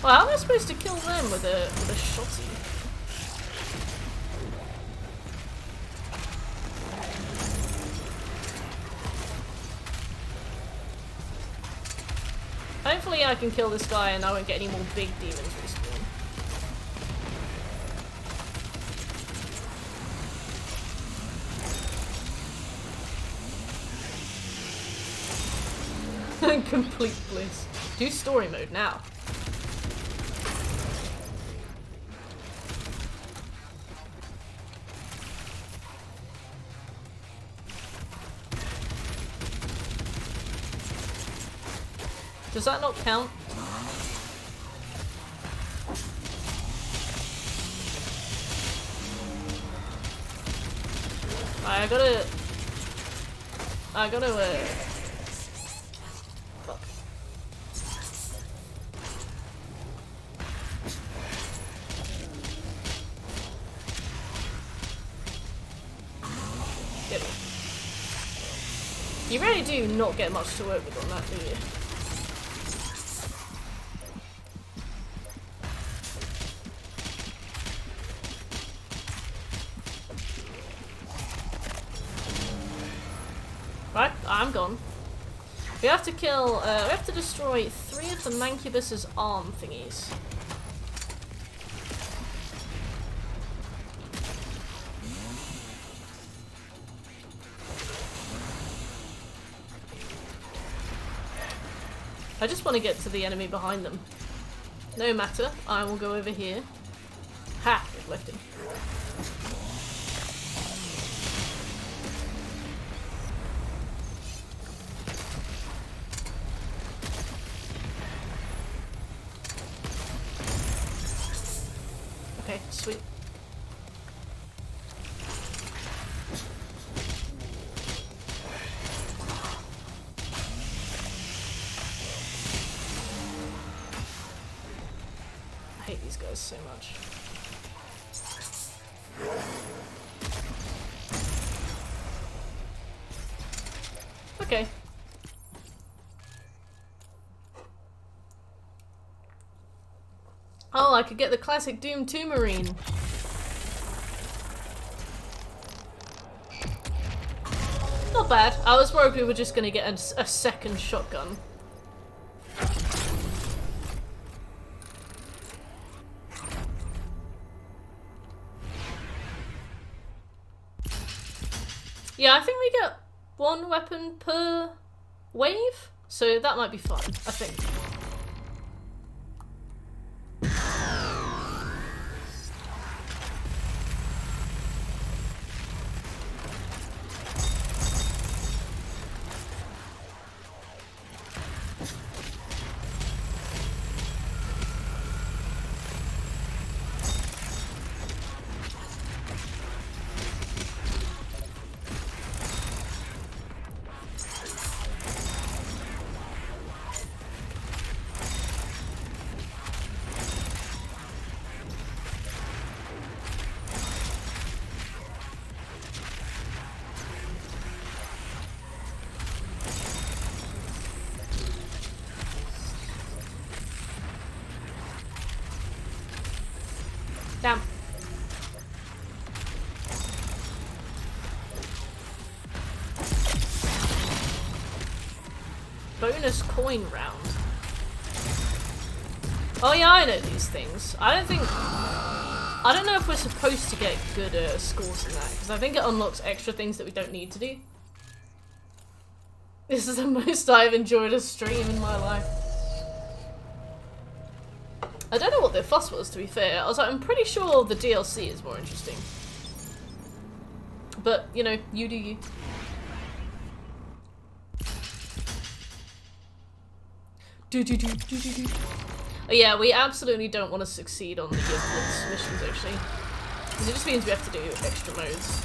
Well, how am I supposed to kill them with a shotty? Hopefully I can kill this guy and I won't get any more big demons respawn. Complete bliss. Do story mode now. Does that not count? I gotta fuck. Get me. You really do not get much to work with on that, do you? Right, I'm gone. We have to kill, we have to destroy 3 of the Mancubus's arm thingies. I just want to get to the enemy behind them. No matter, I will go over here. Ha! It left him. Okay, sweet. I hate these guys so much. Okay. Oh, I could get the classic Doom 2 Marine. Not bad. I was worried we were just gonna get a second shotgun. Yeah, I think we get one weapon per wave, so that might be fun, I think. Damn. Bonus coin round. Oh yeah, I know these things. I don't know if we're supposed to get good scores in that, because I think it unlocks extra things that we don't need to do. This is the most I've enjoyed a stream in my life. I don't know what their fuss was, to be fair. I was like, I'm pretty sure the DLC is more interesting. But, you know, you do you. Oh yeah, we absolutely don't want to succeed on the Blitz missions, actually. Because it just means we have to do extra modes.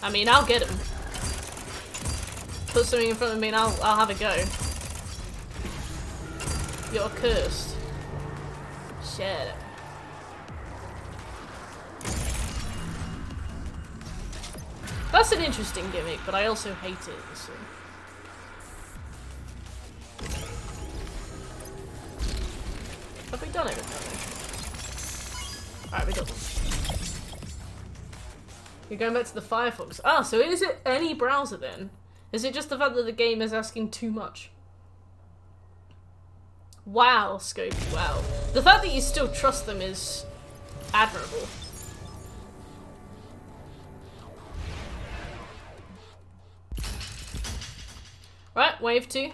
I mean, I'll get him. Put something in front of me and I'll have a go. You're cursed. Shut up. That's an interesting gimmick, but I also hate it. So. Have we done it? Alright, we got them. You're going back to the Firefox. Ah, so is it any browser then? Is it just the fact that the game is asking too much? Wow, Scopey, wow. The fact that you still trust them is admirable. Right, wave 2.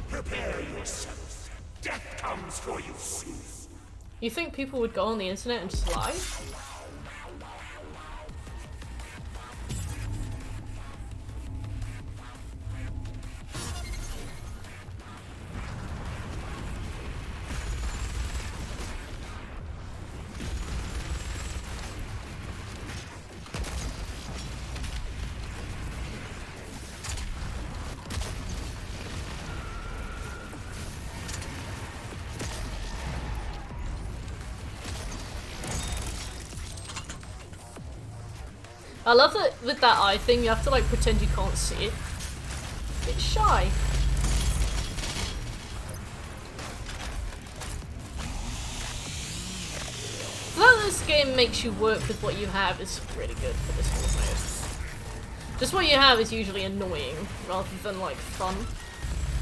Prepare yourself. Death comes for you soon. You think people would go on the internet and just lie? I love that with that eye thing, you have to like pretend you can't see it. It's shy. The fact that this game makes you work with what you have is really good for this whole mode. Just what you have is usually annoying rather than like fun.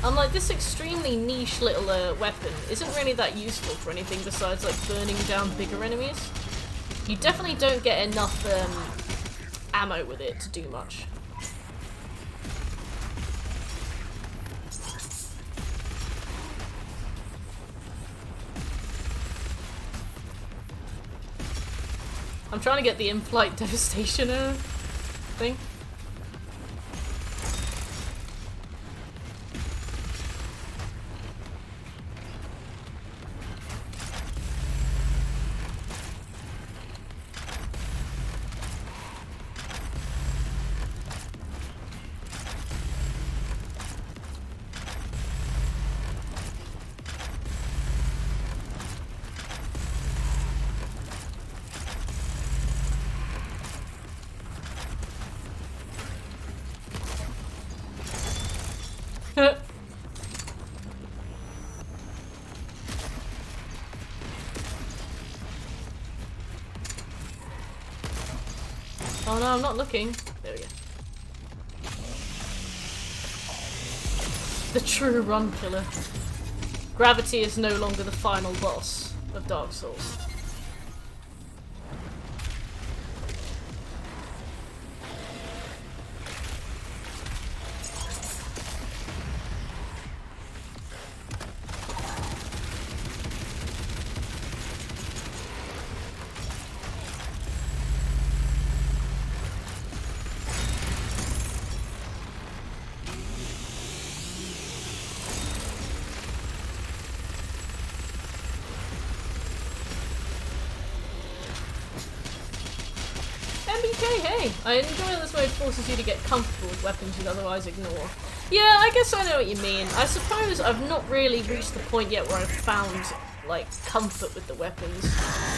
And like this extremely niche little weapon isn't really that useful for anything besides like burning down bigger enemies. You definitely don't get enough ammo with it to do much. I'm trying to get the in-flight devastation thing. Oh no, I'm not looking. There we go. The true run killer. Gravity is no longer the final boss of Dark Souls. Hey, I enjoy that this mode forces you to get comfortable with weapons you'd otherwise ignore. Yeah, I guess I know what you mean. I suppose I've not really reached the point yet where I've found, like, comfort with the weapons.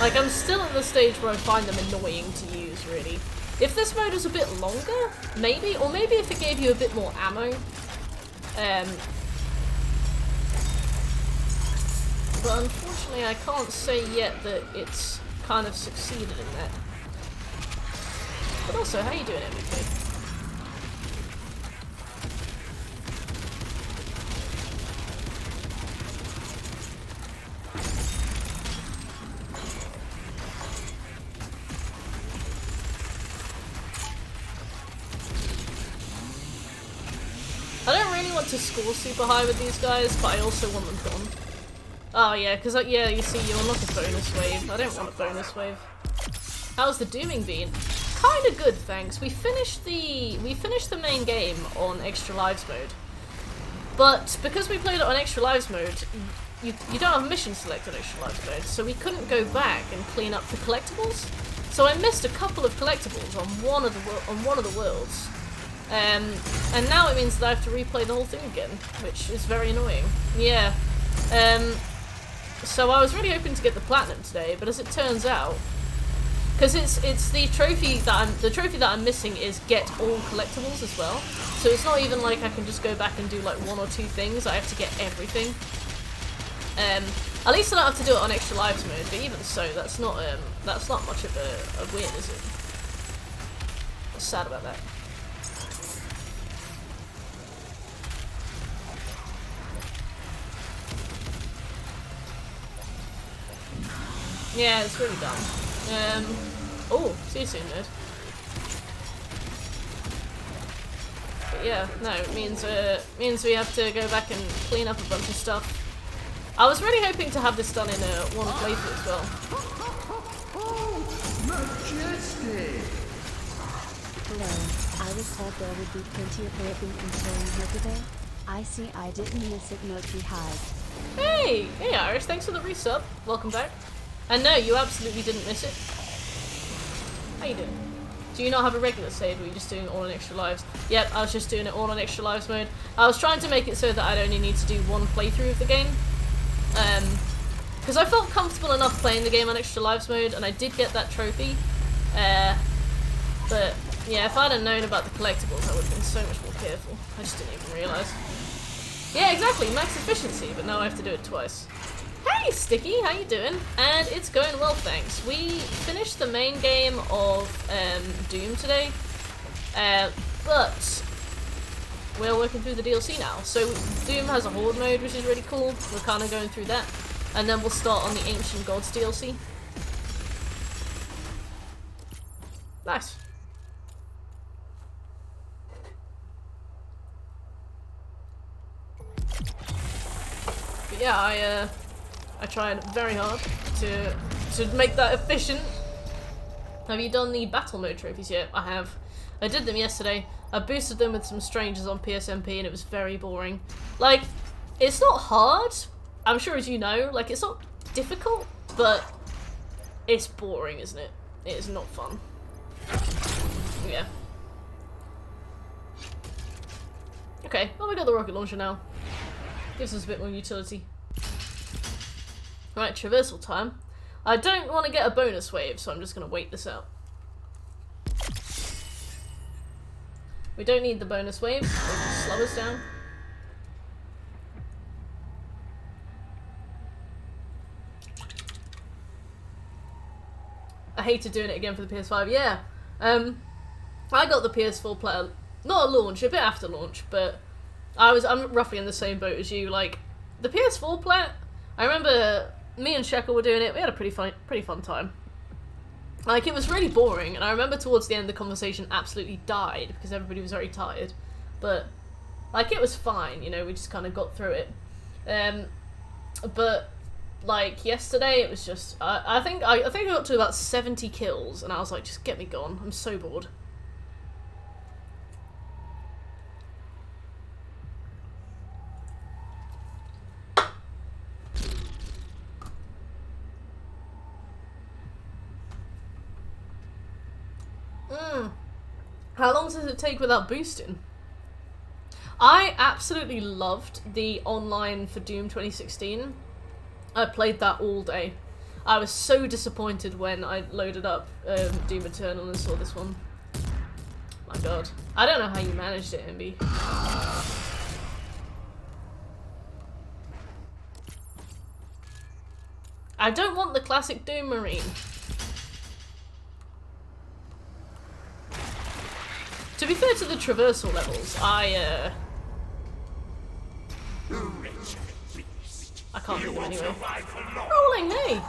Like, I'm still at the stage where I find them annoying to use, really. If this mode was a bit longer, maybe, or maybe if it gave you a bit more ammo. But unfortunately I can't say yet that it's kind of succeeded in that. But also, how you doing, MVP? I don't really want to score super high with these guys, but I also want them gone. Oh yeah, because yeah, you see, you're not a bonus wave. I don't want a bonus wave. How's the dooming been? Kind of good, thanks. We finished the main game on Extra Lives mode, but because we played it on Extra Lives mode, you don't have mission select on Extra Lives mode, so we couldn't go back and clean up the collectibles. So I missed a couple of collectibles on one of the worlds, and now it means that I have to replay the whole thing again, which is very annoying. Yeah. So I was really hoping to get the platinum today, but as it turns out. Because it's the trophy that I'm missing is get all collectibles as well. So it's not even like I can just go back and do like one or two things. I have to get everything. At least I don't have to do it on Extra Lives mode. But even so, that's not much of a win, is it? I'm sad about that. Yeah, it's really dumb. Oh, see you soon, nerd. But yeah, no, it means we have to go back and clean up a bunch of stuff. I was really hoping to have this done in one playthrough as well. Majestic! Hello, I was told there would be plenty of ripping and tearing here today. I see I didn't miss it, Mochi Hive. Hey Irish, thanks for the resub. Welcome back. And no, you absolutely didn't miss it. How you doing? Do you not have a regular save, or are you just doing it all on Extra Lives? Yep, I was just doing it all on Extra Lives mode. I was trying to make it so that I'd only need to do one playthrough of the game. Because I felt comfortable enough playing the game on Extra Lives mode, and I did get that trophy. But yeah, if I'd have known about the collectibles, I would have been so much more careful. I just didn't even realise. Yeah, exactly, max efficiency, but now I have to do it twice. Hey Sticky, how you doing? And it's going well, thanks. We finished the main game of Doom today, but we're working through the DLC now. So Doom has a Horde mode, which is really cool. We're kind of going through that, and then we'll start on the Ancient Gods DLC. Nice. But yeah, I tried very hard to make that efficient. Have you done the battle mode trophies yet? I have. I did them yesterday. I boosted them with some strangers on PSMP and it was very boring. Like, it's not hard. I'm sure as you know, like it's not difficult, but it's boring, isn't it? It is not fun. Yeah. Okay, well we got the rocket launcher now. Gives us a bit more utility. Right, traversal time. I don't want to get a bonus wave, so I'm just going to wait this out. We don't need the bonus wave, so just slow us down. I hated doing it again for the PS5, yeah. I got the PS4 player, not at launch, a bit after launch, but I'm roughly in the same boat as you. Like, the PS4 player, I remember me and Shekel were doing it, we had a pretty fun time. Like, it was really boring, and I remember towards the end the conversation absolutely died because everybody was very tired. But, like, it was fine, you know, we just kind of got through it. But, like, yesterday it was just, I think I got to about 70 kills, and I was like, just get me gone, I'm so bored. How long does it take without boosting? I absolutely loved the online for Doom 2016. I played that all day. I was so disappointed when I loaded up Doom Eternal and saw this one. My god. I don't know how you managed it, MB. I don't want the classic Doom Marine. To be fair to the traversal levels, I can't do them anyway. Rolling, hey!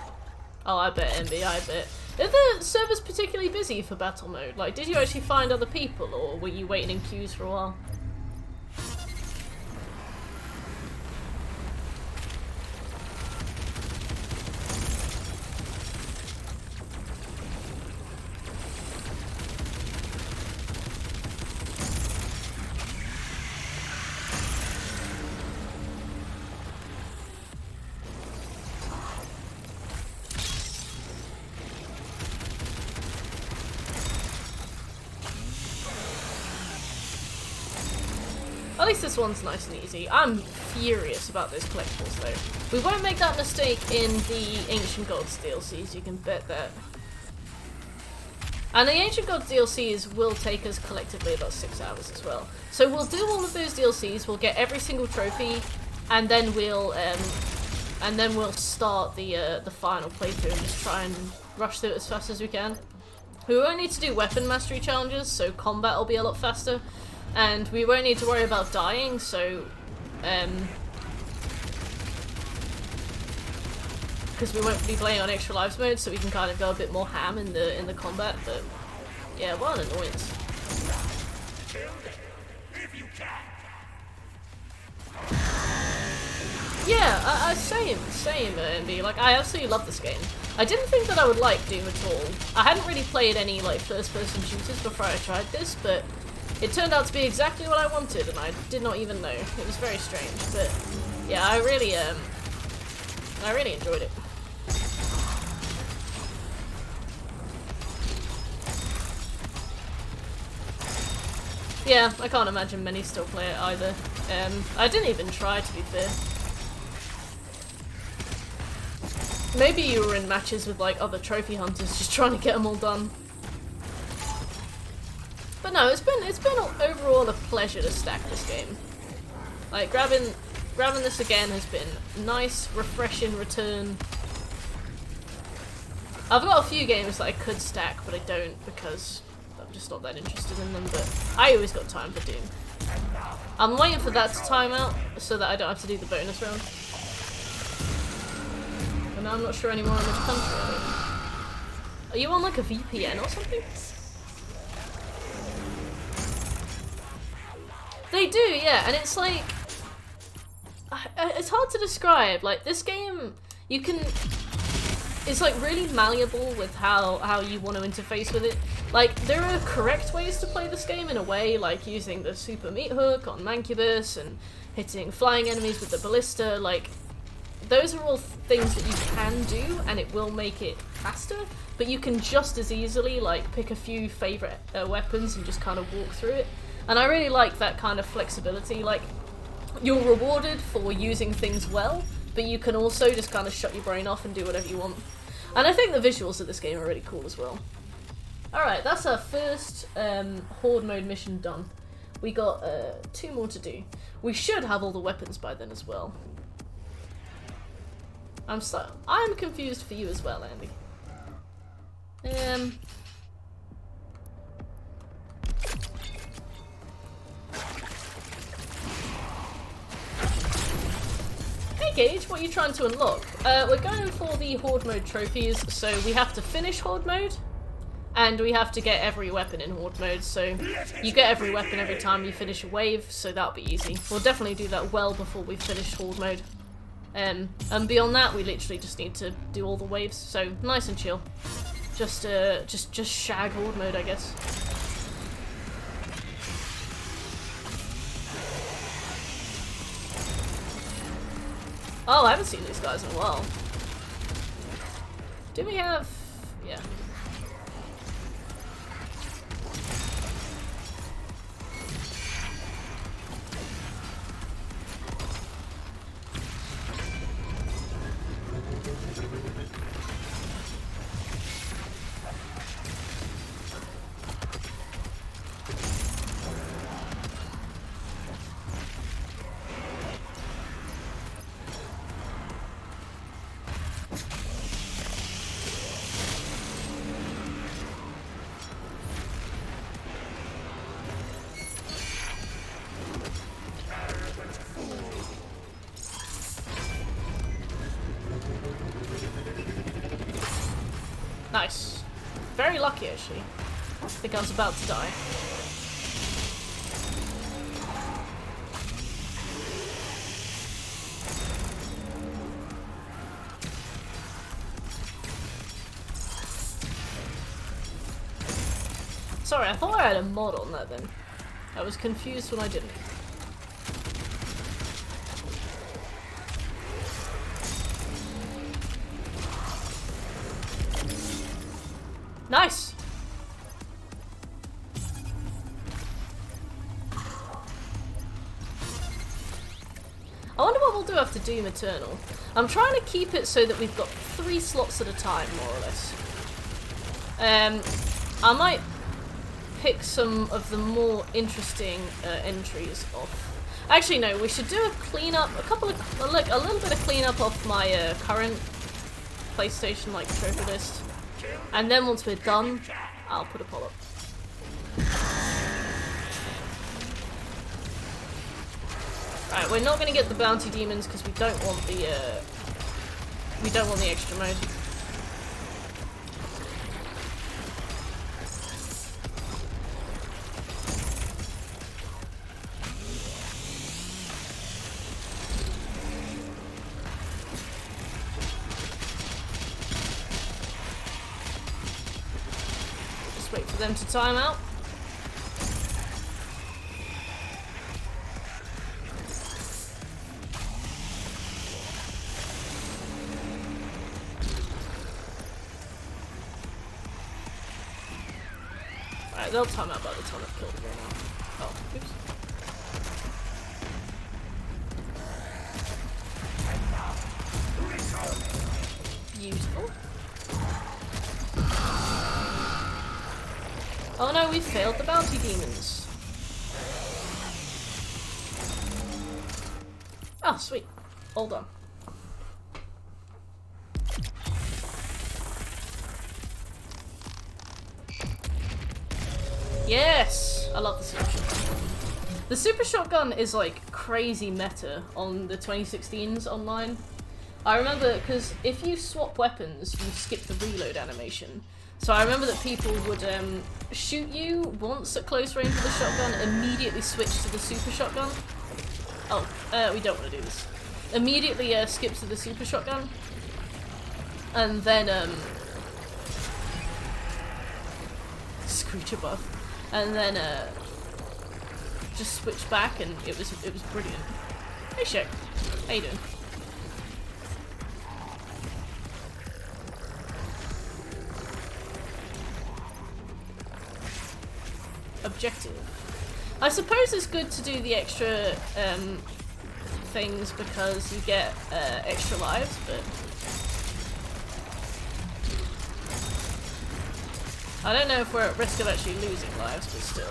Oh, I bet, MB, I bet. Are the servers particularly busy for battle mode? Like, did you actually find other people, or were you waiting in queues for a while? At least this one's nice and easy. I'm furious about those collectibles though. We won't make that mistake in the Ancient Gods DLCs, you can bet that. And the Ancient Gods DLCs will take us collectively about 6 hours as well. So we'll do all of those DLCs, we'll get every single trophy, and then we'll start the final playthrough and just try and rush through it as fast as we can. We won't need to do weapon mastery challenges, so combat will be a lot faster. And we won't need to worry about dying, so, because we won't be playing on extra lives mode, so we can kind of go a bit more ham in the combat, but, yeah, what an annoyance. Yeah, same, MB, like, I absolutely love this game. I didn't think that I would like Doom at all. I hadn't really played any, like, first-person shooters before I tried this, but it turned out to be exactly what I wanted, and I did not even know. It was very strange, but yeah, I really enjoyed it. Yeah, I can't imagine many still play it either. I didn't even try, to be fair. Maybe you were in matches with like other trophy hunters, just trying to get them all done. But no, it's been overall a pleasure to stack this game. Like, grabbing this again has been a nice, refreshing return. I've got a few games that I could stack, but I don't because I'm just not that interested in them, but I always got time for Doom. I'm waiting for that to time out so that I don't have to do the bonus round. And I'm not sure anymore in which country. Are you on like a VPN or something? They do, yeah, and it's like... It's hard to describe. Like, this game, you can... It's like really malleable with how you want to interface with it. Like, there are correct ways to play this game in a way, like using the super meat hook on Mancubus and hitting flying enemies with the ballista. Like, those are all things that you can do, and it will make it faster, but you can just as easily, like, pick a few favourite weapons and just kind of walk through it. And I really like that kind of flexibility. Like, you're rewarded for using things well, but you can also just kind of shut your brain off and do whatever you want. And I think the visuals of this game are really cool as well. Alright, that's our first Horde mode mission done. We got 2 more to do. We should have all the weapons by then as well. I'm confused for you as well, Andy. Hey Gage, what are you trying to unlock? We're going for the Horde mode trophies, so we have to finish Horde mode, and we have to get every weapon in Horde mode, so you get every weapon every time you finish a wave, so that'll be easy. We'll definitely do that well before we finish Horde mode. And beyond that, we literally just need to do all the waves, so nice and chill. Just shag Horde mode, I guess. Oh, I haven't seen these guys in a while. Do we have... yeah. Nice. Very lucky, actually. I think I was about to die. Sorry, I thought I had a mod on that then. I was confused when I didn't. Nice! I wonder what we'll do after Doom Eternal. I'm trying to keep it so that we've got 3 slots at a time, more or less. I might pick some of the more interesting entries off. Actually, no, we should do a cleanup, a little bit of cleanup off my current PlayStation trophy list. And then once we're done, I'll put a poll up. Right, we're not gonna get the bounty demons because we don't want the extra mode. Wait for them to time out. Alright, they'll time out by the time I've killed them right now. Oh, oops. Beautiful. Oh no, we failed the bounty demons. Oh, sweet. All done. Yes! I love the super shotgun. The super shotgun is like crazy meta on the 2016s online. I remember, because if you swap weapons, you skip the reload animation. So I remember that people would shoot you once at close range with a shotgun, immediately switch to the super shotgun. Oh, we don't want to do this. Immediately skip to the super shotgun, and then screech above, and then just switch back, and it was brilliant. Hey Shek, how you doing? Objective. I suppose it's good to do the extra things because you get extra lives, but I don't know if we're at risk of actually losing lives, but still.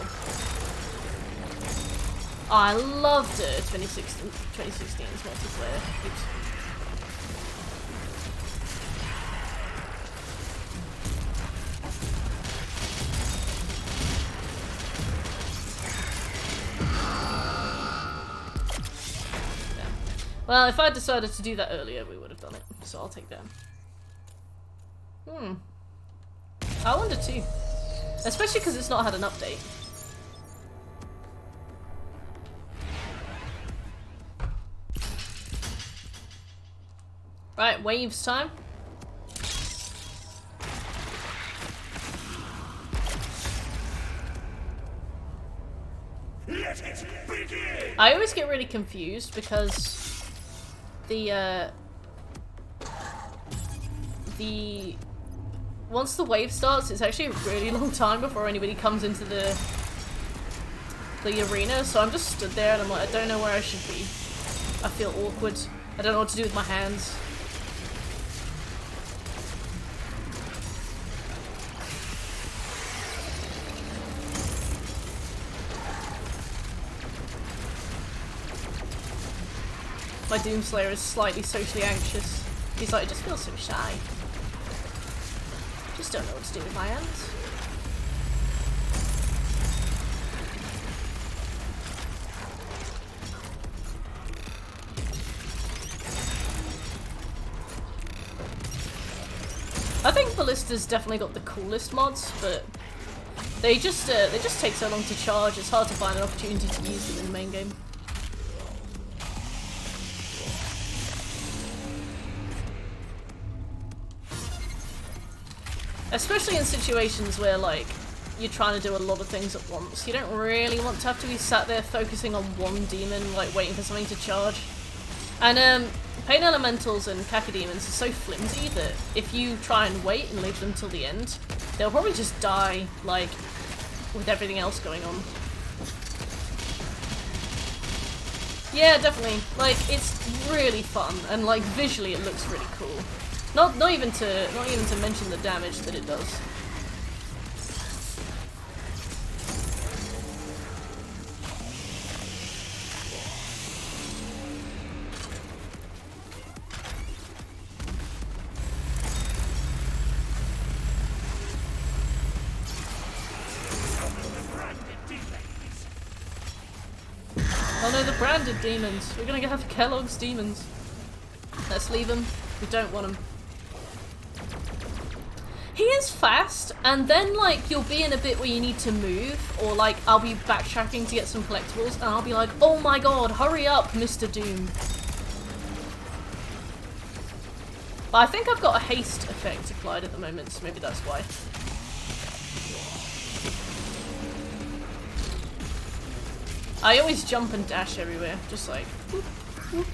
Oh, I loved 2016's multiplayer. Oops. Well, if I decided to do that earlier, we would have done it. So I'll take that. I wonder too. Especially because it's not had an update. Right, waves time. I always get really confused because once the wave starts, it's actually a really long time before anybody comes into the arena, so I'm just stood there and I'm like, I don't know where I should be. I feel awkward. I don't know what to do with my hands. My Doomslayer is slightly socially anxious. He's like, I just feel so shy. Just don't know what to do with my hands. I think Ballista's definitely got the coolest mods, but they just take so long to charge. It's hard to find an opportunity to use them in the main game. Especially in situations where, like, you're trying to do a lot of things at once. You don't really want to have to be sat there focusing on one demon, like, waiting for something to charge. And, Pain Elementals and Cacodemons are so flimsy that if you try and wait and leave them till the end, they'll probably just die, like, with everything else going on. Yeah, definitely. Like, it's really fun, and, like, visually it looks really cool. Not even to mention the damage that it does. Oh no, the branded demons. We're gonna have Kellogg's demons. Let's leave them. We don't want them. He is fast, and then, like, you'll be in a bit where you need to move, or, like, I'll be backtracking to get some collectibles, and I'll be like, oh my god, hurry up, Mr. Doom. But I think I've got a haste effect applied at the moment, so maybe that's why. I always jump and dash everywhere, just like, whoop, whoop.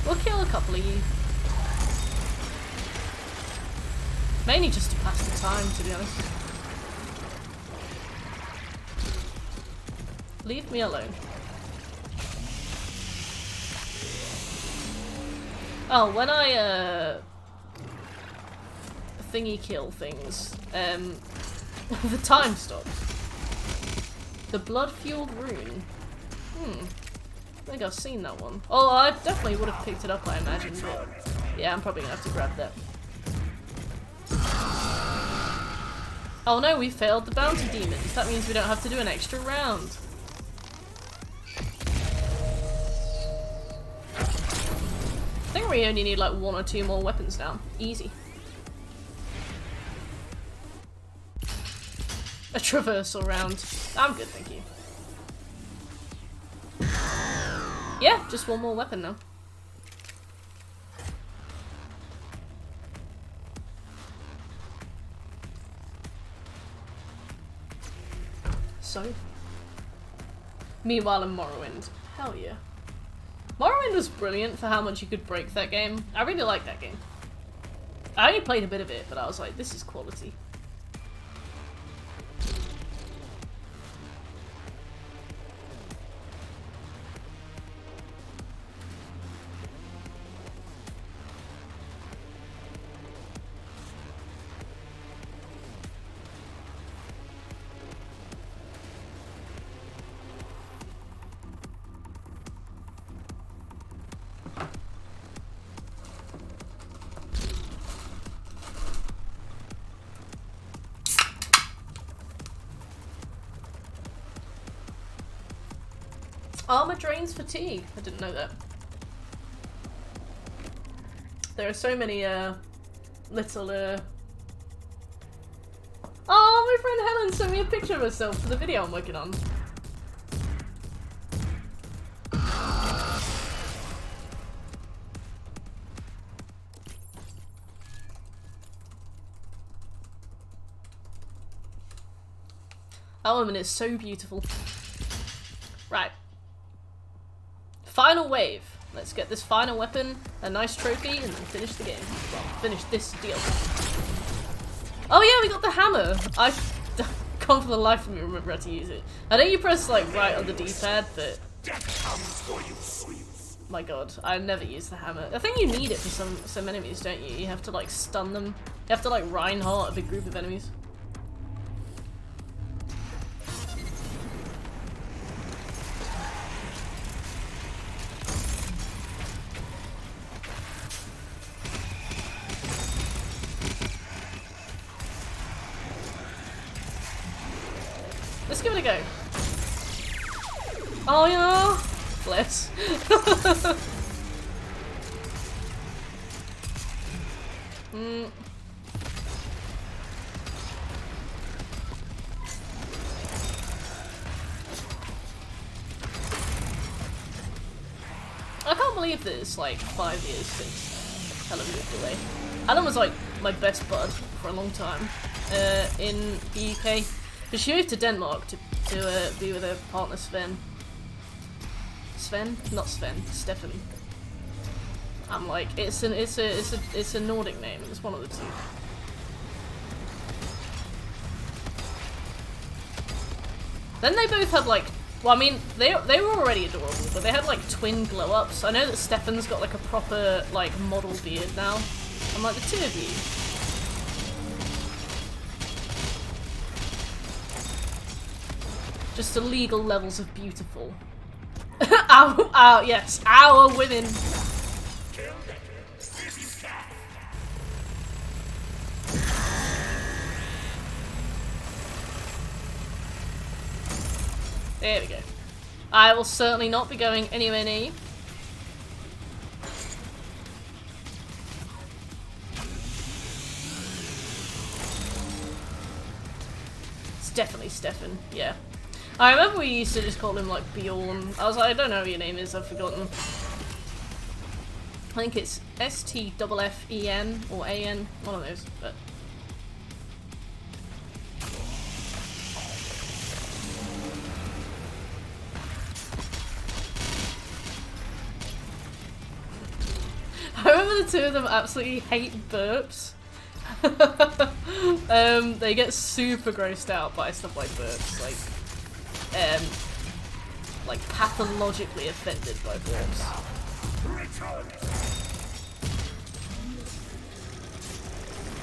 We'll kill a couple of you. Mainly just to pass the time, to be honest. Leave me alone. Oh, when I, thingy kill things, the time stops. The blood-fueled rune. I think I've seen that one. Oh, I definitely would have picked it up, I imagine, but yeah, I'm probably gonna have to grab that. Oh no, we failed the bounty demons. That means we don't have to do an extra round. we only need like 1 or 2 more weapons now. Easy. A traversal round. I'm good, thank you. Yeah, just 1 more weapon now. So. Meanwhile in Morrowind. Hell yeah. Morrowind was brilliant for how much you could break that game. I really like that game. I only played a bit of it, but I was like, this is quality. Armor drains fatigue. I didn't know that. There are so many, little, Oh, my friend Helen sent me a picture of herself for the video I'm working on. That woman is so beautiful. Right. Final wave. Let's get this final weapon, a nice trophy, and then finish the game. Well, finish this deal. Oh yeah, we got the hammer! I can't for the life of me remember how to use it. I know you press like right on the D-pad, but... My god, I never use the hammer. I think you need it for some enemies, don't you? You have to like stun them. You have to like Reinhardt a big group of enemies. Let's give it a go. Oh yeah! Bless. I can't believe that it's like 5 years since Helen moved away. Helen was like my best bud for a long time in the UK. But she moved to Denmark to be with her partner Sven. Sven? Not Sven. Stefan. I'm like, it's a Nordic name. It's one of the two. Then they both had like, well, I mean, they were already adorable, but they had like twin glow ups. I know that Stefan's got like a proper like model beard now. I'm like, the two of you. Just illegal levels of beautiful. Yes, our women. There we go. I will certainly not be going anywhere near you. It's definitely Stefan, yeah. I remember we used to just call him like Bjorn. I was like, I don't know what your name is, I've forgotten. I think it's STFFEN or AN, one of those, but... I remember the two of them absolutely hate burps. They get super grossed out by stuff like burps, like pathologically offended by burps.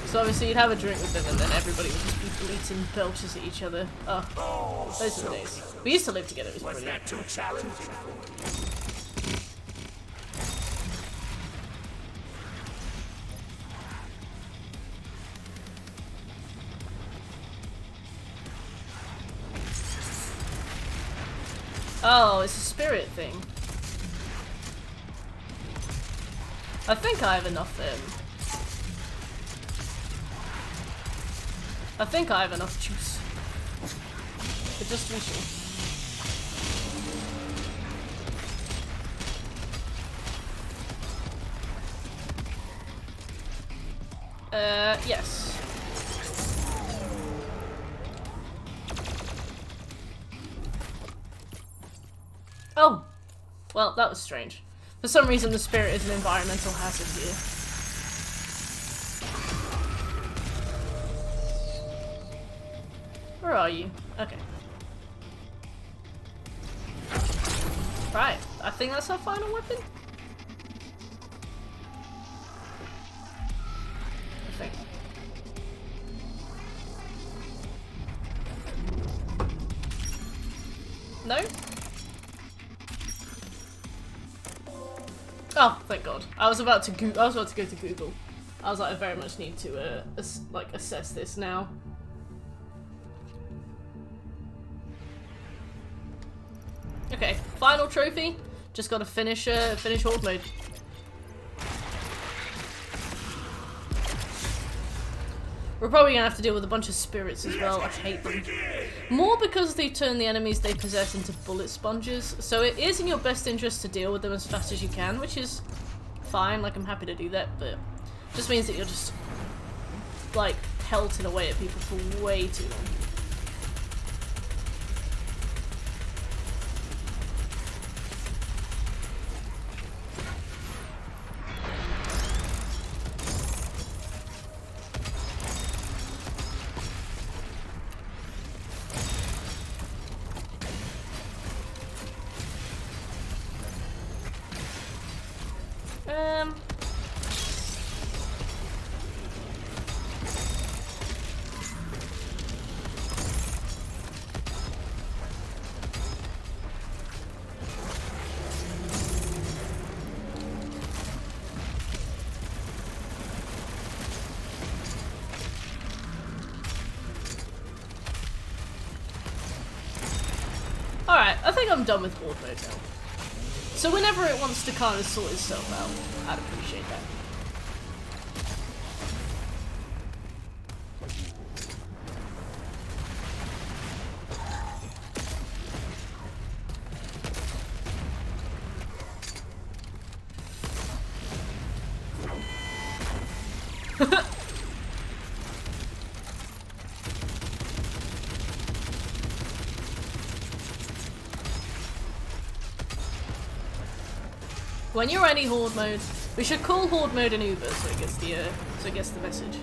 So obviously you'd have a drink with them and then everybody would just be bleating belches at each other. Oh, those are the days. We used to live together, it was brilliant. Oh, it's a spirit thing. I think I have enough, I think I have enough juice. But just to be sure. Yes. Oh! Well, that was strange. For some reason, the spirit is an environmental hazard here. Where are you? Okay. Right, I think that's our final weapon? I think. No? Oh, thank God. I was about to go to Google. I was like, I very much need to assess this now. Okay, final trophy. Just gotta finish Horde mode. We're probably gonna have to deal with a bunch of spirits as well. I hate them. More because they turn the enemies they possess into bullet sponges. So it is in your best interest to deal with them as fast as you can, which is fine. Like, I'm happy to do that, but it just means that you're just like pelting away at people for way too long. Alright, I think I'm done with Horde mode now. So whenever it wants to kind of sort itself out, I'd appreciate that. When you're ready, Horde mode. We should call Horde mode an Uber so it gets the message.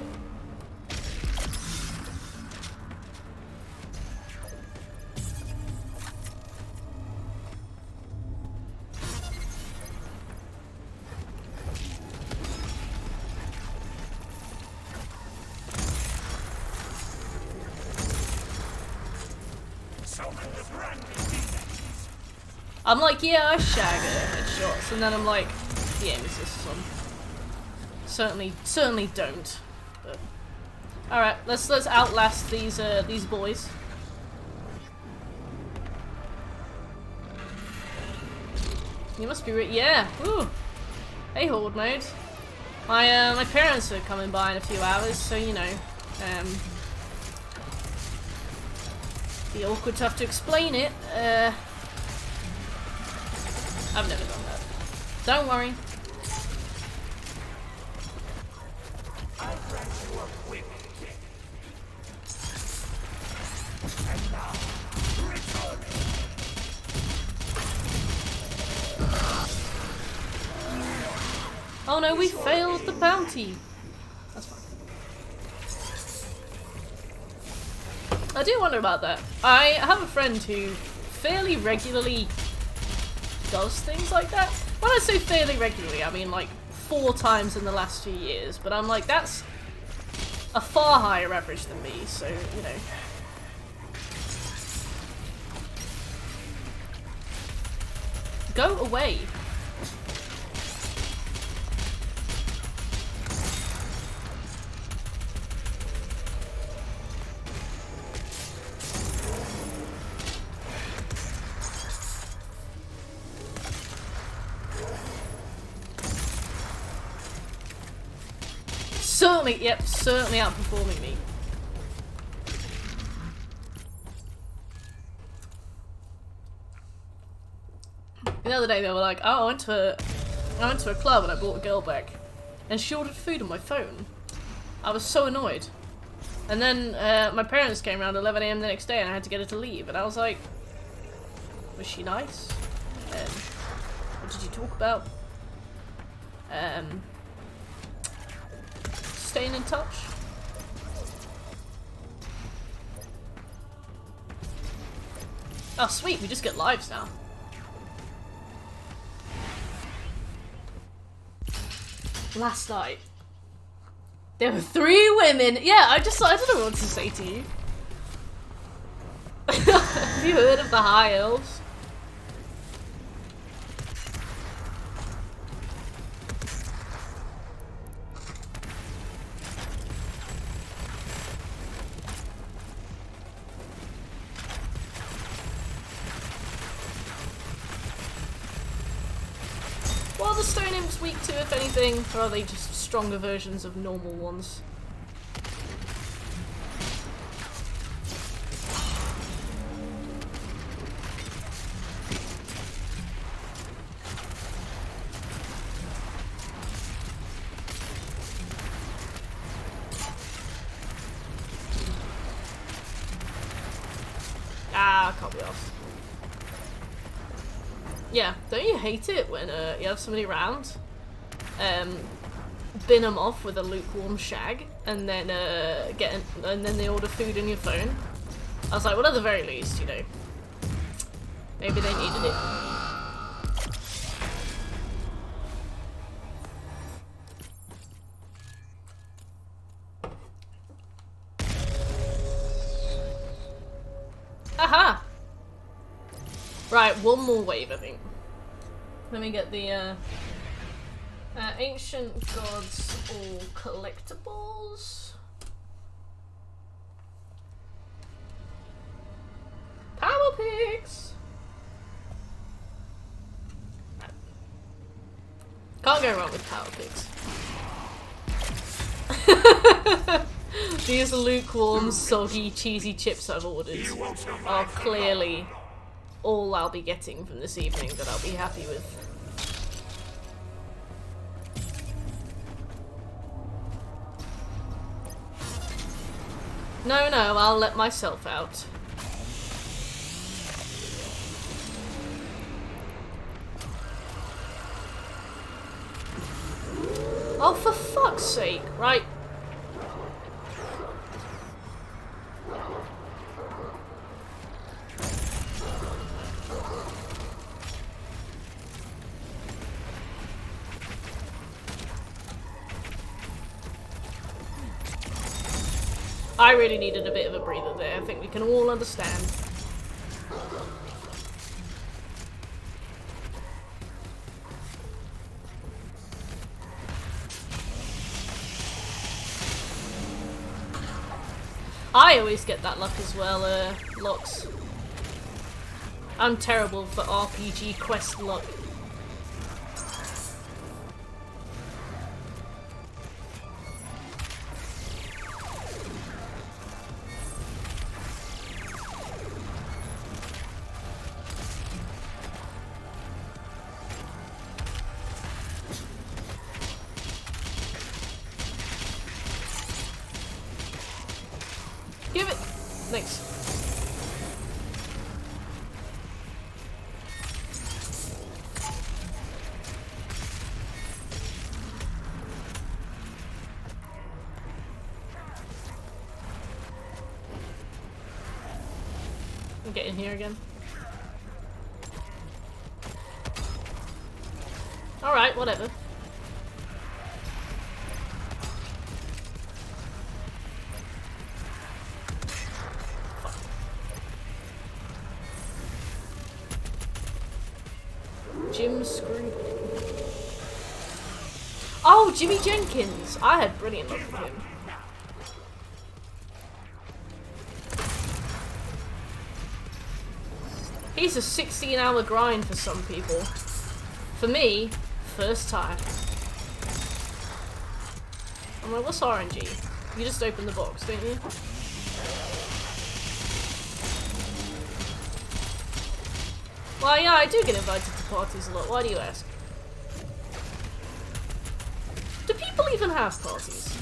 I'm like, yeah, I shag at headshots, and then I'm like, the aim assist on. Certainly don't. But alright, let's outlast these boys. You must be yeah. Ooh. Hey, Horde mode. My parents are coming by in a few hours, so you know, be awkward to have to explain it. I've never done that. Don't worry. Oh no, we failed the bounty. That's fine. I do wonder about that. I have a friend who fairly regularly does things like that. When I say fairly regularly, I mean like 4 times in the last few years, but I'm like, that's a far higher average than me, so, you know. Go away. Certainly, yep, certainly outperforming me. The other day they were like, oh, I went to a club and I brought a girl back. And she ordered food on my phone. I was so annoyed. And then my parents came around 11 AM the next day and I had to get her to leave. And I was like, was she nice? What did you talk about? Staying in touch? Oh sweet, we just get lives now. Last night, there were 3 women. Yeah, I don't know what to say to you. Have you heard of the High Elves? What are the stone imps weak to, if anything, or are they just stronger versions of normal ones? Ah, can't be asked. Yeah, don't you hate it when you have somebody around, bin them off with a lukewarm shag, and then and then they order food on your phone? I was like, well, at the very least, you know, maybe they needed it. Aha! Right, one more wave, I think. Let me get the Ancient Gods All Collectibles. Power Picks! Can't go wrong with Power Picks. These lukewarm, soggy, cheesy chips I've ordered are clearly all I'll be getting from this evening that I'll be happy with. No, I'll let myself out. Oh, for fuck's sake, right. I really needed a bit of a breather there. I think we can all understand. I always get that luck as well, Locks. I'm terrible for RPG quest luck. Give it! Thanks. Get in here again. Alright, whatever. Jim Scrooge. Oh, Jimmy Jenkins! I had brilliant luck with him. He's a 16-hour grind for some people. For me, first time. I'm like, what's RNG? You just open the box, don't you? Well, yeah, I do get invited to parties a lot. Why do you ask? Do people even have parties?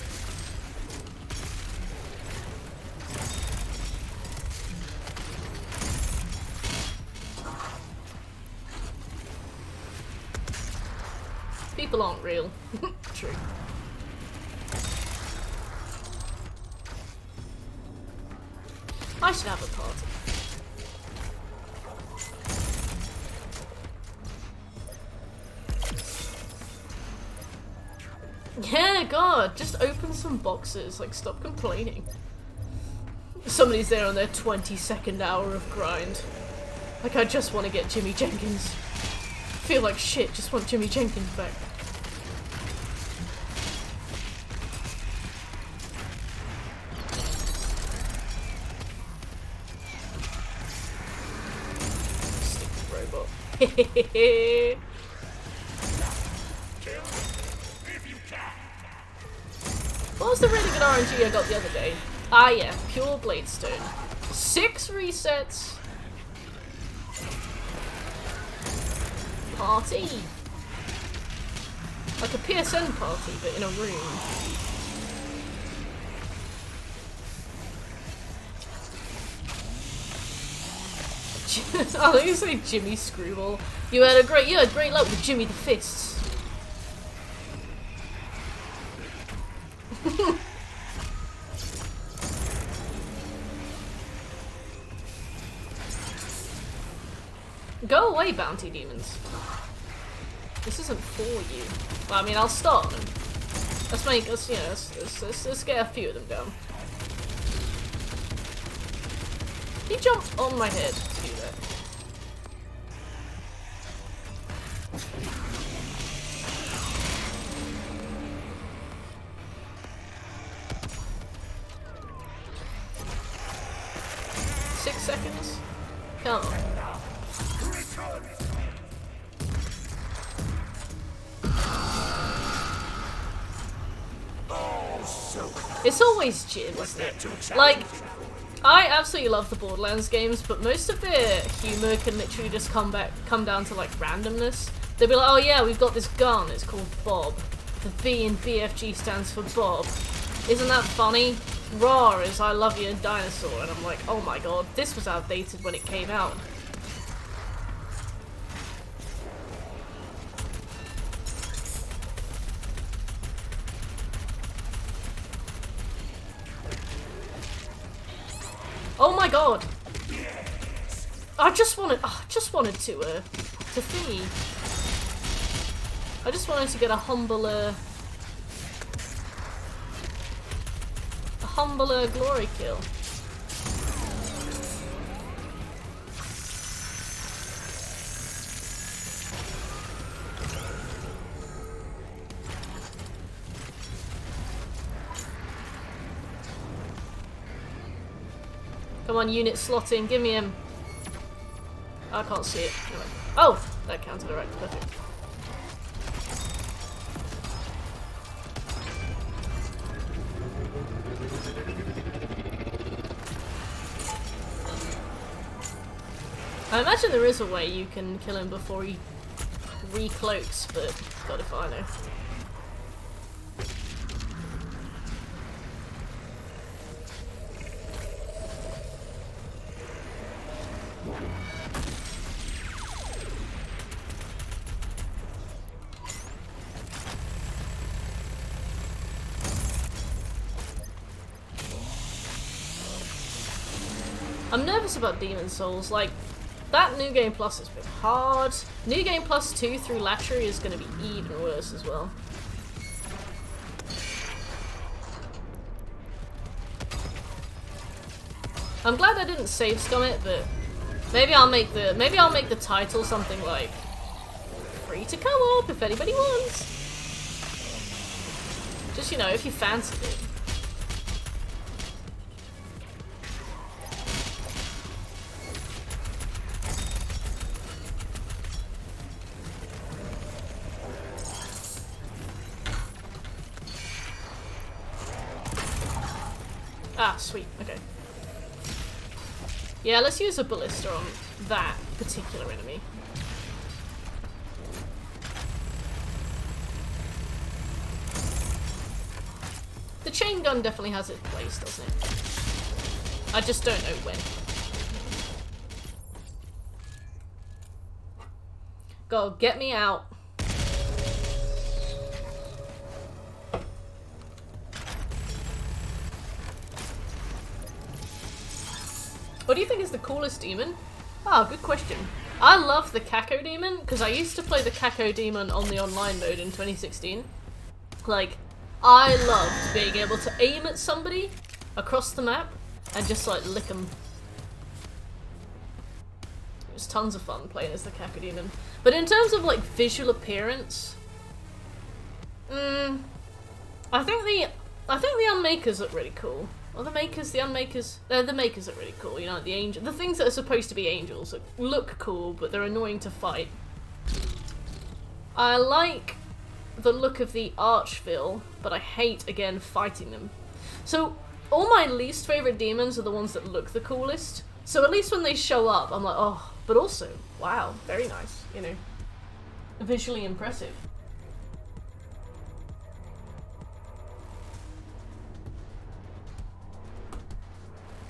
People aren't real. True. I should have a party. Yeah, God, just open some boxes. Like, stop complaining. Somebody's there on their 22nd hour of grind. Like, I just want to get Jimmy Jenkins. Feel like shit, just want Jimmy Jenkins back. Stupid robot. What was the really good RNG I got the other day? Ah yeah, pure Bladestone. 6 resets. Party. Like a PSN party, but in a room. Oh, you say Jimmy Screwball. You had great luck with Jimmy the Fists. Go away, bounty demons. This isn't for you. Well, I mean, I'll start them. Let's make us, you know, let's get a few of them down. He jumped on my head to do that. Seconds? Come on. It's always Jim, isn't it? Like, I absolutely love the Borderlands games, but most of their humour can literally just come down to like randomness. They'll be like, oh yeah, we've got this gun, it's called Bob. The B in BFG stands for Bob. Isn't that funny? Raw is I love you, dinosaur, and I'm like, oh my god, this was outdated when it came out. Oh my god! I just wanted to thingy. I just wanted to get a humbler glory kill. Come on, unit slotting, give me him. I can't see it. Anyway. Oh, that counted, alright, perfect. I imagine there is a way you can kill him before he recloaks, but God if I know. I'm nervous about Demon Souls, like, that New Game Plus has been hard. New Game Plus 2 through Latchery is going to be even worse as well. I'm glad I didn't save scum it, but maybe I'll make the title something like free to co-op if anybody wants. Just, you know, if you fancy it. Ah, sweet, okay. Yeah, let's use a ballista on that particular enemy. The chain gun definitely has its place, doesn't it? I just don't know when. Go, get me out. What do you think is the coolest demon? Ah, good question. I love the Kako demon, because I used to play the Kako demon on the online mode in 2016. Like, I loved being able to aim at somebody across the map and just like lick them. It was tons of fun playing as the Kako demon. But in terms of like visual appearance, I think the Unmakers look really cool. Or the Makers, the Unmakers, the Makers look really cool, you know, the things that are supposed to be angels look cool, but they're annoying to fight. I like the look of the Archville, but I hate, again, fighting them. So, all my least favourite demons are the ones that look the coolest, so at least when they show up, I'm like, oh, but also, wow, very nice, you know, visually impressive.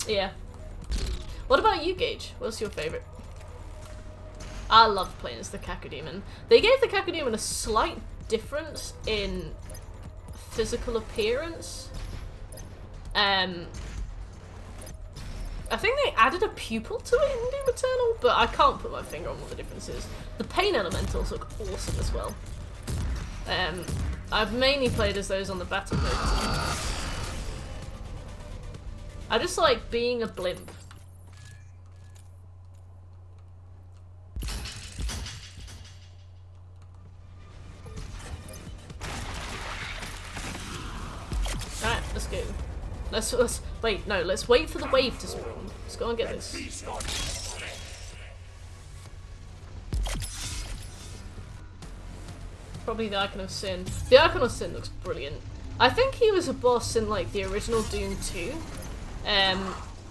Yeah. What about you, Gage? What's your favourite? I love playing as the Kakademon. They gave the Kakademon a slight difference in physical appearance. I think they added a pupil to it in Doom Eternal, but I can't put my finger on what the difference is. The Pain Elementals look awesome as well. I've mainly played as those on the battle mode. I just like being a blimp. Alright, let's go. Let's wait, no, let's wait for the wave to spawn. Let's go and get this. Probably the Icon of Sin. The Icon of Sin looks brilliant. I think he was a boss in like the original Doom 2.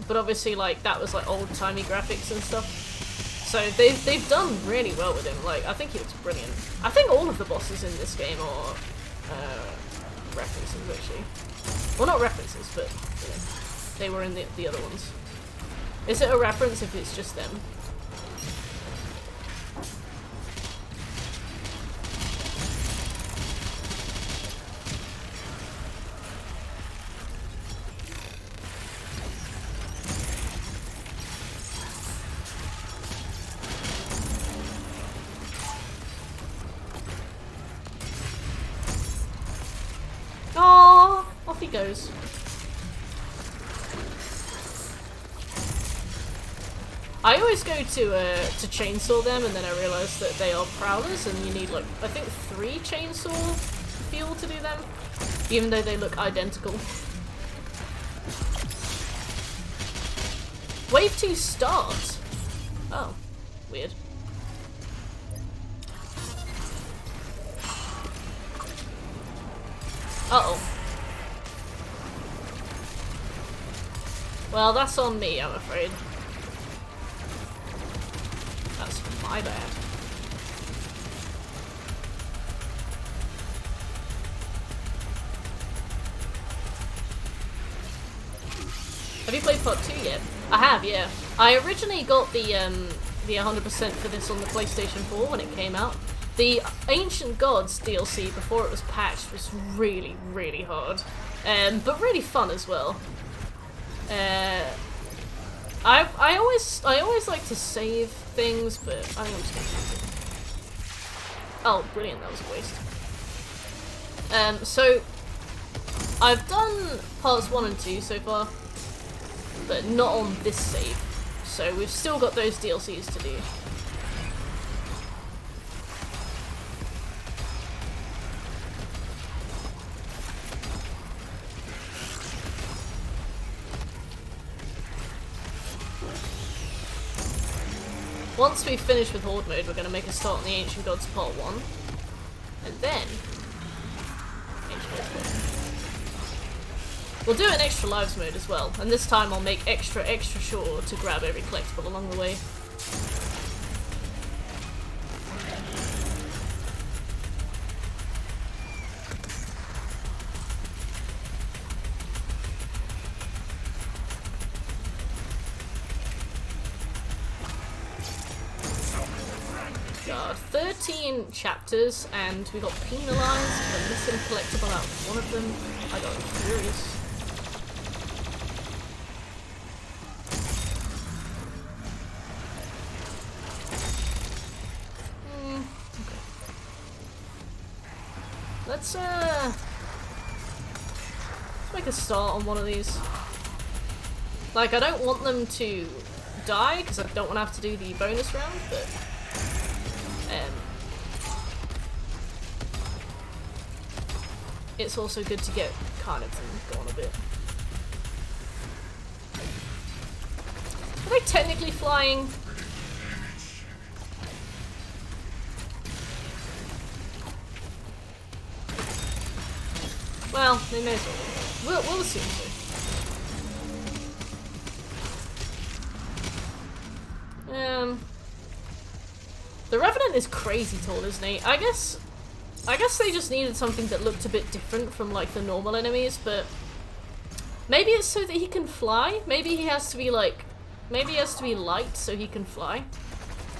But obviously, like, that was like old-timey graphics and stuff. So they've done really well with him. Like, I think he looks brilliant. I think all of the bosses in this game are references, actually. Well, not references, but you know, they were in the other ones. Is it a reference if it's just them? Off he goes. I always go to chainsaw them, and then I realise that they are prowlers, and you need like I think 3 chainsaw fuel to do them, even though they look identical. Wave 2 start. Oh, weird. Uh-oh. Well, that's on me, I'm afraid. That's my bad. Have you played part 2 yet? I have, yeah. I originally got the 100% for this on the PlayStation 4 when it came out. The Ancient Gods DLC before it was patched was really, really hard, but really fun as well. I always like to save things, but I think I'm just gonna. Oh, brilliant! That was a waste. So I've done parts 1 and 2 so far, but not on this save. So we've still got those DLCs to do. Once we finish with Horde mode, we're going to make a start on the Ancient Gods Part 1, and then Ancient Gods We'll do an extra lives mode as well, and this time I'll make extra sure to grab every collectible along the way. God, 13 chapters, and we got penalised for missing a collectible out of one of them. I got furious. Okay. Let's make a start on one of these. Like, I don't want them to die, because I don't want to have to do the bonus round, but it's also good to get kind of them going a bit. Are they technically flying? Well, they may as well. We'll assume so. The Revenant is crazy tall, isn't he? I guess they just needed something that looked a bit different from like the normal enemies, but maybe it's so that he can fly. Maybe he has to be like, maybe he has to be light so he can fly.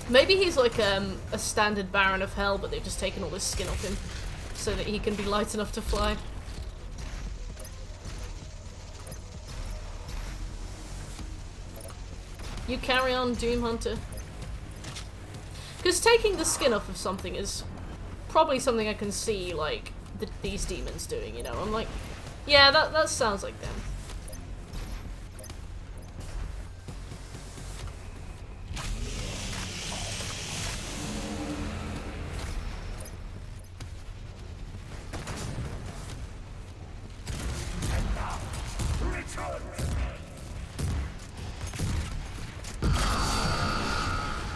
Maybe he's like a standard Baron of Hell, but they've just taken all his skin off him so that he can be light enough to fly. You carry on, Doom Hunter. Because taking the skin off of something is probably something I can see, like, these demons doing, you know? I'm like, yeah, that sounds like them.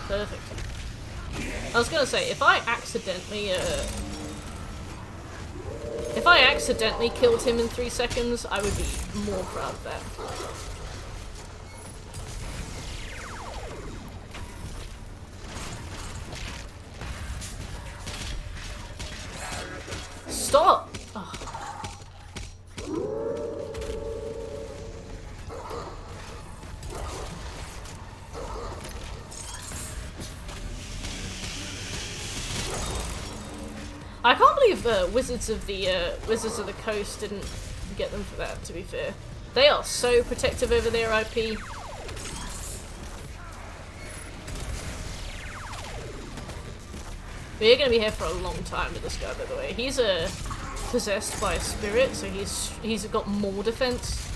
Perfect. I was gonna say, if I accidentally killed him in 3 seconds, I would be more proud of that. Stop! Ugh. I can't believe Wizards of the Coast didn't get them for that, to be fair. They are so protective over their IP. We're gonna be here for a long time with this guy, by the way. He's possessed by a spirit, so he's got more defense.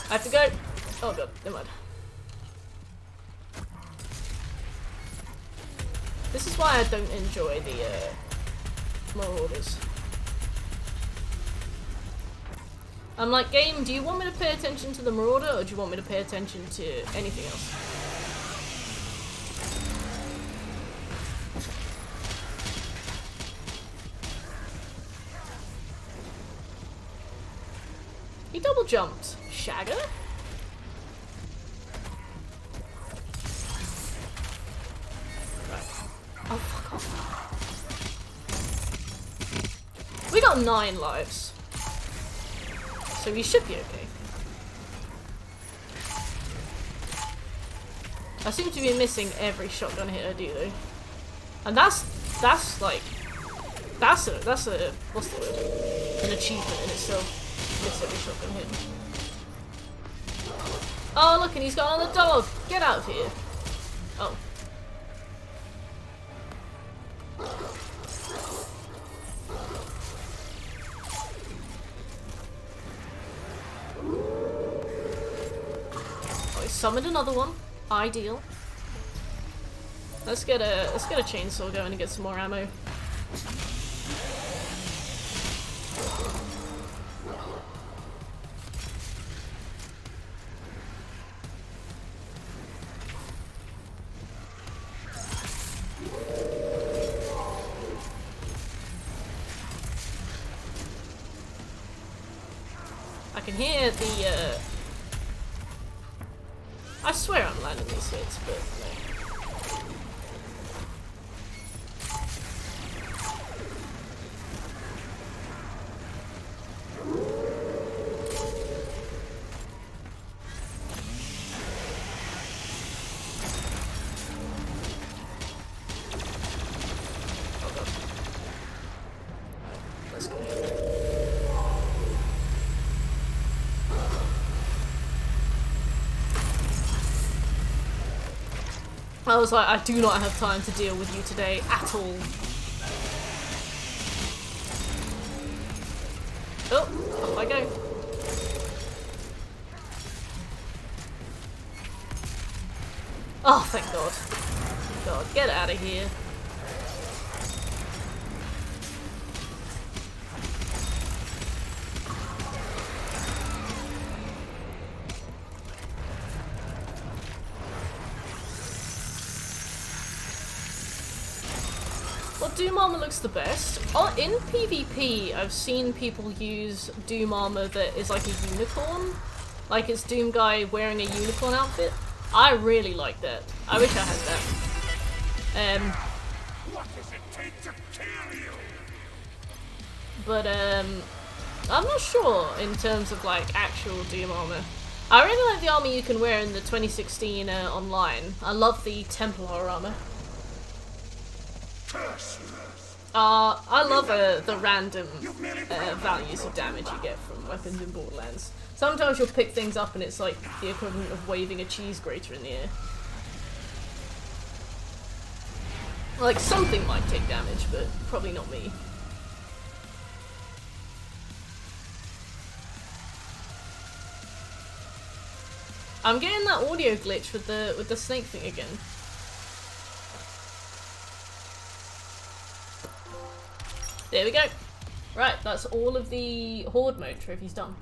I have to go. Oh god, never mind. This is why I don't enjoy the Marauders. I'm like, game, do you want me to pay attention to the Marauder, or do you want me to pay attention to anything else? He double jumped. Shagger? Right. Oh, fuck off. We got 9 lives. So we should be okay. I seem to be missing every shotgun hit I do though. And that's like, that's a, what's the word? An achievement in itself. Miss every shotgun hit. Oh look, and he's got another dog! Get out of here! Oh. Oh, he summoned another one. Ideal. Let's get a chainsaw going and get some more ammo. can hear the, I swear I'm landing these hits, but no. Oh god. Let's go. I was like, I do not have time to deal with you today at all. Oh, off I go. Oh, thank God. God, get out of here. Well, Doom armor looks the best. Oh, in PvP, I've seen people use Doom armor that is like a unicorn. Like it's Doom guy wearing a unicorn outfit. I really like that. I wish I had that. What does it take to kill you? But I'm not sure in terms of like actual Doom armor. I really like the armor you can wear in the 2016 online. I love the Templar armor. I love the random values of damage you get from weapons in Borderlands. Sometimes you'll pick things up and it's like the equivalent of waving a cheese grater in the air. Like, something might take damage, but probably not me. I'm getting that audio glitch with the snake thing again. There we go. Right, that's all of the Horde mode trophies done.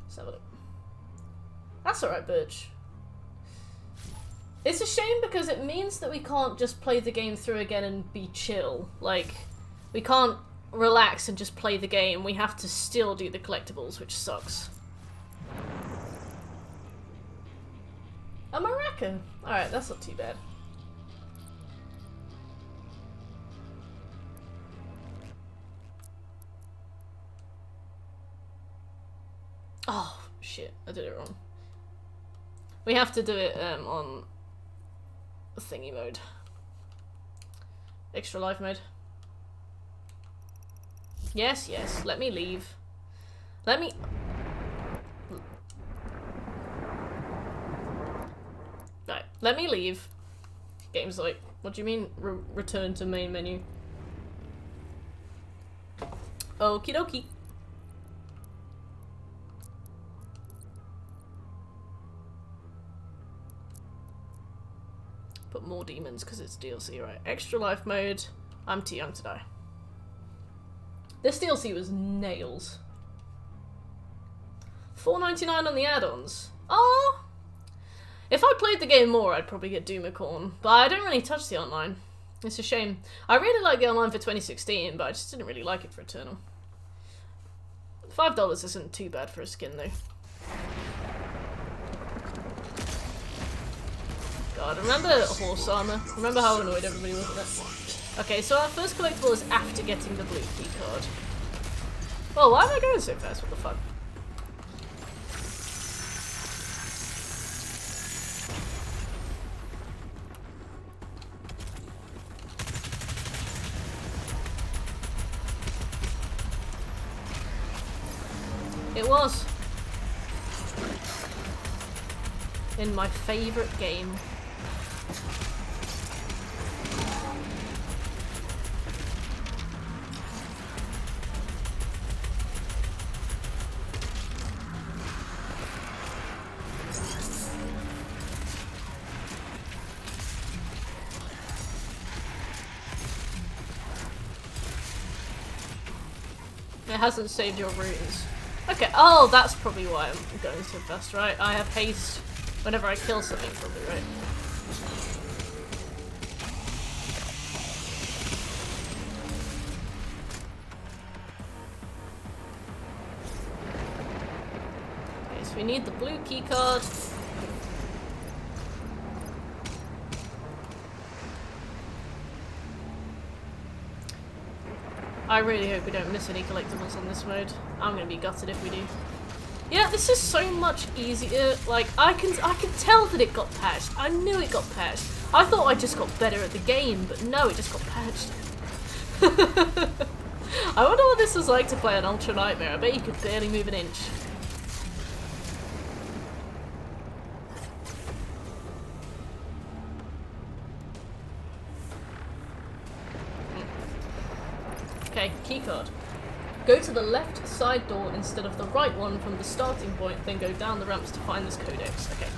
Let's have a look. That's alright, Birch. It's a shame because it means that we can't just play the game through again and be chill. Like, we can't relax and just play the game. We have to still do the collectibles, which sucks. A maraca! Alright, that's not too bad. Oh, shit. I did it wrong. We have to do it on thingy mode. Extra life mode. Yes, yes. Let me leave. Let me... Right. Let me leave. Game's like, what do you mean return to main menu? Okie dokie. Put more demons because it's DLC, right? Extra life mode. I'm too young to die. This DLC was nails. $4.99 on the add-ons. Oh, if I played the game more, I'd probably get Doomicorn, but I don't really touch the online. It's a shame. I really like the online for 2016, but I just didn't really like it for Eternal. $5 isn't too bad for a skin, though. God, remember horse armor? Remember how annoyed everybody was with that? Okay, so our first collectible is after getting the blue key card. Oh, why am I going so fast? What the fuck? It was. In my favourite game. It hasn't saved your runes. Okay, oh, that's probably why I'm going so fast, right? I have haste whenever I kill something, probably, right? Okay, so we need the blue key card. I really hope we don't miss any collectibles on this mode. I'm gonna be gutted if we do. Yeah, this is so much easier. Like, I can tell that it got patched. I knew it got patched. I thought I just got better at the game, but no, it just got patched. I wonder what this was like to play an Ultra Nightmare. I bet you could barely move an inch. Okay, keycard. Go to the left side door instead of the right one from the starting point, then go down the ramps to find this codex. Okay.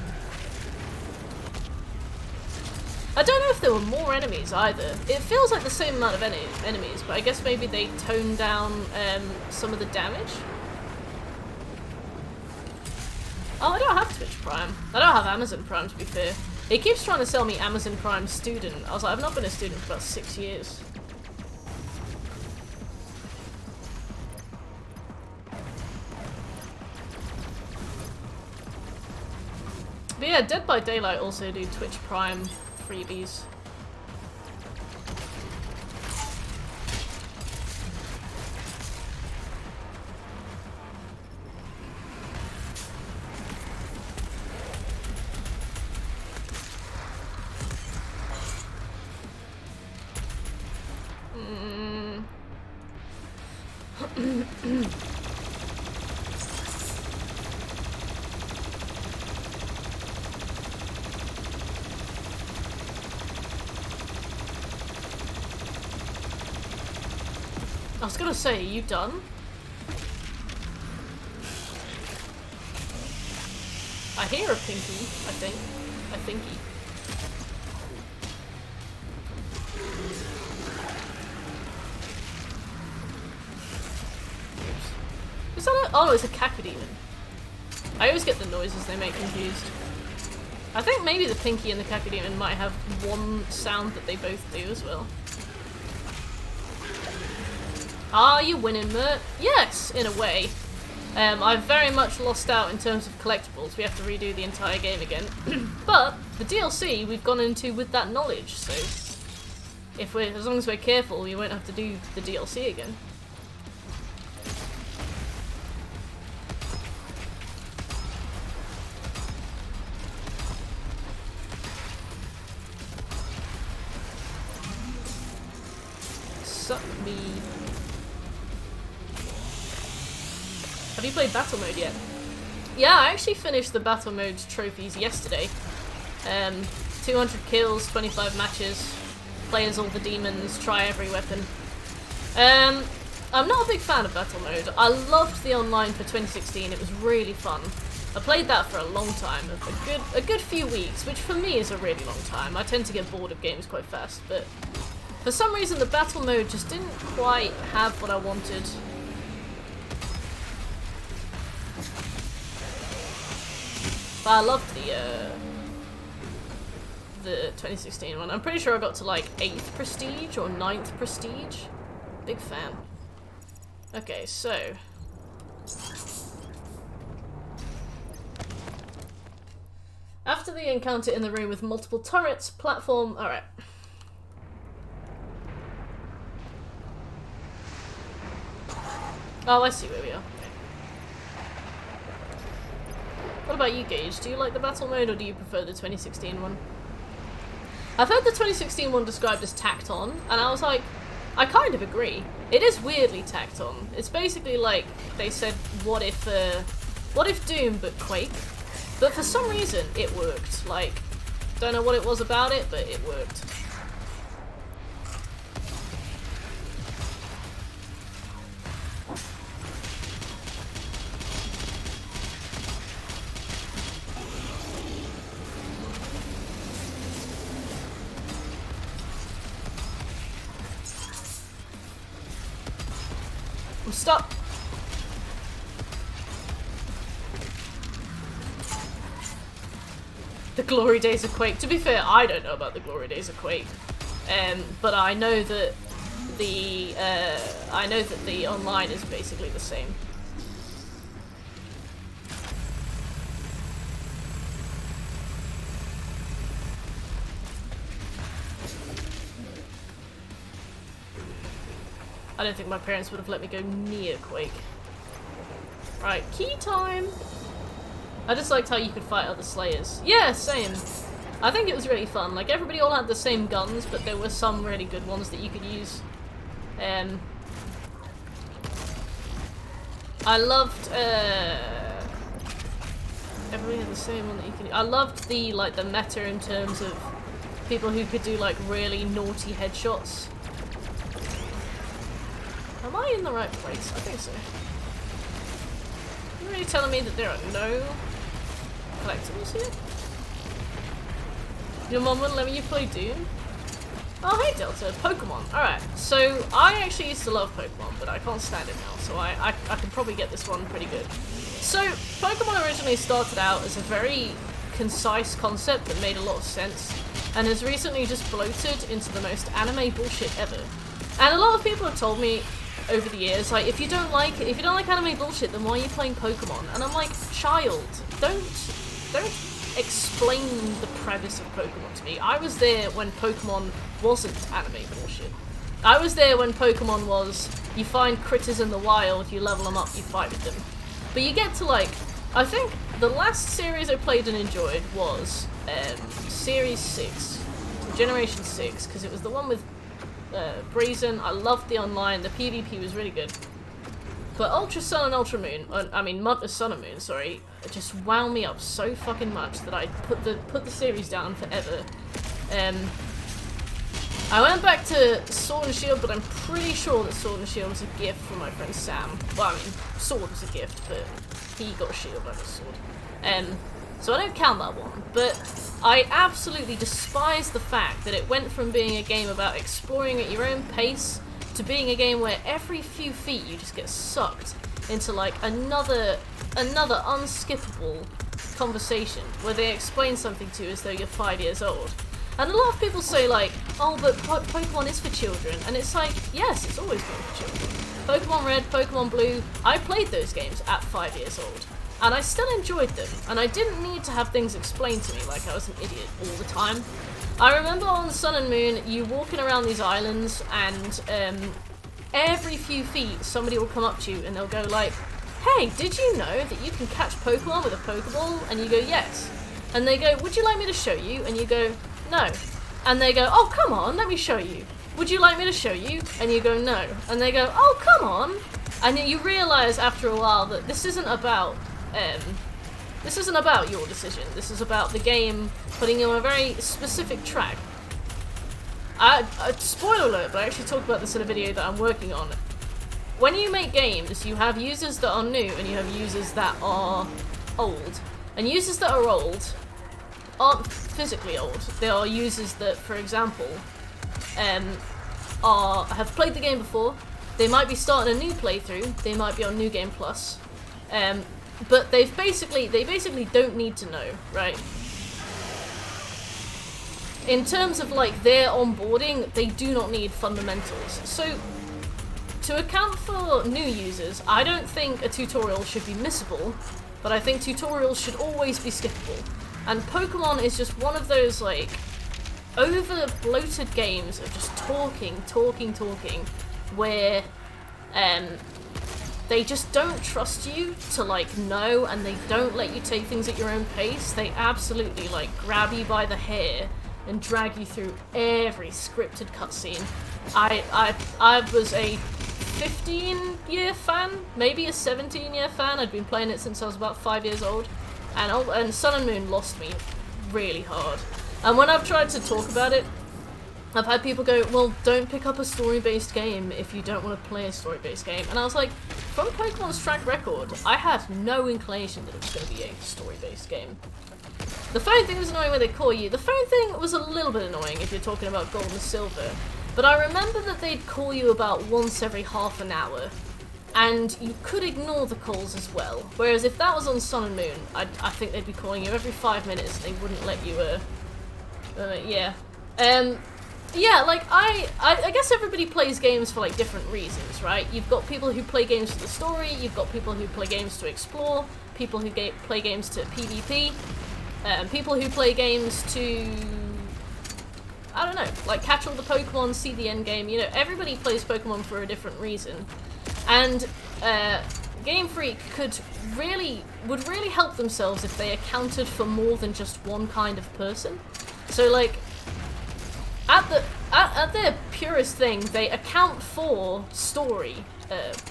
I don't know if there were more enemies either. It feels like the same amount of enemies, but I guess maybe they toned down some of the damage. Oh, I don't have Twitch Prime. I don't have Amazon Prime, to be fair. It keeps trying to sell me Amazon Prime Student. I was like, I've not been a student for about 6 years. But yeah, Dead by Daylight also do Twitch Prime freebies. I was gonna say, are you done? I hear a pinky, I think. A thinky. Oops. Is that a— oh, it's a cacodemon. I always get the noises they make confused. I think maybe the pinky and the cacodemon might have one sound that they both do as well. Are you winning, Mert? Yes, in a way. I've very much lost out in terms of collectibles. We have to redo the entire game again. But the DLC we've gone into with that knowledge, so if we're— as long as we're careful, we won't have to do the DLC again. Suck me. Have you played battle mode yet? Yeah, I actually finished the battle mode trophies yesterday. 200 kills, 25 matches, play as all the demons, try every weapon. I'm not a big fan of battle mode. I loved the online for 2016, it was really fun. I played that for a long time, a good few weeks, which for me is a really long time. I tend to get bored of games quite fast, but for some reason the battle mode just didn't quite have what I wanted. But I loved the 2016 one. I'm pretty sure I got to like 8th prestige or 9th prestige. Big fan. Okay, so after the encounter in the room with multiple turrets, platform. Alright. Oh, I see where we are. What about you, Gage? Do you like the battle mode or do you prefer the 2016 one? I've heard the 2016 one described as tacked on, and I was like, I kind of agree. It is weirdly tacked on. It's basically like they said, what if Doom but Quake? But for some reason, it worked. Like, don't know what it was about it, but it worked. I'm stuck. the glory days of Quake. To be fair, I don't know about the glory days of Quake, but I know that the online is basically the same. I don't think my parents would have let me go near Quake. Right, key time! I just liked how you could fight other Slayers. Yeah, same. I think it was really fun. Like, everybody all had the same guns, but there were some really good ones that you could use. I loved, everybody had the same one that you could... I loved the, like, the meta in terms of people who could do, like, really naughty headshots. Am I in the right place? I think so. Are you really telling me that there are no collectibles here? Your mom wouldn't let me play Doom? Oh, hey Delta, Pokemon. Alright, so I actually used to love Pokemon, but I can't stand it now, so I can probably get this one pretty good. So, Pokemon originally started out as a very concise concept that made a lot of sense, and has recently just bloated into the most anime bullshit ever. And a lot of people have told me over the years, like, if you don't like anime bullshit, then why are you playing Pokemon? And I'm like, child, don't explain the premise of Pokemon to me. I was there when Pokemon wasn't anime bullshit. I was there when Pokemon was, you find critters in the wild, you level them up, you fight with them. But you get to, like, I think the last series I played and enjoyed was Series 6, Generation 6, because it was the one with Brazen. I loved the online, the PvP was really good. But Ultra Sun and Ultra Moon, Sun and Moon, sorry, just wound me up so fucking much that I put the series down forever. I went back to Sword and Shield, but I'm pretty sure that Sword and Shield was a gift from my friend Sam. Well, I mean, Sword was a gift, but he got a shield, I got a sword. So I don't count that one, but I absolutely despise the fact that it went from being a game about exploring at your own pace to being a game where every few feet you just get sucked into like another unskippable conversation where they explain something to you as though you're 5 years old. And a lot of people say like, oh, but Pokemon is for children, and it's like, yes, it's always been for children. Pokemon Red, Pokemon Blue, I played those games at 5 years old. And I still enjoyed them, and I didn't need to have things explained to me like I was an idiot all the time. I remember on Sun and Moon, you walking around these islands, and every few feet somebody will come up to you and they'll go like, hey, did you know that you can catch Pokemon with a Pokeball? And you go, yes. And they go, would you like me to show you? And you go, no. And they go, oh, come on, let me show you. Would you like me to show you? And you go, no. And they go, oh, come on. And then you realise after a while that this isn't about your decision. This is about the game putting you on a very specific track. Spoiler alert, but I actually talked about this in a video that I'm working on. When you make games, you have users that are new and you have users that are old. And users that are old aren't physically old. They are users that, for example, have played the game before. They might be starting a new playthrough. They might be on New Game Plus. But they basically don't need to know, right? In terms of like their onboarding, they do not need fundamentals. So to account for new users, I don't think a tutorial should be missable, but I think tutorials should always be skippable. And Pokemon is just one of those like over bloated games of just talking, where they just don't trust you to like know, and they don't let you take things at your own pace. They absolutely like grab you by the hair and drag you through every scripted cutscene. I was a 15-year fan, maybe a 17-year fan. I'd been playing it since I was about 5 years old, and Sun and Moon lost me really hard. And when I've tried to talk about it, I've had people go, well, don't pick up a story-based game if you don't want to play a story-based game. And I was like, from Pokemon's track record, I had no inclination that it was going to be a story-based game. The phone thing was annoying when they call you. The phone thing was a little bit annoying if you're talking about Gold and Silver. But I remember that they'd call you about once every half an hour. and you could ignore the calls as well. Whereas if that was on Sun and Moon, I think they'd be calling you every 5 minutes and they wouldn't let you, yeah. Yeah, like, I guess everybody plays games for, like, different reasons, right? You've got people who play games for the story, you've got people who play games to explore, people who play games to PvP, people who play games to, I don't know, like, catch all the Pokemon, see the end game, you know, everybody plays Pokemon for a different reason. And, Game Freak would really help themselves if they accounted for more than just one kind of person. So, like, at their purest thing, they account for story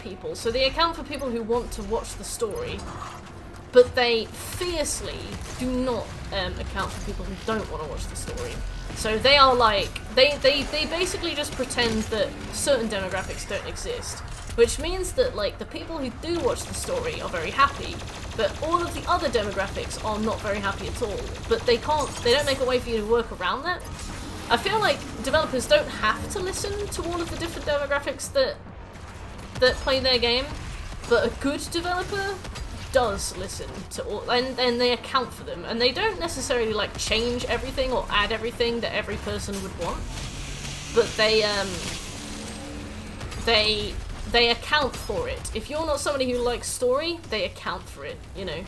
people. So they account for people who want to watch the story, but they fiercely do not account for people who don't want to watch the story. So they are like, they basically just pretend that certain demographics don't exist, which means that, like, the people who do watch the story are very happy, but all of the other demographics are not very happy at all. But they don't make a way for you to work around that. I feel like developers don't have to listen to all of the different demographics that play their game, but a good developer does listen to all, and they account for them, and they don't necessarily, like, change everything or add everything that every person would want, but they account for it. If you're not somebody who likes story, they account for it, you know.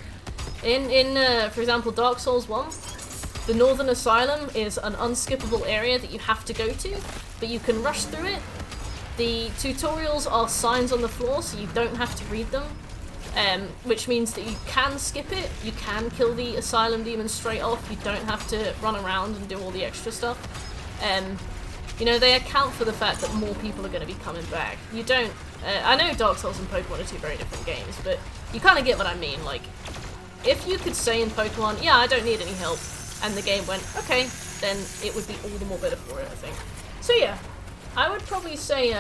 In for example, Dark Souls 1, the Northern Asylum is an unskippable area that you have to go to, but you can rush through it. The tutorials are signs on the floor, so you don't have to read them, which means that you can skip it, you can kill the Asylum demon straight off, you don't have to run around and do all the extra stuff. You know, they account for the fact that more people are going to be coming back. You don't... I know Dark Souls and Pokemon are two very different games, but you kind of get what I mean. Like, if you could say in Pokemon, yeah, I don't need any help, and the game went, okay, then it would be all the more better for it, I think. So yeah, I would probably say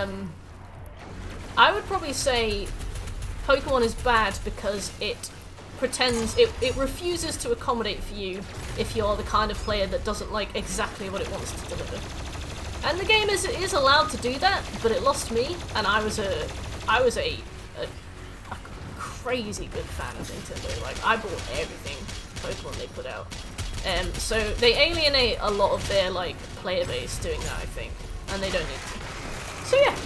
Pokemon is bad because it pretends, it refuses to accommodate for you if you're the kind of player that doesn't like exactly what it wants to deliver. And the game is allowed to do that, but it lost me, and I was a crazy good fan of Nintendo. Like, I bought everything Pokemon they put out. So they alienate a lot of their, like, player base doing that, I think, and they don't need to. So yeah,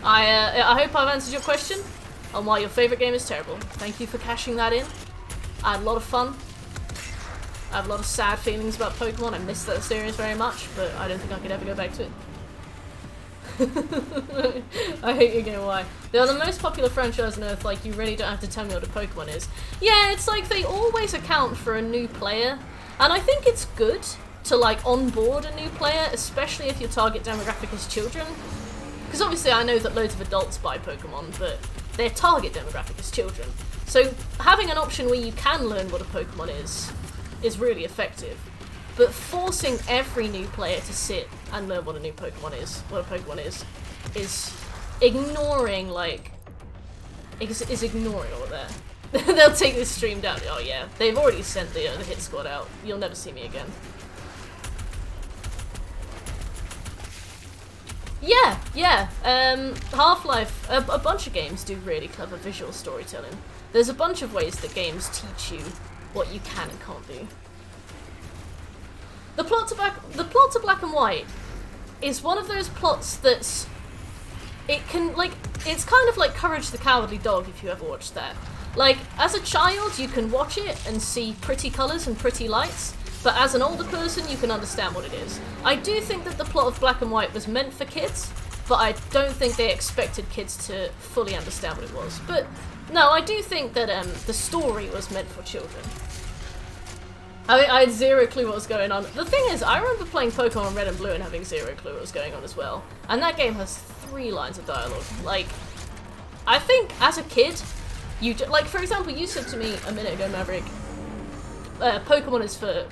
I hope I've answered your question on why your favourite game is terrible. Thank you for cashing that in. I had a lot of fun. I have a lot of sad feelings about Pokemon. I miss that series very much, but I don't think I could ever go back to it. I hate you, game. Why? They are the most popular franchise on Earth, like, you really don't have to tell me what a Pokemon is. Yeah, it's like they always account for a new player, and I think it's good to, like, onboard a new player, especially if your target demographic is children. Because obviously I know that loads of adults buy Pokemon, but their target demographic is children. So having an option where you can learn what a Pokemon is really effective. But forcing every new player to sit and learn what a Pokemon is is ignoring, like, is ignoring all of that. They'll take this stream down. Oh yeah, they've already sent the hit squad out. You'll never see me again. Yeah. Half-Life, a bunch of games do really clever visual storytelling. There's a bunch of ways that games teach you what you can and can't do. The plot to Black and White is one of those plots that's... It can, like, it's kind of like Courage the Cowardly Dog, if you ever watched that. Like, as a child, you can watch it and see pretty colours and pretty lights, but as an older person, you can understand what it is. I do think that the plot of Black and White was meant for kids, but I don't think they expected kids to fully understand what it was. But, no, I do think that the story was meant for children. I had zero clue what was going on. The thing is, I remember playing Pokemon Red and Blue and having zero clue what was going on as well. And that game has 3 lines of dialogue. Like, I think as a kid, like, for example, you said to me a minute ago, Maverick, Pokemon is for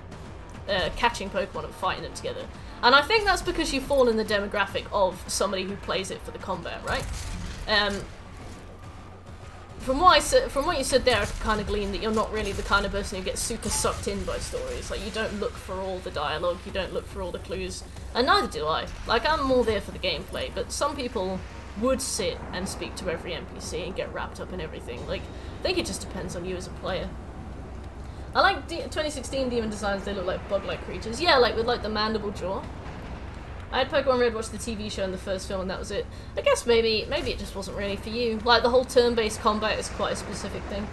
catching Pokemon and fighting them together. And I think that's because you fall in the demographic of somebody who plays it for the combat, right? From what you said there, I could kind of glean that you're not really the kind of person who gets super sucked in by stories. Like, you don't look for all the dialogue, you don't look for all the clues, and neither do I. Like, I'm more there for the gameplay, but some people would sit and speak to every NPC and get wrapped up in everything. Like, I think it just depends on you as a player. I like 2016 demon designs, they look like bug-like creatures. Yeah, like with like the mandible jaw. I had Pokemon Red watch the TV show in the first film and that was it. I guess maybe it just wasn't really for you. Like, the whole turn-based combat is quite a specific thing.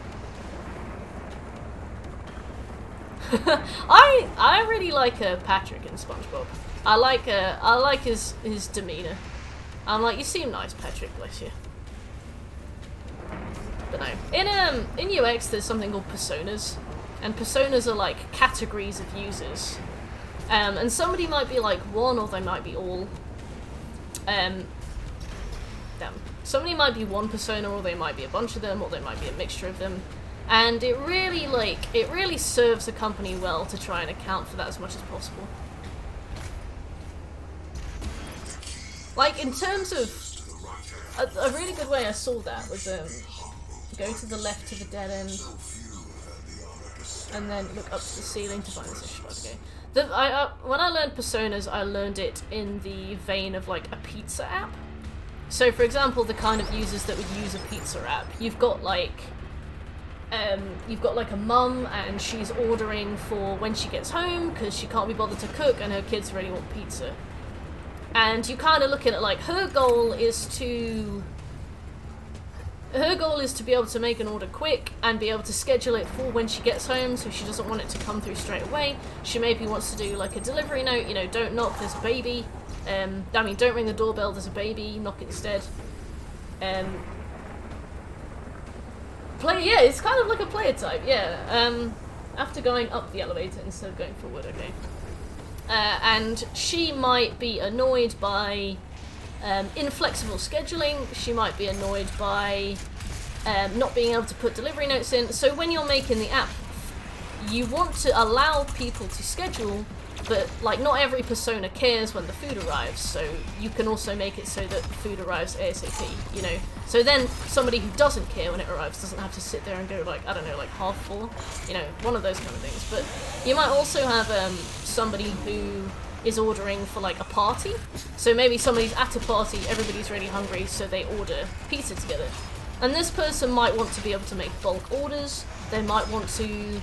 I really like Patrick in SpongeBob. I like his demeanor. I'm like, you seem nice, Patrick, bless you. But no. In UX there's something called personas. And personas are like categories of users. And somebody might be like one or they might be all. Somebody might be one persona or they might be a bunch of them or they might be a mixture of them. And it really serves a company well to try and account for that as much as possible. Like, in terms of a really good way I saw that was go to the left to the dead end and then look up to the ceiling to find the issue. Okay. When I learned personas, I learned it in the vein of like a pizza app. So, for example, the kind of users that would use a pizza app, you've got like a mum and she's ordering for when she gets home because she can't be bothered to cook and her kids really want pizza. And you kind of look at it like her goal is to be able to make an order quick and be able to schedule it for when she gets home, so she doesn't want it to come through straight away. She maybe wants to do like a delivery note, you know, don't knock, there's a baby. Don't ring the doorbell, there's a baby, knock instead. Yeah, it's kind of like a player type, yeah. After going up the elevator instead of going forward, okay. And she might be annoyed by inflexible scheduling, she might be annoyed by not being able to put delivery notes in. So when you're making the app, you want to allow people to schedule, but like not every persona cares when the food arrives, so you can also make it so that the food arrives ASAP, you know. So then somebody who doesn't care when it arrives doesn't have to sit there and go like, I don't know, like half full, you know, one of those kind of things. But you might also have somebody who is ordering for like a party. So maybe somebody's at a party, everybody's really hungry, so they order pizza together. And this person might want to be able to make bulk orders. They might want to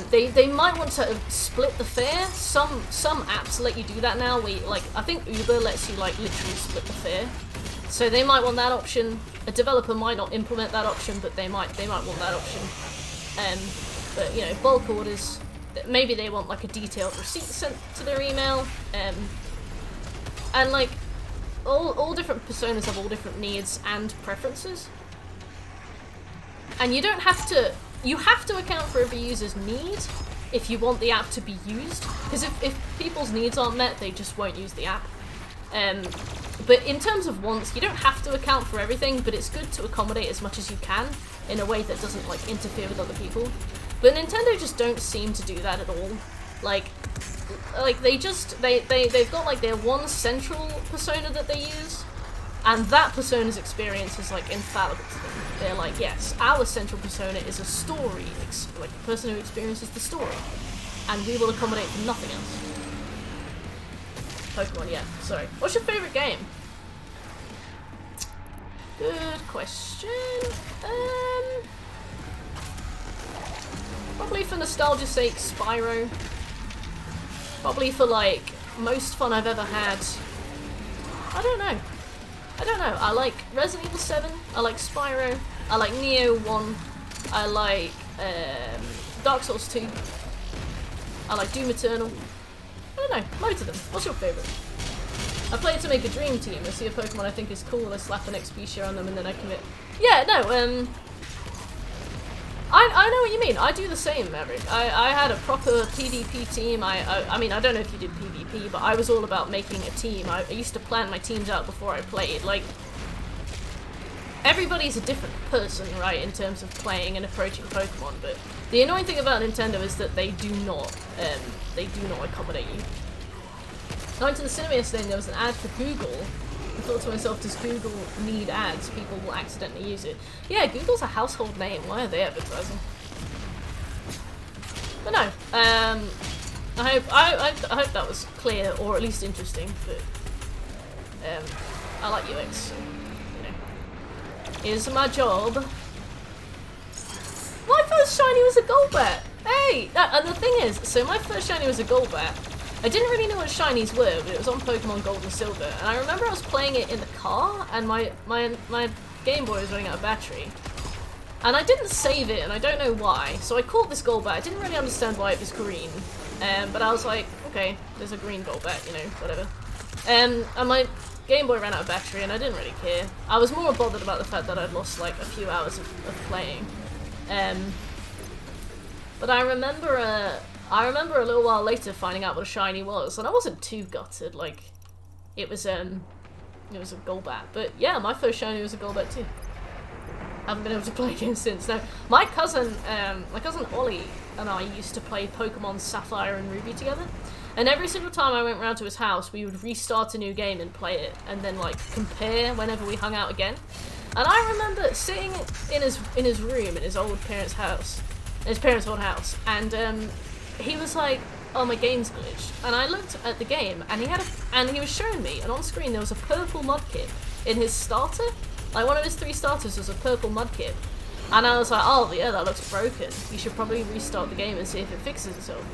they might want to split the fare. Some apps let you do that now. I think Uber lets you like literally split the fare. So they might want that option. A developer might not implement that option, but they might want that option. But you know, bulk orders. Maybe they want like a detailed receipt sent to their email. And like all different personas have all different needs and preferences. And you don't have to. You have to account for every user's need if you want the app to be used. Because if people's needs aren't met, they just won't use the app. But in terms of wants, you don't have to account for everything, but it's good to accommodate as much as you can in a way that doesn't like interfere with other people. But Nintendo just don't seem to do that at all. Like they've got like their one central persona that they use, and that persona's experience is like infallible to them. They're like, yes, our central persona is a story, like the person who experiences the story, and we will accommodate for nothing else. Pokemon, yeah, sorry. What's your favourite game? Good question. Probably for nostalgia's sake, Spyro. Probably for like most fun I've ever had. I don't know. I like Resident Evil 7. I like Spyro. I like Neo 1. I like Dark Souls 2. I like Doom Eternal. I don't know, loads of them. What's your favourite? I play it to make a dream team. I see a Pokemon I think is cool, I slap an XP share on them and then I commit. Yeah, no, I know what you mean. I do the same, Maverick. I had a proper PvP team. I mean, I don't know if you did PvP, but I was all about making a team. I used to plan my teams out before I played. Like, everybody's a different person, right, in terms of playing and approaching Pokemon, but the annoying thing about Nintendo is that they do not accommodate you. I went to the cinema yesterday and there was an ad for Google. I thought to myself, does Google need ads? People will accidentally use it. Yeah, Google's a household name. Why are they advertising? But no, I hope that was clear, or at least interesting. But I like UX, so, you know. Is my job. My first shiny was a Golbat! Hey! And the thing is, so my first shiny was a Golbat. I didn't really know what shinies were, but it was on Pokemon Gold and Silver, and I remember I was playing it in the car, and my Game Boy was running out of battery. And I didn't save it, and I don't know why, so I caught this Golbat. I didn't really understand why it was green, but I was like, okay, there's a green Golbat, you know, whatever. And my Game Boy ran out of battery, and I didn't really care. I was more bothered about the fact that I'd lost like a few hours of playing. But I remember a little while later finding out what a shiny was, and I wasn't too gutted. Like, it was a Golbat. But yeah, my first shiny was a Golbat too. Haven't been able to play again since. Now, my cousin Ollie and I used to play Pokemon Sapphire and Ruby together. And every single time I went round to his house, we would restart a new game and play it, and then like compare whenever we hung out again. And I remember sitting in his room in his old parents' house, his parents' old house, and he was like, "Oh, my game's glitched." And I looked at the game, and he was showing me, and on screen there was a purple Mudkip in his starter. Like, one of his 3 starters was a purple Mudkip. And I was like, oh yeah, that looks broken. You should probably restart the game and see if it fixes itself.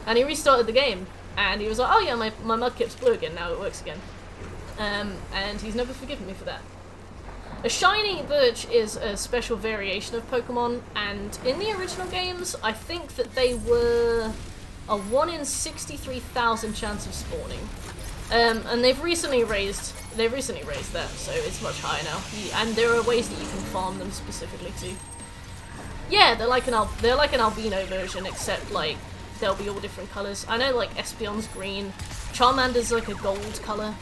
And he restarted the game, and he was like, oh yeah, my Mudkip's blue again, now it works again. And he's never forgiven me for that. A shiny Birch is a special variation of Pokemon, and in the original games, I think that they were a 1 in 63,000 chance of spawning. And they've recently raised that, so it's much higher now. And there are ways that you can farm them specifically too. Yeah, they're like an albino version, except like they'll be all different colours. I know like Espeon's green, Charmander's like a gold colour.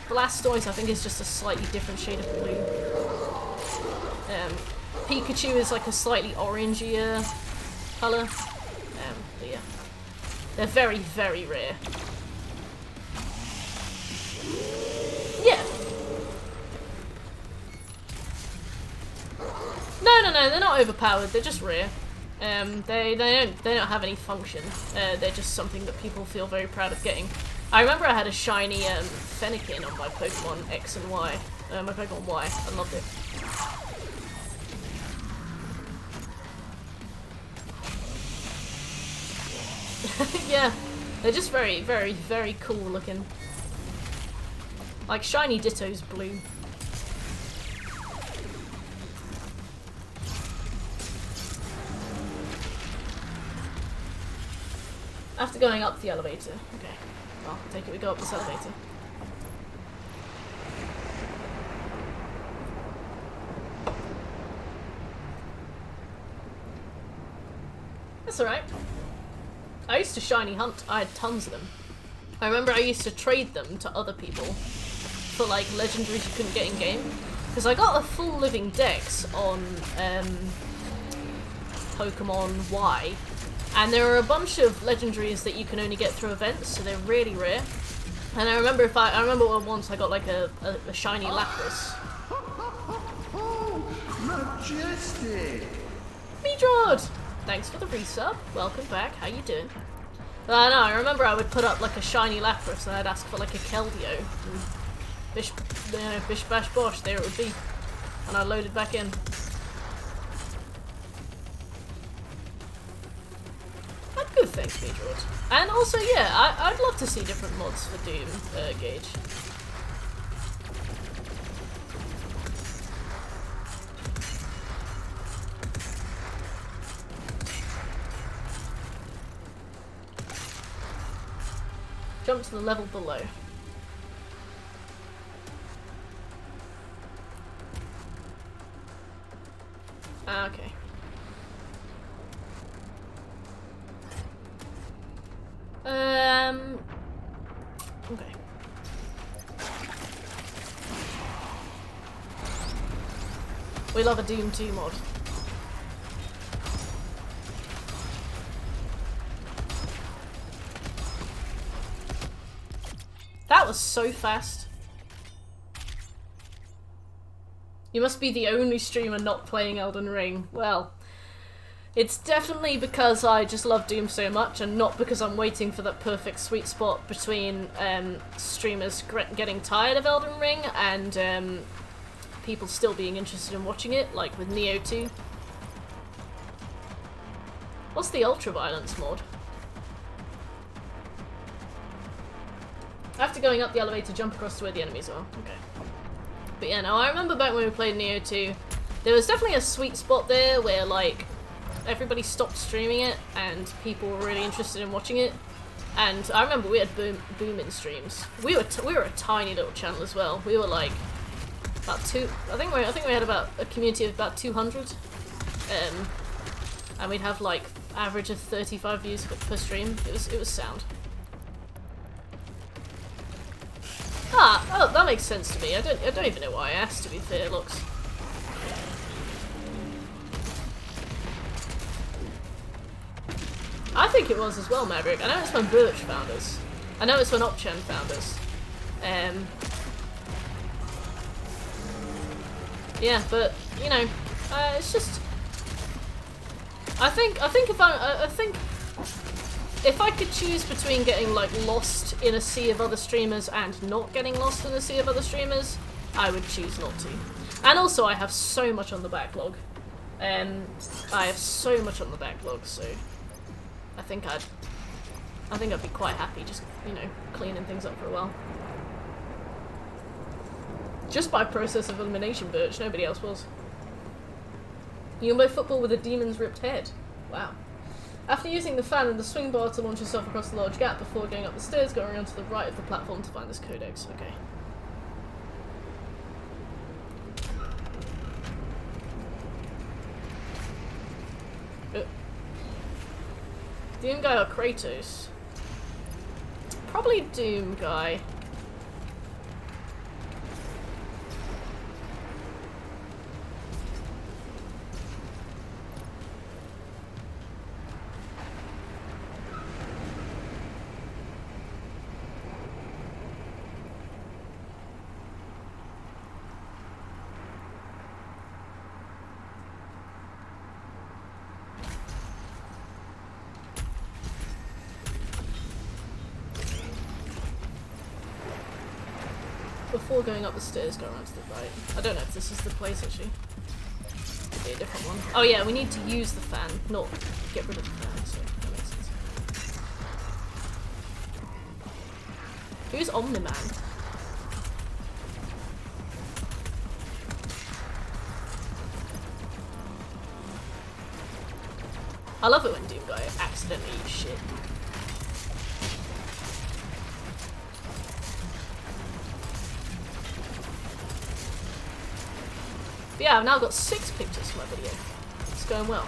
Blastoise I think is just a slightly different shade of blue. Pikachu is like a slightly orangier colour. But yeah, they're very, very rare. Yeah. No, they're not overpowered. They're just rare. They don't have any function. They're just something that people feel very proud of getting. I remember I had a shiny Fennekin on my Pokemon X and Y. My Pokemon Y. I loved it. Yeah, they're just very, very, very cool looking. Like, shiny Ditto's blue. After going up the elevator. Okay. Well, I'll take it we go up this elevator. That's alright. I used to shiny hunt. I had tons of them. I remember I used to trade them to other people for like legendaries you couldn't get in game. Because I got a full living dex on Pokemon Y. And there are a bunch of legendaries that you can only get through events, so they're really rare. And I remember once I got like a shiny Lapras. Majestic! Meadrod! Thanks for the resub. Welcome back. How you doing? No, I remember I would put up like a shiny Lapras and I'd ask for like a Keldeo. And bish bash bosh, there it would be. And I loaded back in. Good, thanks, Meadrod. And also, yeah, I'd love to see different mods for Doom, Gage. Jump to the level below. Ah, okay. Okay. We love a Doom 2 mod. That was so fast. You must be the only streamer not playing Elden Ring. Well, It's definitely because I just love Doom so much, and not because I'm waiting for that perfect sweet spot between streamers getting tired of Elden Ring and people still being interested in watching it, like with Neo 2. What's the ultra-violence mod? After going up the elevator, jump across to where the enemies are. Okay. But yeah, no, I remember back when we played Neo 2, there was definitely a sweet spot there where, like, everybody stopped streaming it and people were really interested in watching it. And I remember we had booming streams. We were a tiny little channel as well. We were like about I think we had about a community of about 200. And we'd have like average of 35 views per stream. It was sound. Oh, that makes sense to me. I don't even know why I asked, to be fair, looks. I think it was as well, Maverick. I know it's when Birch found us. I know it's when Opchen found us. Yeah, but you know, it's just. I think if I could choose between getting like lost in a sea of other streamers and not getting lost in a sea of other streamers, I would choose not to. And also, I have so much on the backlog. I have so much on the backlog, so. I think I'd be quite happy just, you know, cleaning things up for a while. Just by process of elimination, Birch, nobody else was. You can play football with a demon's ripped head. Wow. After using the fan and the swing bar to launch yourself across the large gap before going up the stairs, go around to the right of the platform to find this codex. Okay. Doom guy or Kratos? Probably Doom guy. Before going up the stairs, go around to the right. I don't know if this is the place, actually. Maybe a different one. Oh yeah, we need to use the fan, not get rid of the fan, so that makes sense. Who's Omni-Man? I love it when Doom Guy accidentally eats shit. But yeah, I've now got 6 pictures for my video. It's going well.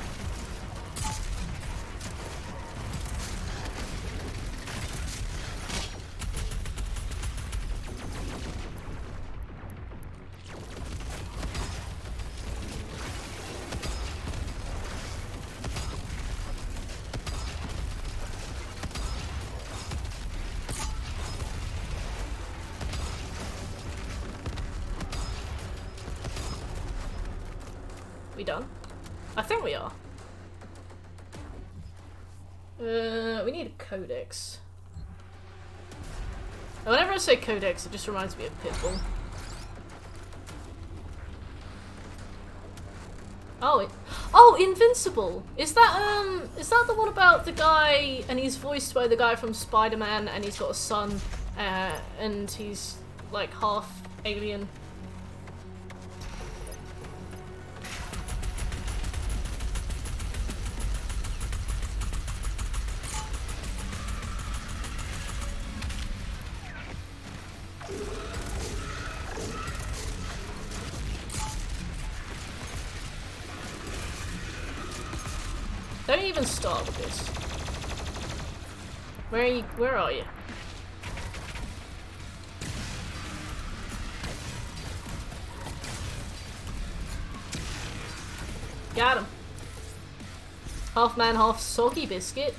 We done? I think we are. We need a codex. And whenever I say codex, it just reminds me of Pitbull. Oh, Invincible! Is that the one about the guy, and he's voiced by the guy from Spider-Man, and he's got a son, and he's like half alien? Don't even start with this. Where are you? Where are you? Got him. Half man, half soggy biscuit.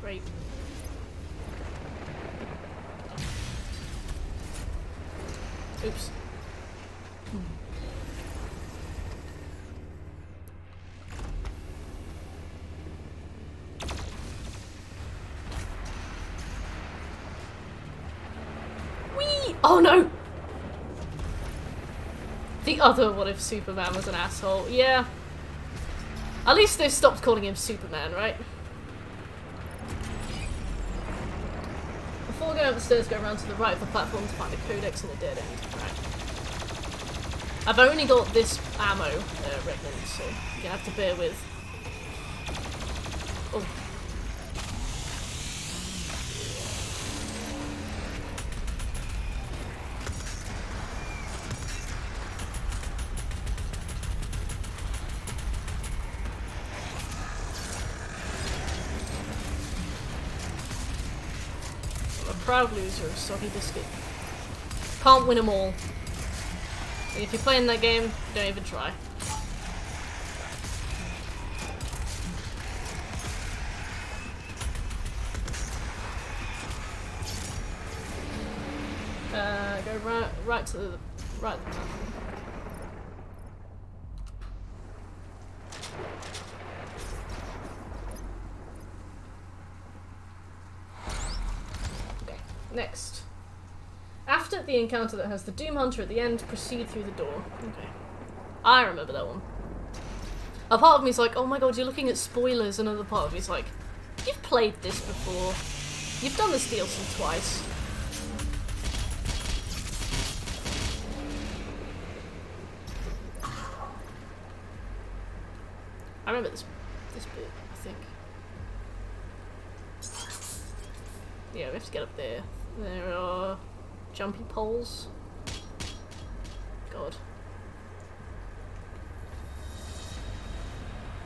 Great. Oops. Whee! Oh no! The other what if Superman was an asshole. Yeah. At least they've stopped calling him Superman, right? Before going up the stairs, go around to the right of the platform to find a codex and a dead end. Right. I've only got this ammo, Regnant, so you're gonna have to bear with. Oh. Proud loser of Soggy Biscuit. Can't win them all. And if you're playing that game, don't even try. Go right to the right. Next. After the encounter that has the Doom Hunter at the end, proceed through the door. Okay. I remember that one. A part of me's like, oh my god, you're looking at spoilers. Another part of me's like, you've played this before. You've done this DLC twice. I remember this bit, I think. Yeah, we have to get up there. There are jumpy poles. God.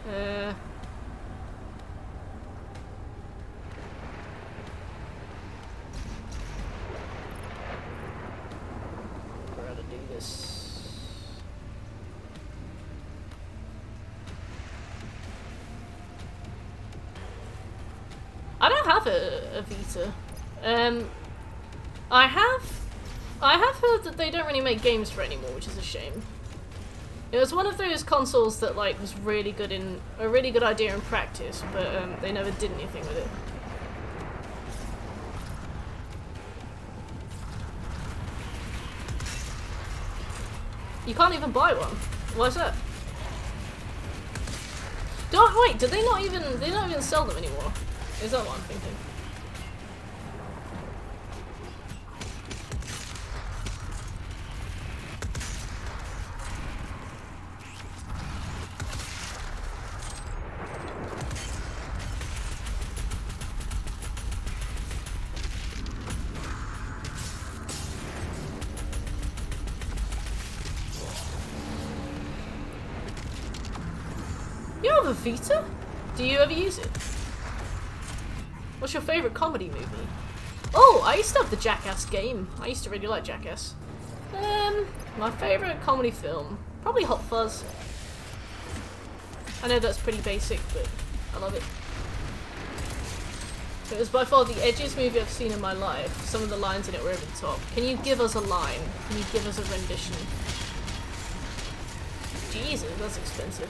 How to do this? I don't have a Vita. I have heard that they don't really make games for it anymore, which is a shame. It was one of those consoles that like was really good in a really good idea in practice, but they never did anything with it. You can't even buy one. Why is that? Wait, do they not even sell them anymore? Is that what I'm thinking? You have a Vita? Do you ever use it? What's your favourite comedy movie? Oh, I used to have the Jackass game. I used to really like Jackass. My favourite comedy film? Probably Hot Fuzz. I know that's pretty basic, but I love it. It was by far the edgiest movie I've seen in my life. Some of the lines in it were over the top. Can you give us a line? Can you give us a rendition? Jesus, that's expensive.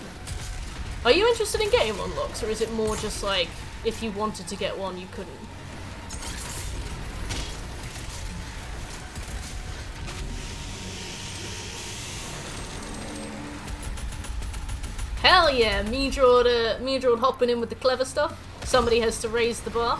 Are you interested in getting unlocks, or is it more just like, if you wanted to get one, you couldn't? Hell yeah, Meadroad hopping in with the clever stuff. Somebody has to raise the bar.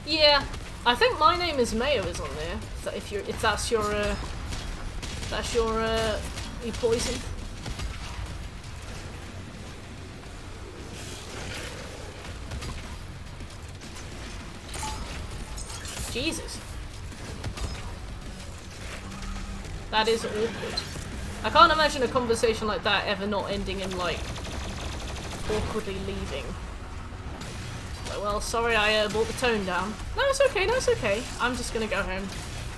Yeah, I think my name is Mayo is on there. If that's your your poison. Jesus. That is awkward. I can't imagine a conversation like that ever not ending in like awkwardly leaving. Well, sorry I brought the tone down. No, it's okay, no, it's okay. I'm just gonna go home.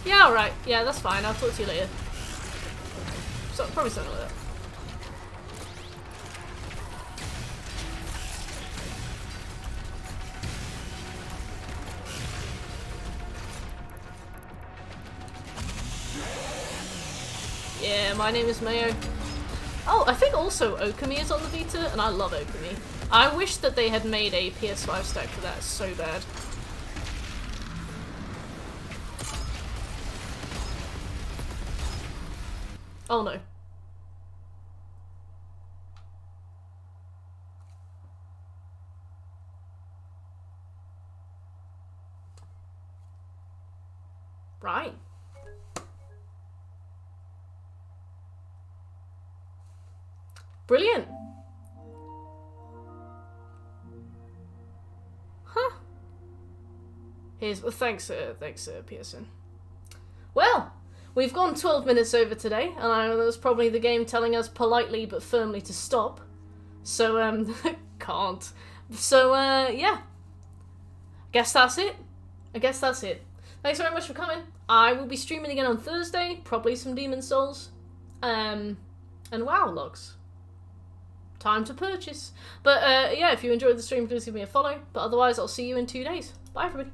Yeah, alright. Yeah, that's fine. I'll talk to you later. So, probably something like that. Yeah, my name is Mayo. Oh, I think also Okami is on the Vita, and I love Okami. I wish that they had made a PS5 stack for that so bad. Oh no. Right. Brilliant. Huh. Thanks, PSN. Well, we've gone 12 minutes over today, and I know that was probably the game telling us politely but firmly to stop. So, can't. So, yeah. Guess that's it. Thanks very much for coming. I will be streaming again on Thursday, probably some Demon's Souls. And WoW logs. Time to purchase. But, yeah, if you enjoyed the stream, please give me a follow. But otherwise, I'll see you in 2 days. Bye, everybody.